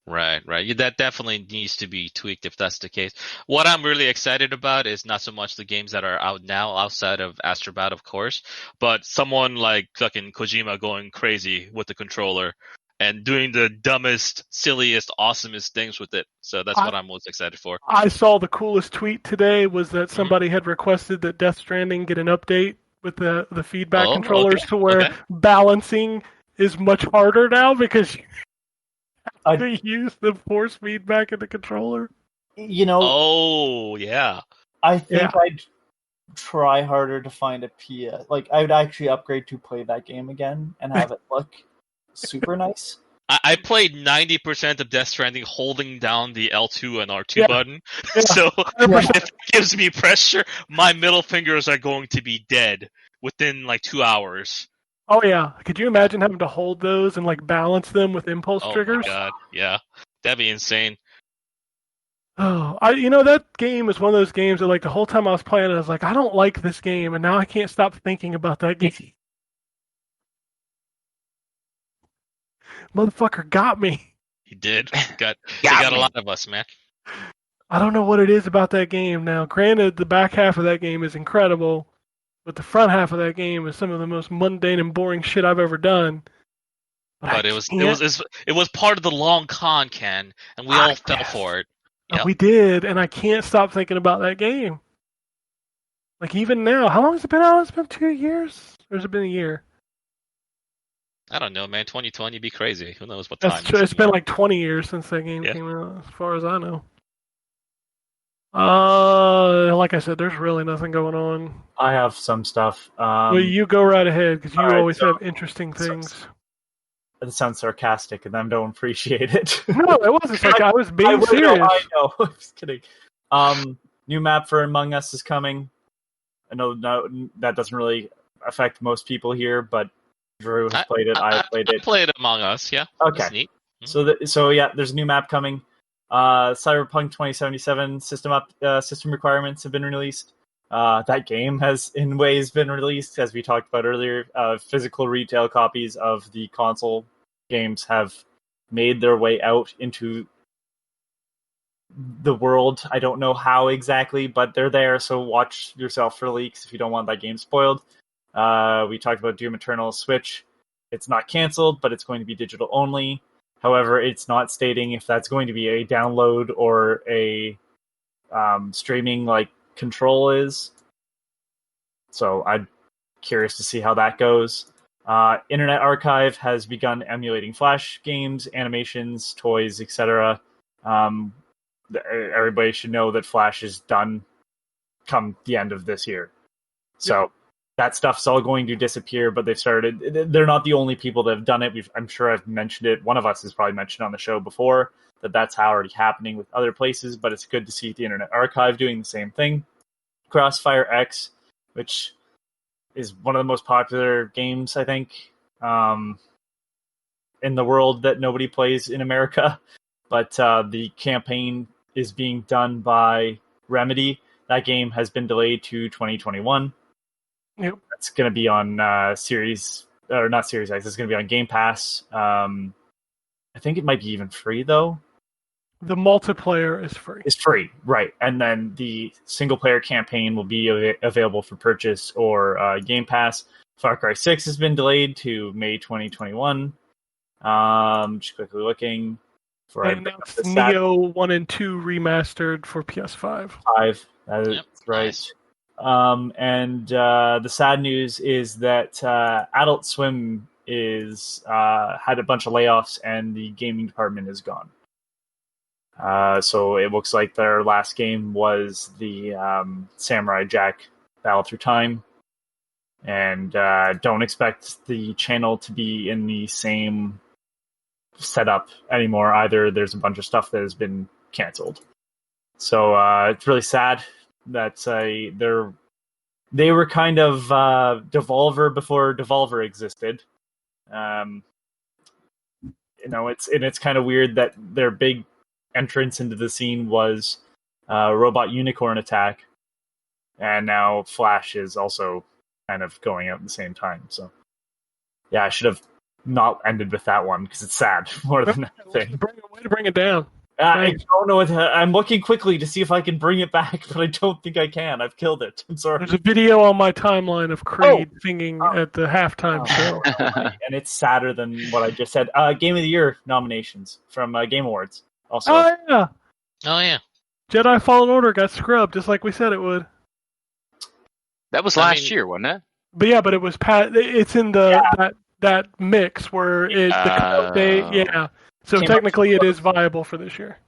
Right. Yeah, that definitely needs to be tweaked if that's the case. What I'm really excited about is not so much the games that are out now outside of Astrobot, of course, but someone like fucking Kojima going crazy with the controller and doing the dumbest, silliest, awesomest things with it. So that's what I'm most excited for. I saw the coolest tweet today was that somebody had requested that Death Stranding get an update with the feedback controllers to where balancing is much harder now because they use the force feedback in the controller. You know. Oh, yeah. I think I'd try harder to find a PS. Like, I would actually upgrade to play that game again and have it look super nice. I played 90% of Death Stranding holding down the L2 and R2 button. So if it gives me pressure, my middle fingers are going to be dead within like 2 hours. Oh yeah. Could you imagine having to hold those and like balance them with impulse triggers? Oh my god, yeah. That'd be insane. Oh, that game is one of those games that, like, the whole time I was playing it, I was like, I don't like this game, and now I can't stop thinking about that game. Motherfucker got me. He did. He got Got a me. lot of us, man. I don't know what it is about that game now. Granted, the back half of that game is incredible, but the front half of that game is some of the most mundane and boring shit I've ever done. But it was part of the long con, Ken, and we all fell for it. Yep. We did, and I can't stop thinking about that game. Like, even now, how long has it been out? It's been 2 years? Or has it been a year? I don't know, man. 2020 be crazy. Who knows what time? That's true. It's been like 20 years since that game came out, as far as I know. Like I said, there's really nothing going on. I have some stuff. Well, you go right ahead, because you all right, always so- have interesting things. It sounds sarcastic, and I don't appreciate it. No, it wasn't. Like, I was being I serious. know. I'm just kidding. New map for Among Us is coming. I know that doesn't really affect most people here, but Drew has played it. I played it. I played Among Us, yeah. Okay. It's neat. So yeah, there's a new map coming. Cyberpunk 2077 system requirements have been released. That game has, in ways, been released, as we talked about earlier. Physical retail copies of the console games have made their way out into the world. I don't know how exactly, but they're there, so watch yourself for leaks if you don't want that game spoiled. We talked about Doom Eternal Switch. It's not canceled, but it's going to be digital only. However, it's not stating if that's going to be a download or a streaming like control is. So I'm curious to see how that goes. Internet Archive has begun emulating Flash games, animations, toys, etc. Everybody should know that Flash is done come the end of this year. So that stuff's all going to disappear, but they're not the only people that have done it. I'm sure I've mentioned it. One of us has probably mentioned on the show before that's already happening with other places, but it's good to see the Internet Archive doing the same thing. Crossfire X, which is one of the most popular games, I think, in the world that nobody plays in America. But the campaign is being done by Remedy. That game has been delayed to 2021. Yep. It's going to be on not Series X. It's going to be on Game Pass. I think it might be even free, though. The multiplayer is free. It's free, right. And then the single-player campaign will be available for purchase or Game Pass. Far Cry 6 has been delayed to May 2021. Just quickly looking. And that's Neo 1 and 2 remastered for PS5. 5, that is right. Nice. And the sad news is that Adult Swim is had a bunch of layoffs and the gaming department is gone. So it looks like their last game was the Samurai Jack Battle Through Time. And don't expect the channel to be in the same setup anymore either. There's a bunch of stuff that has been canceled. So it's really sad that they were kind of Devolver before Devolver existed. It's kind of weird that their big entrance into the scene was Robot Unicorn Attack, and now Flash is also kind of going out at the same time. So yeah, I should have not ended with that one because it's sad more than anything. Way to bring it down. I don't know. I'm looking quickly to see if I can bring it back, but I don't think I can. I've killed it. I'm sorry. There's a video on my timeline of Creed singing at the halftime show. And it's sadder than what I just said. Game of the Year nominations from Game Awards. Also, Oh yeah, Jedi Fallen Order got scrubbed just like we said it would. That was last year, wasn't it? But it was it's in the that mix where the cutoff date. So technically, it is viable for this year.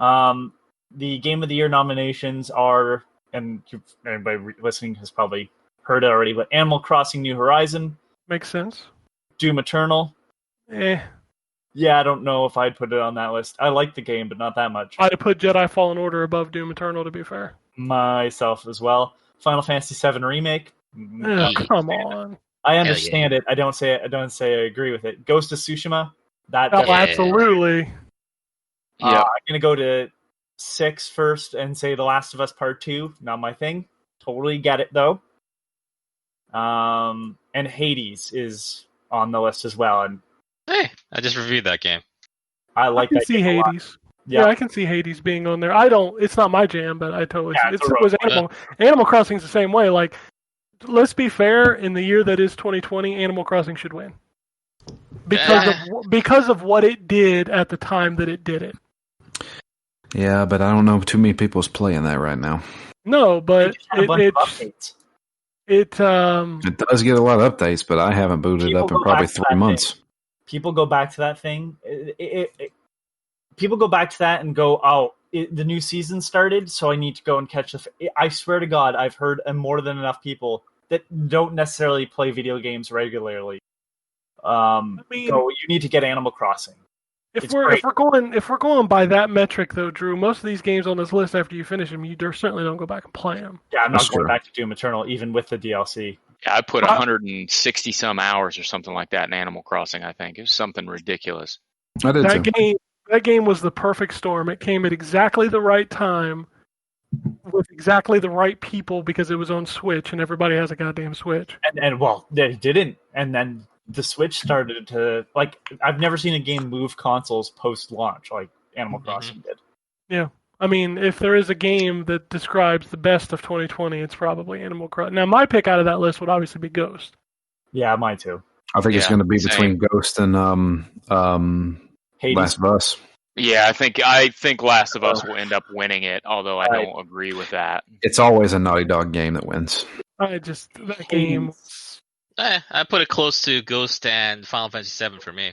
The Game of the Year nominations are, and anybody listening has probably heard it already, but Animal Crossing: New Horizon, Makes sense. Doom Eternal. Yeah, I don't know if I'd put it on that list. I like the game, but not that much. I'd have put Jedi Fallen Order above Doom Eternal, to be fair. Myself as well. Final Fantasy VII Remake. Oh, come on. I understand it. I don't say I agree with it. Ghost of Tsushima. That Oh, absolutely. I'm gonna go to 6 first and say The Last of Us Part 2. Not my thing. Totally get it, though. And Hades is on the list as well, and Hey, I just reviewed that game. I I like can that see game a lot. Hades. Yeah, I can see Hades being on there. I don't. It's not my jam, but I totally. Yeah, it it's a was road. Animal Crossing's the same way. Like, let's be fair. In the year that is 2020, Animal Crossing should win because of what it did at the time that it did it. Yeah, but I don't know too many people's playing that right now. No, but A bunch of updates. It does get a lot of updates, but I haven't booted People up in go probably back to 3 that months. People go back to that thing. People go back to that and go, "Oh, the new season started, so I need to go and catch the." I swear to God, I've heard more than enough people that don't necessarily play video games regularly. Go, you need to get Animal Crossing. If we're going by that metric though, Drew, most of these games on this list, after you finish them, you certainly don't go back and play them. Yeah, I'm not That's going true. back to Doom Eternal, even with the DLC. Yeah, I put 160 some hours or something like that in Animal Crossing. I think it was something ridiculous. I did too. That game was the perfect storm. It came at exactly the right time, with exactly the right people, because it was on Switch, and everybody has a goddamn Switch. And well, they didn't, and then the Switch started to, like, I've never seen a game move consoles post-launch like Animal Crossing did. Yeah. I mean, if there is a game that describes the best of 2020, it's probably Animal Crossing. Now, my pick out of that list would obviously be Ghost. Yeah, mine too. I think it's Yeah, going to be same. between Ghost and Hades. Last of Us. Yeah, I think Last of Us will end up winning it, although I don't agree with that. It's always a Naughty Dog game that wins. That game. I put it close to Ghost and Final Fantasy VII for me.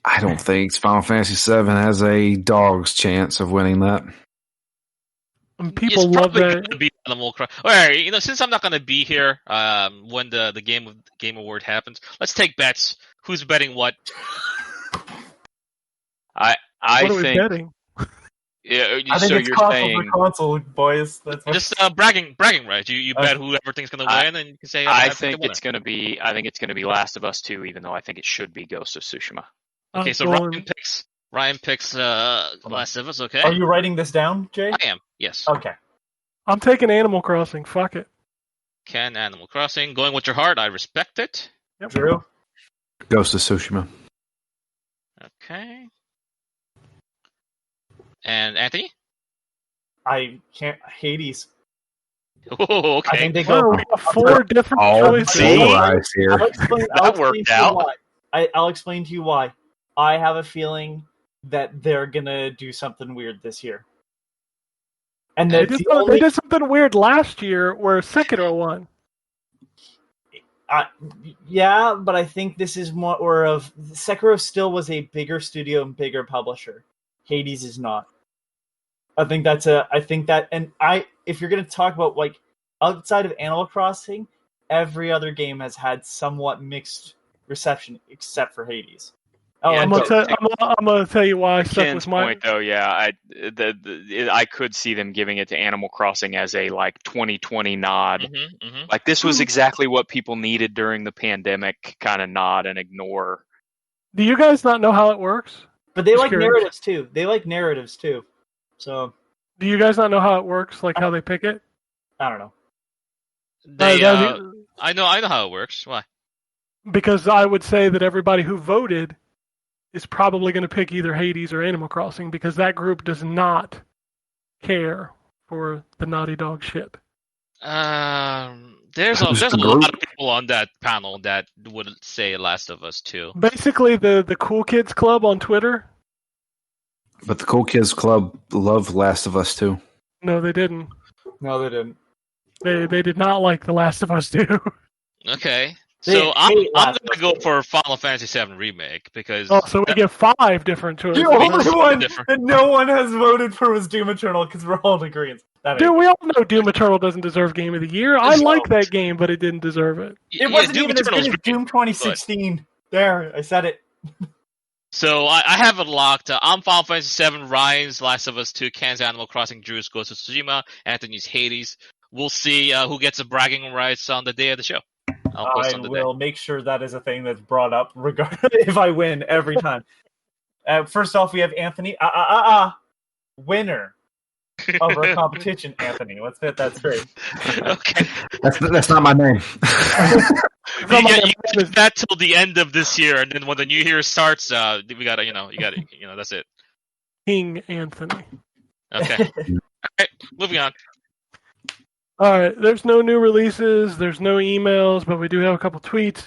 I don't think Final Fantasy VII has a dog's chance of winning that. And people It's love probably that. gonna be Animal Crossing. All right, since I'm not going to be here when the game award happens, let's take bets. Who's betting what? I What are we think. betting? Yeah, I think so it's you're console saying. for console, boys. That's what Just bragging rights. You bet whoever thinks going to win, and you can say I picked the think winner. it's gonna be. I think it's gonna be Last of Us 2, even though I think it should be Ghost of Tsushima. Okay, I'm so going- Ryan picks Last of Us. Okay, Are you writing this down, Jay? I am. Yes. Okay. I'm taking Animal Crossing. Fuck it. Ken, Animal Crossing, going with your heart. I respect it. Yep. Drew? Ghost of Tsushima. Okay. And Anthony? I can't. Hades. Oh, okay. I think they Wow, go. we have 4 different All choices. polarized here. I'll explain worked to you out. why. I'll explain to you why. I have a feeling that they're gonna do something weird this year. And They that's did, the only, they did something weird last year where Sekiro won. yeah, but I think this is more of Sekiro still was a bigger studio and bigger publisher. Hades is not. I think if you're gonna talk about like outside of Animal Crossing, every other game has had somewhat mixed reception except for Hades. Oh, Yeah, and I'm gonna tell you why I stuck Ken's with my. point, though, yeah, I could see them giving it to Animal Crossing as a 2020 nod. Mm-hmm. Like this was exactly what people needed during the pandemic, kind of nod and ignore. Do you guys not know how it works? but they Just like curious. narratives too. They like narratives too. So Do you guys not know how it works? Like how they pick it? I don't know. I know how it works. Why? Because I would say that everybody who voted is probably going to pick either Hades or Animal Crossing because that group does not care for the Naughty Dog shit. There's Who's a the lot group? of people on that panel that would say Last of Us 2. Basically, the Cool Kids Club on Twitter. But the Cool Kids Club love Last of Us too. No, they didn't. No, they didn't. They did not like The Last of Us 2. Okay. They So I'm hate Last going to go for Final Fantasy VII Remake because Oh, so we get 5 different choices. The only That's one different. that no one has voted for was Doom Eternal because we're all in agreement. That Dude, ain't- we all know Doom Eternal doesn't deserve Game of the Year. I No. like that game, but it didn't deserve it. It wasn't Doom even as Eternal good is as Doom 2016. There, I said it. So I have it locked. I'm Final Fantasy VII, Ryan's Last of Us 2, Ken's Animal Crossing, Drew's Ghost of Tsushima, Anthony's Hades. We'll see who gets the bragging rights on the day of the show. I'll post I on the will make sure that is a thing that's brought up regardless if I win every time. First off, we have Anthony. Winner of our competition, Anthony. Let's get that straight. Okay. That's not my name. You get that till the end of this year, and then when the new year starts, we gotta, that's it. King Anthony. Okay. All right, moving on. All right, there's no new releases, there's no emails, but we do have a couple tweets.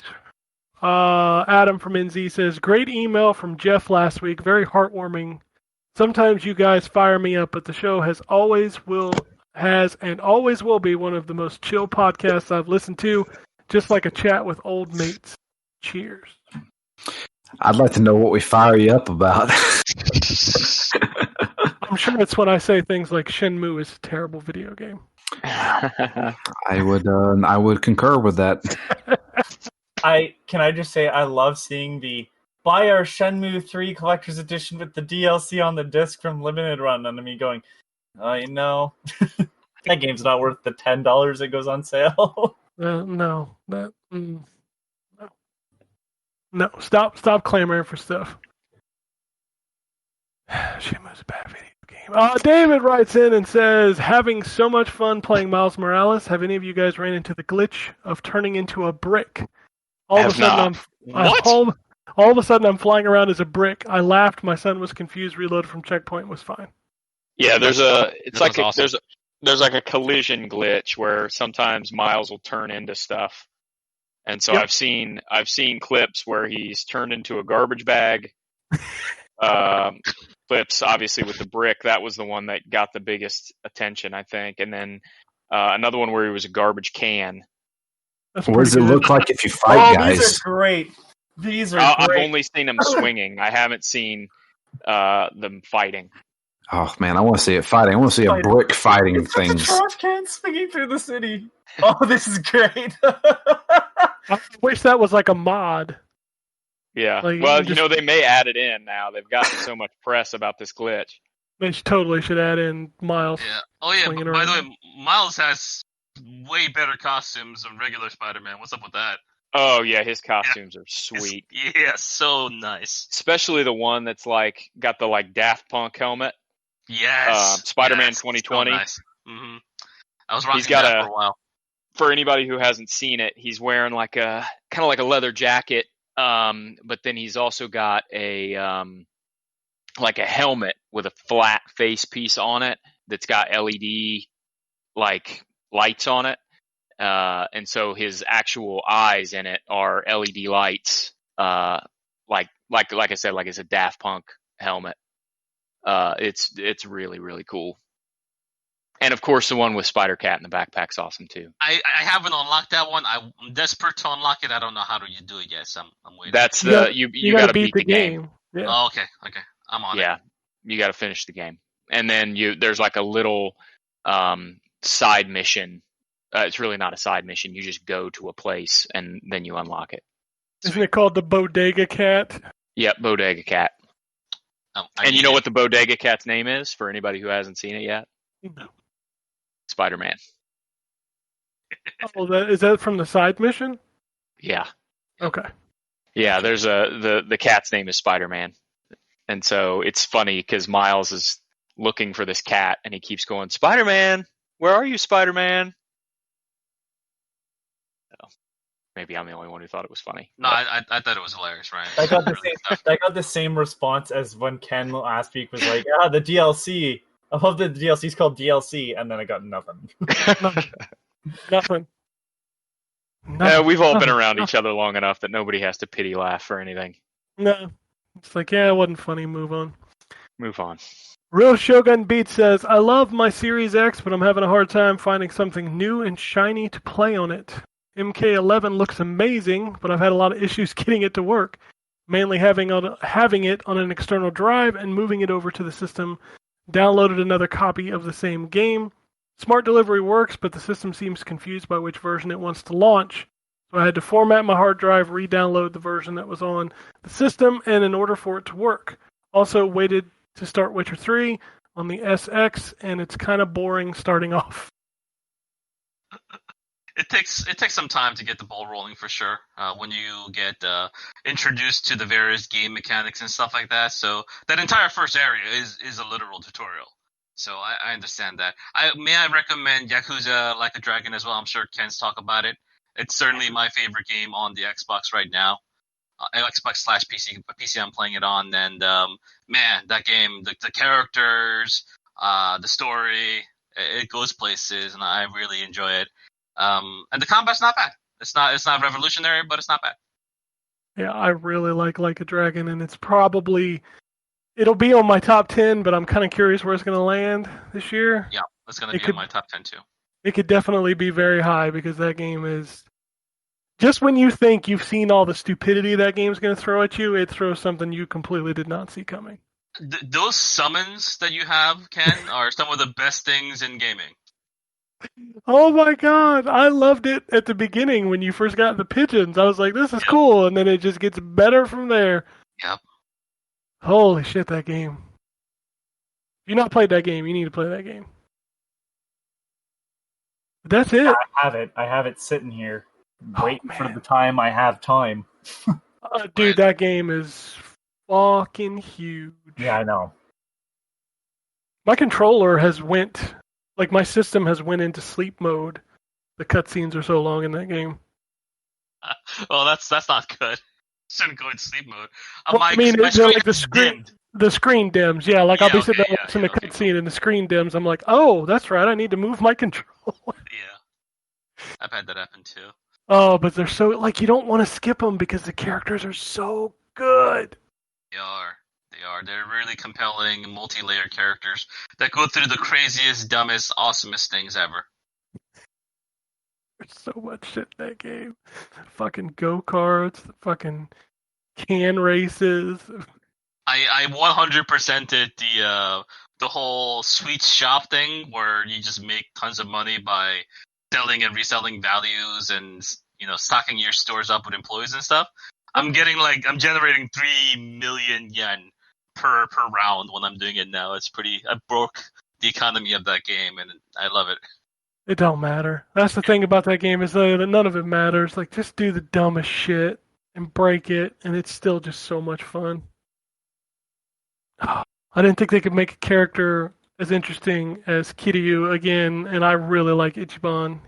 Adam from NZ says, great email from Jeff last week, very heartwarming. Sometimes you guys fire me up, but the show has always will be one of the most chill podcasts I've listened to, just like a chat with old mates. Cheers. I'd like to know what we fire you up about. I'm sure it's when I say things like Shenmue is a terrible video game. I would concur with that. Can I just say I love seeing the buy our Shenmue 3 Collector's Edition with the DLC on the disc from Limited Run, and me going, that game's not worth the $10 that goes on sale. No. Stop clamoring for stuff. Shenmue's a bad video game. David writes in and says, having so much fun playing Miles Morales. Have any of you guys ran into the glitch of turning into a brick? All of a sudden I'm flying around as a brick. I laughed. My son was confused. Reloaded from checkpoint. Was fine. Yeah, there's awesome. like a collision glitch where sometimes Miles will turn into stuff. And so Yep. I've seen clips where he's turned into a garbage bag. Clips obviously with the brick, that was the one that got the biggest attention, I think. And then another one where he was a garbage can. That's What does it pretty good. look like if you fight, guys? These are great. I've only seen them swinging. I haven't seen them fighting. Oh man, I want to see it fighting. I want to see a brick fighting It's just things. a trash can swinging through the city. Oh, this is great. I wish that was like a mod. Yeah. Like, Well, just- they may add it in now. They've gotten so much press about this glitch. They totally should add in Miles. Yeah. Oh yeah. Swinging By the around. way, Miles has way better costumes than regular Spider-Man. What's up with that? Oh yeah, his costumes are sweet. Yeah, so nice. Especially the one that's like got the like Daft Punk helmet. Yes. Spider-Man yes, 2020. So nice. Mm-hmm. I was rocking He's got that for a while. For anybody who hasn't seen it, he's wearing like a kind of like a leather jacket, but then he's also got a like a helmet with a flat face piece on it that's got LED like lights on it, and so his actual eyes in it are LED lights, like I said, like it's a Daft Punk helmet. It's really really cool. And of course, the one with Spider-Cat in the backpack's awesome too. I haven't unlocked that one. I'm desperate to unlock it. I don't know how do you do it yet. So I'm waiting. That's You you gotta got to beat the game. Yeah. Oh, okay. I'm on it. Yeah, you got to finish the game, and then there's like a little side mission. It's really not a side mission. You just go to a place and then you unlock it. Isn't it called the Bodega Cat? Yep, Bodega Cat. Oh, And you know what the Bodega Cat's name is for anybody who hasn't seen it yet? No. Spider-Man. Oh, is that from the side mission? Yeah. Okay. Yeah, there's the cat's name is Spider-Man. And so it's funny because Miles is looking for this cat and he keeps going, Spider-Man, where are you, Spider-Man? So, maybe I'm the only one who thought it was funny. No, I thought it was hilarious, right? I got the same response as when Ken last week was like, the DLC. I love that the DLC's called DLC, and then I got nothing. Nothing. We've all been around each other long enough that nobody has to pity laugh for anything. No. It's like, yeah, it wasn't funny. Move on. Move on. Real Shogun Beat says, I love my Series X, but I'm having a hard time finding something new and shiny to play on it. MK11 looks amazing, but I've had a lot of issues getting it to work. Mainly having it on an external drive and moving it over to the system. Downloaded another copy of the same game. Smart delivery works, but the system seems confused by which version it wants to launch. So I had to format my hard drive, re-download the version that was on the system, and in order for it to work. Also waited to start Witcher 3 on the SX, and it's kind of boring starting off. it takes some time to get the ball rolling for sure. When you get introduced to the various game mechanics and stuff like that. So that entire first area is a literal tutorial. So I understand that. May I recommend Yakuza Like a Dragon as well? I'm sure Ken's talk about it. It's certainly my favorite game on the Xbox right now. Xbox/PC. PC I'm playing it on, and man, that game, the characters, the story, it goes places, and I really enjoy it. And the combat's not bad. It's not revolutionary, but it's not bad. Yeah, I really like a Dragon, and it'll be on my top 10, but I'm kind of curious where it's going to land this year. Yeah, it's going to be in my top 10 too. It could definitely be very high because that game is just when you think you've seen all the stupidity that game's going to throw at you, it throws something you completely did not see coming. Those summons that you have, Ken, are some of the best things in gaming. Oh my god, I loved it at the beginning when you first got the pigeons. I was like, this is cool, and then it just gets better from there. Yep. Holy shit, that game. If you've not played that game, you need to play that game. But that's it. I have it sitting here, waiting for the time I have time. Dude, that game is fucking huge. Yeah, I know. My controller my system has went into sleep mode. The cutscenes are so long in that game. Well, that's not good. Shouldn't go in sleep mode. The screen dims. Yeah, I'll be sitting there watching the cutscene and the screen dims. I'm like, oh, that's right. I need to move my controller. Yeah, I've had that happen too. Oh, but they're so you don't want to skip them because the characters are so good. They are. They're really compelling, multi-layer characters that go through the craziest, dumbest, awesomest things ever. There's so much shit in that game. Fucking go-karts, the fucking can races. I 100%ed the whole sweet shop thing where you just make tons of money by selling and reselling values and stocking your stores up with employees and stuff. I'm generating 3 million yen per round when I'm doing it now. I broke the economy of that game and I love it. It don't matter. That's the thing about that game is that none of it matters. Just do the dumbest shit and break it, and it's still just so much fun. I didn't think they could make a character as interesting as Kiryu again, and I really like Ichiban.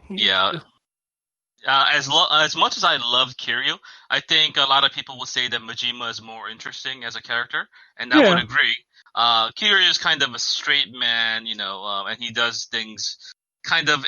As much as I loved Kiryu, I think a lot of people will say that Majima is more interesting as a character, and I would agree. Kiryu is kind of a straight man, and he does things kind of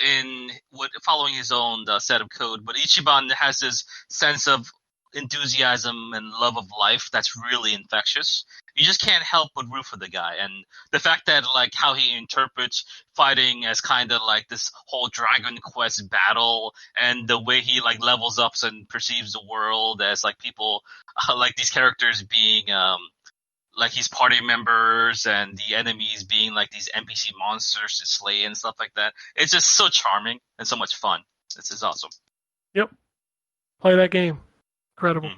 following his own set of code. But Ichiban has this sense of enthusiasm and love of life that's really infectious. You just can't help but root for the guy. And the fact that how he interprets fighting as kind of this whole Dragon Quest battle, and the way he levels up and perceives the world as people these characters being his party members and the enemies being these NPC monsters to slay and stuff like that. It's just so charming and so much fun. This is awesome. Yep. Play that game. Incredible.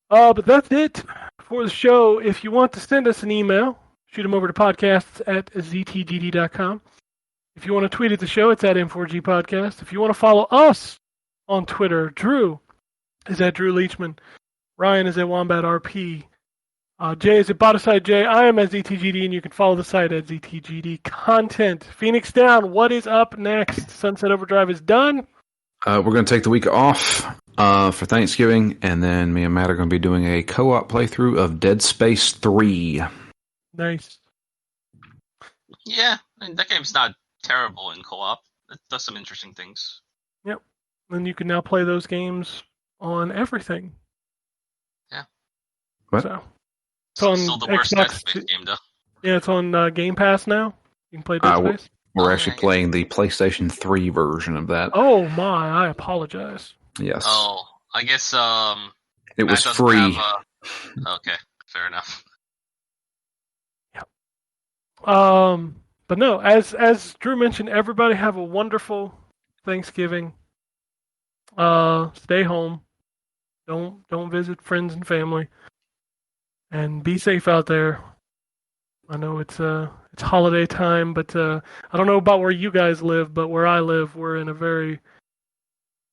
But that's it for the show. If you want to send us an email, shoot them over to podcasts@ztgd.com. If you want to tweet at the show, it's at N4G Podcast. If you want to follow us on Twitter, Drew is at Drew Leachman. Ryan is at Wombat RP. Jay is at Bodyside J. I am at ZTGD, and you can follow the site at ZTGD Content. Phoenix Down, what is up next? Sunset Overdrive is done. We're going to take the week off for Thanksgiving, and then me and Matt are going to be doing a co-op playthrough of Dead Space 3. Nice. Yeah, that game's not terrible in co-op. It does some interesting things. Yep. And you can now play those games on everything. Yeah. What? So, it's on still the worst Dead Space game, though. Yeah, it's on Game Pass now. You can play Dead Space. We're actually playing the PlayStation 3 version of that. Oh my, I apologize. Yes. Oh, I guess it was free. Okay, fair enough. Yep. But no, as Drew mentioned, everybody have a wonderful Thanksgiving. Stay home. Don't visit friends and family. And be safe out there. I know it's holiday time, but I don't know about where you guys live, but where I live, we're in a very,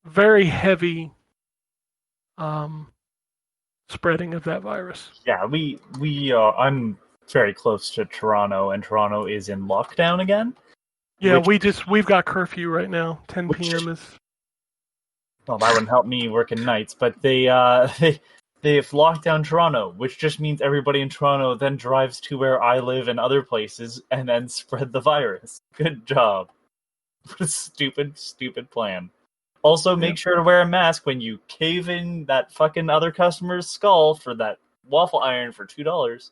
very heavy spreading of that virus. Yeah, we I'm very close to Toronto, and Toronto is in lockdown again. Yeah, we've got curfew right now. 10 p.m. is. Well, that wouldn't help me working nights, but they've locked down Toronto, which just means everybody in Toronto then drives to where I live and other places, and then spread the virus. Good job. What a stupid, stupid plan. Also, make sure to wear a mask when you cave in that fucking other customer's skull for that waffle iron for $2.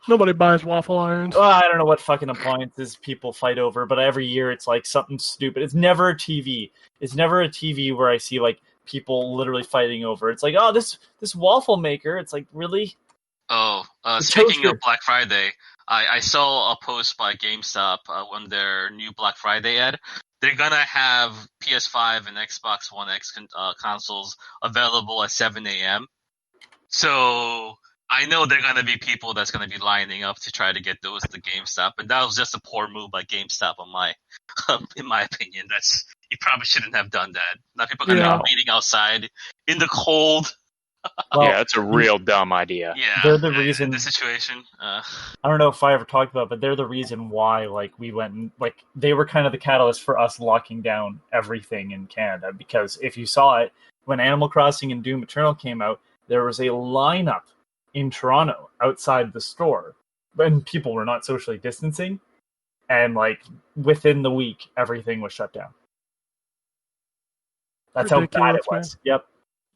Nobody buys waffle irons. I don't know what fucking appliances people fight over, but every year it's like something stupid. It's never a TV. It's never a TV where I see like people literally fighting over. It's like, oh, this waffle maker. It's like, really? Oh, speaking of Black Friday, I saw a post by GameStop on their new Black Friday ad. They're gonna have PS5 and Xbox One X consoles available at 7 a.m. So I know there are gonna be people that's gonna be lining up to try to get those to GameStop, and that was just a poor move by GameStop, in my opinion. You probably shouldn't have done that. Now people are gonna be waiting outside in the cold. Well, yeah, that's a real dumb idea. Yeah, they're the reason. In this situation. I don't know if I ever talked about it, but they're the reason why, like, we went and, like, they were kind of the catalyst for us locking down everything in Canada. Because if you saw it, when Animal Crossing and Doom Eternal came out, there was a lineup in Toronto outside the store, and people were not socially distancing, and, like, within the week, everything was shut down. That's how bad it was. Man. Yep.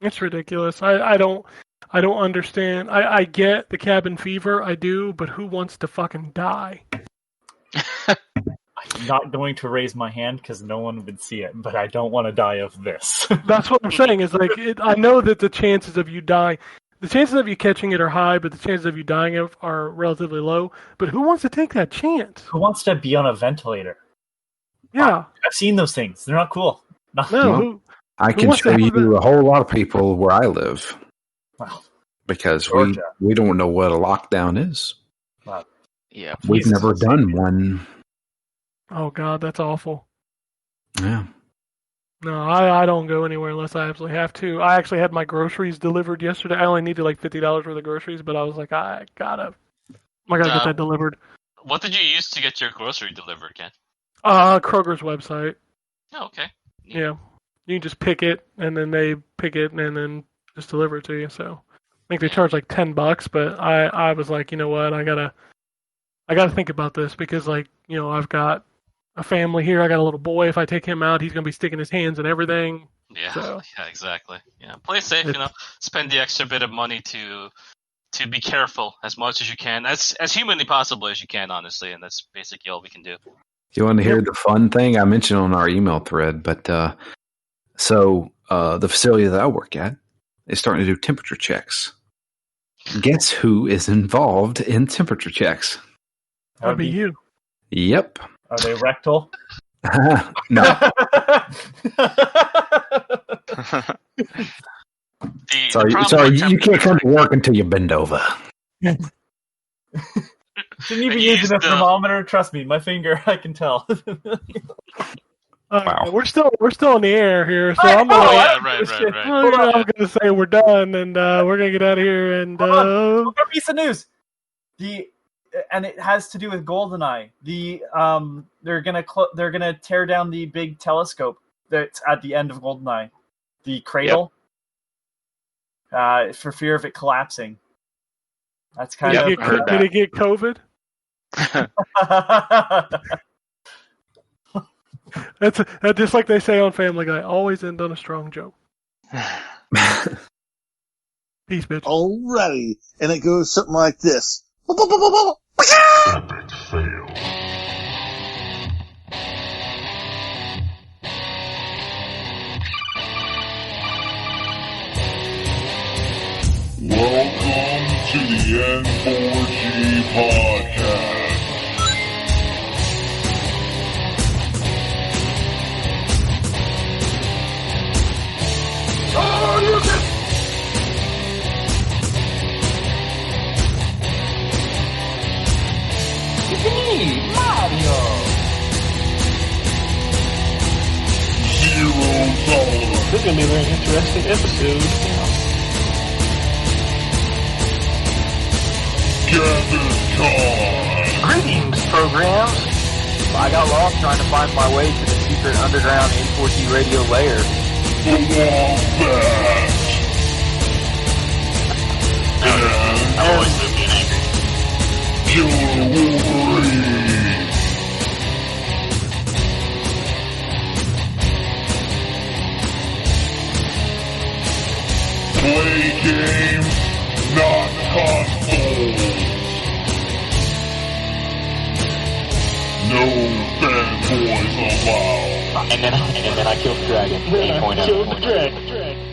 It's ridiculous. I don't understand. I get the cabin fever, I do, but who wants to fucking die? I'm not going to raise my hand because no one would see it, but I don't want to die of this. That's what I'm saying. Is like I know that the chances of you dying, the chances of you catching it are high, but the chances of you dying are relatively low. But who wants to take that chance? Who wants to be on a ventilator? Yeah, I've seen those things. They're not cool. No. I can show you a whole lot of people where I live. Wow. Because we don't know what a lockdown is. Wow. Yeah, we've never done one. Oh God, that's awful. Yeah. No, I don't go anywhere unless I absolutely have to. I actually had my groceries delivered yesterday. I only needed like $50 worth of groceries, but I was like, I gotta get that delivered. What did you use to get your grocery delivered, Ken? Kroger's website. Oh, okay. Yeah. You can just pick it, and then they pick it, and then just deliver it to you. So I think they charge like $10, but I was like, you know what, I gotta think about this because, like, you know, I've got a family here. I got a little boy. If I take him out, he's gonna be sticking his hands in everything. Yeah, so, yeah, exactly. Yeah, play it safe. Spend the extra bit of money to be careful as much as you can, as humanly possible as you can, honestly, and that's basically all we can do. You want to hear the fun thing I mentioned on our email thread, but. So the facility that I work at is starting to do temperature checks. Guess who is involved in temperature checks? That would be you. Yep. Are they rectal? No. Sorry, you can't come to work until you bend over. Shouldn't you be using a thermometer? Trust me, my finger, I can tell. Wow. We're still in the air here, so right. I'm gonna say we're done, and we're gonna get out of here. And one more piece of news. And it has to do with GoldenEye. They're gonna tear down the big telescope that's at the end of GoldenEye, the cradle, for fear of it collapsing. That's kind of. Did it get COVID? That's just like they say on Family Guy. Always end on a strong joke. Peace, bitch. Alrighty, and it goes something like this. Epic fail. Welcome to the N4G podcast. It's me, Mario! $0. This is going to be a very interesting episode. Captain Greetings, programs! I got lost trying to find my way to the secret underground N4G Radio lair. The Wombat. And I always live being angry. Killer Wolverine. Play games, not consoles. No fanboys allowed. And then I killed the dragon. 8.0. Killed the dragon.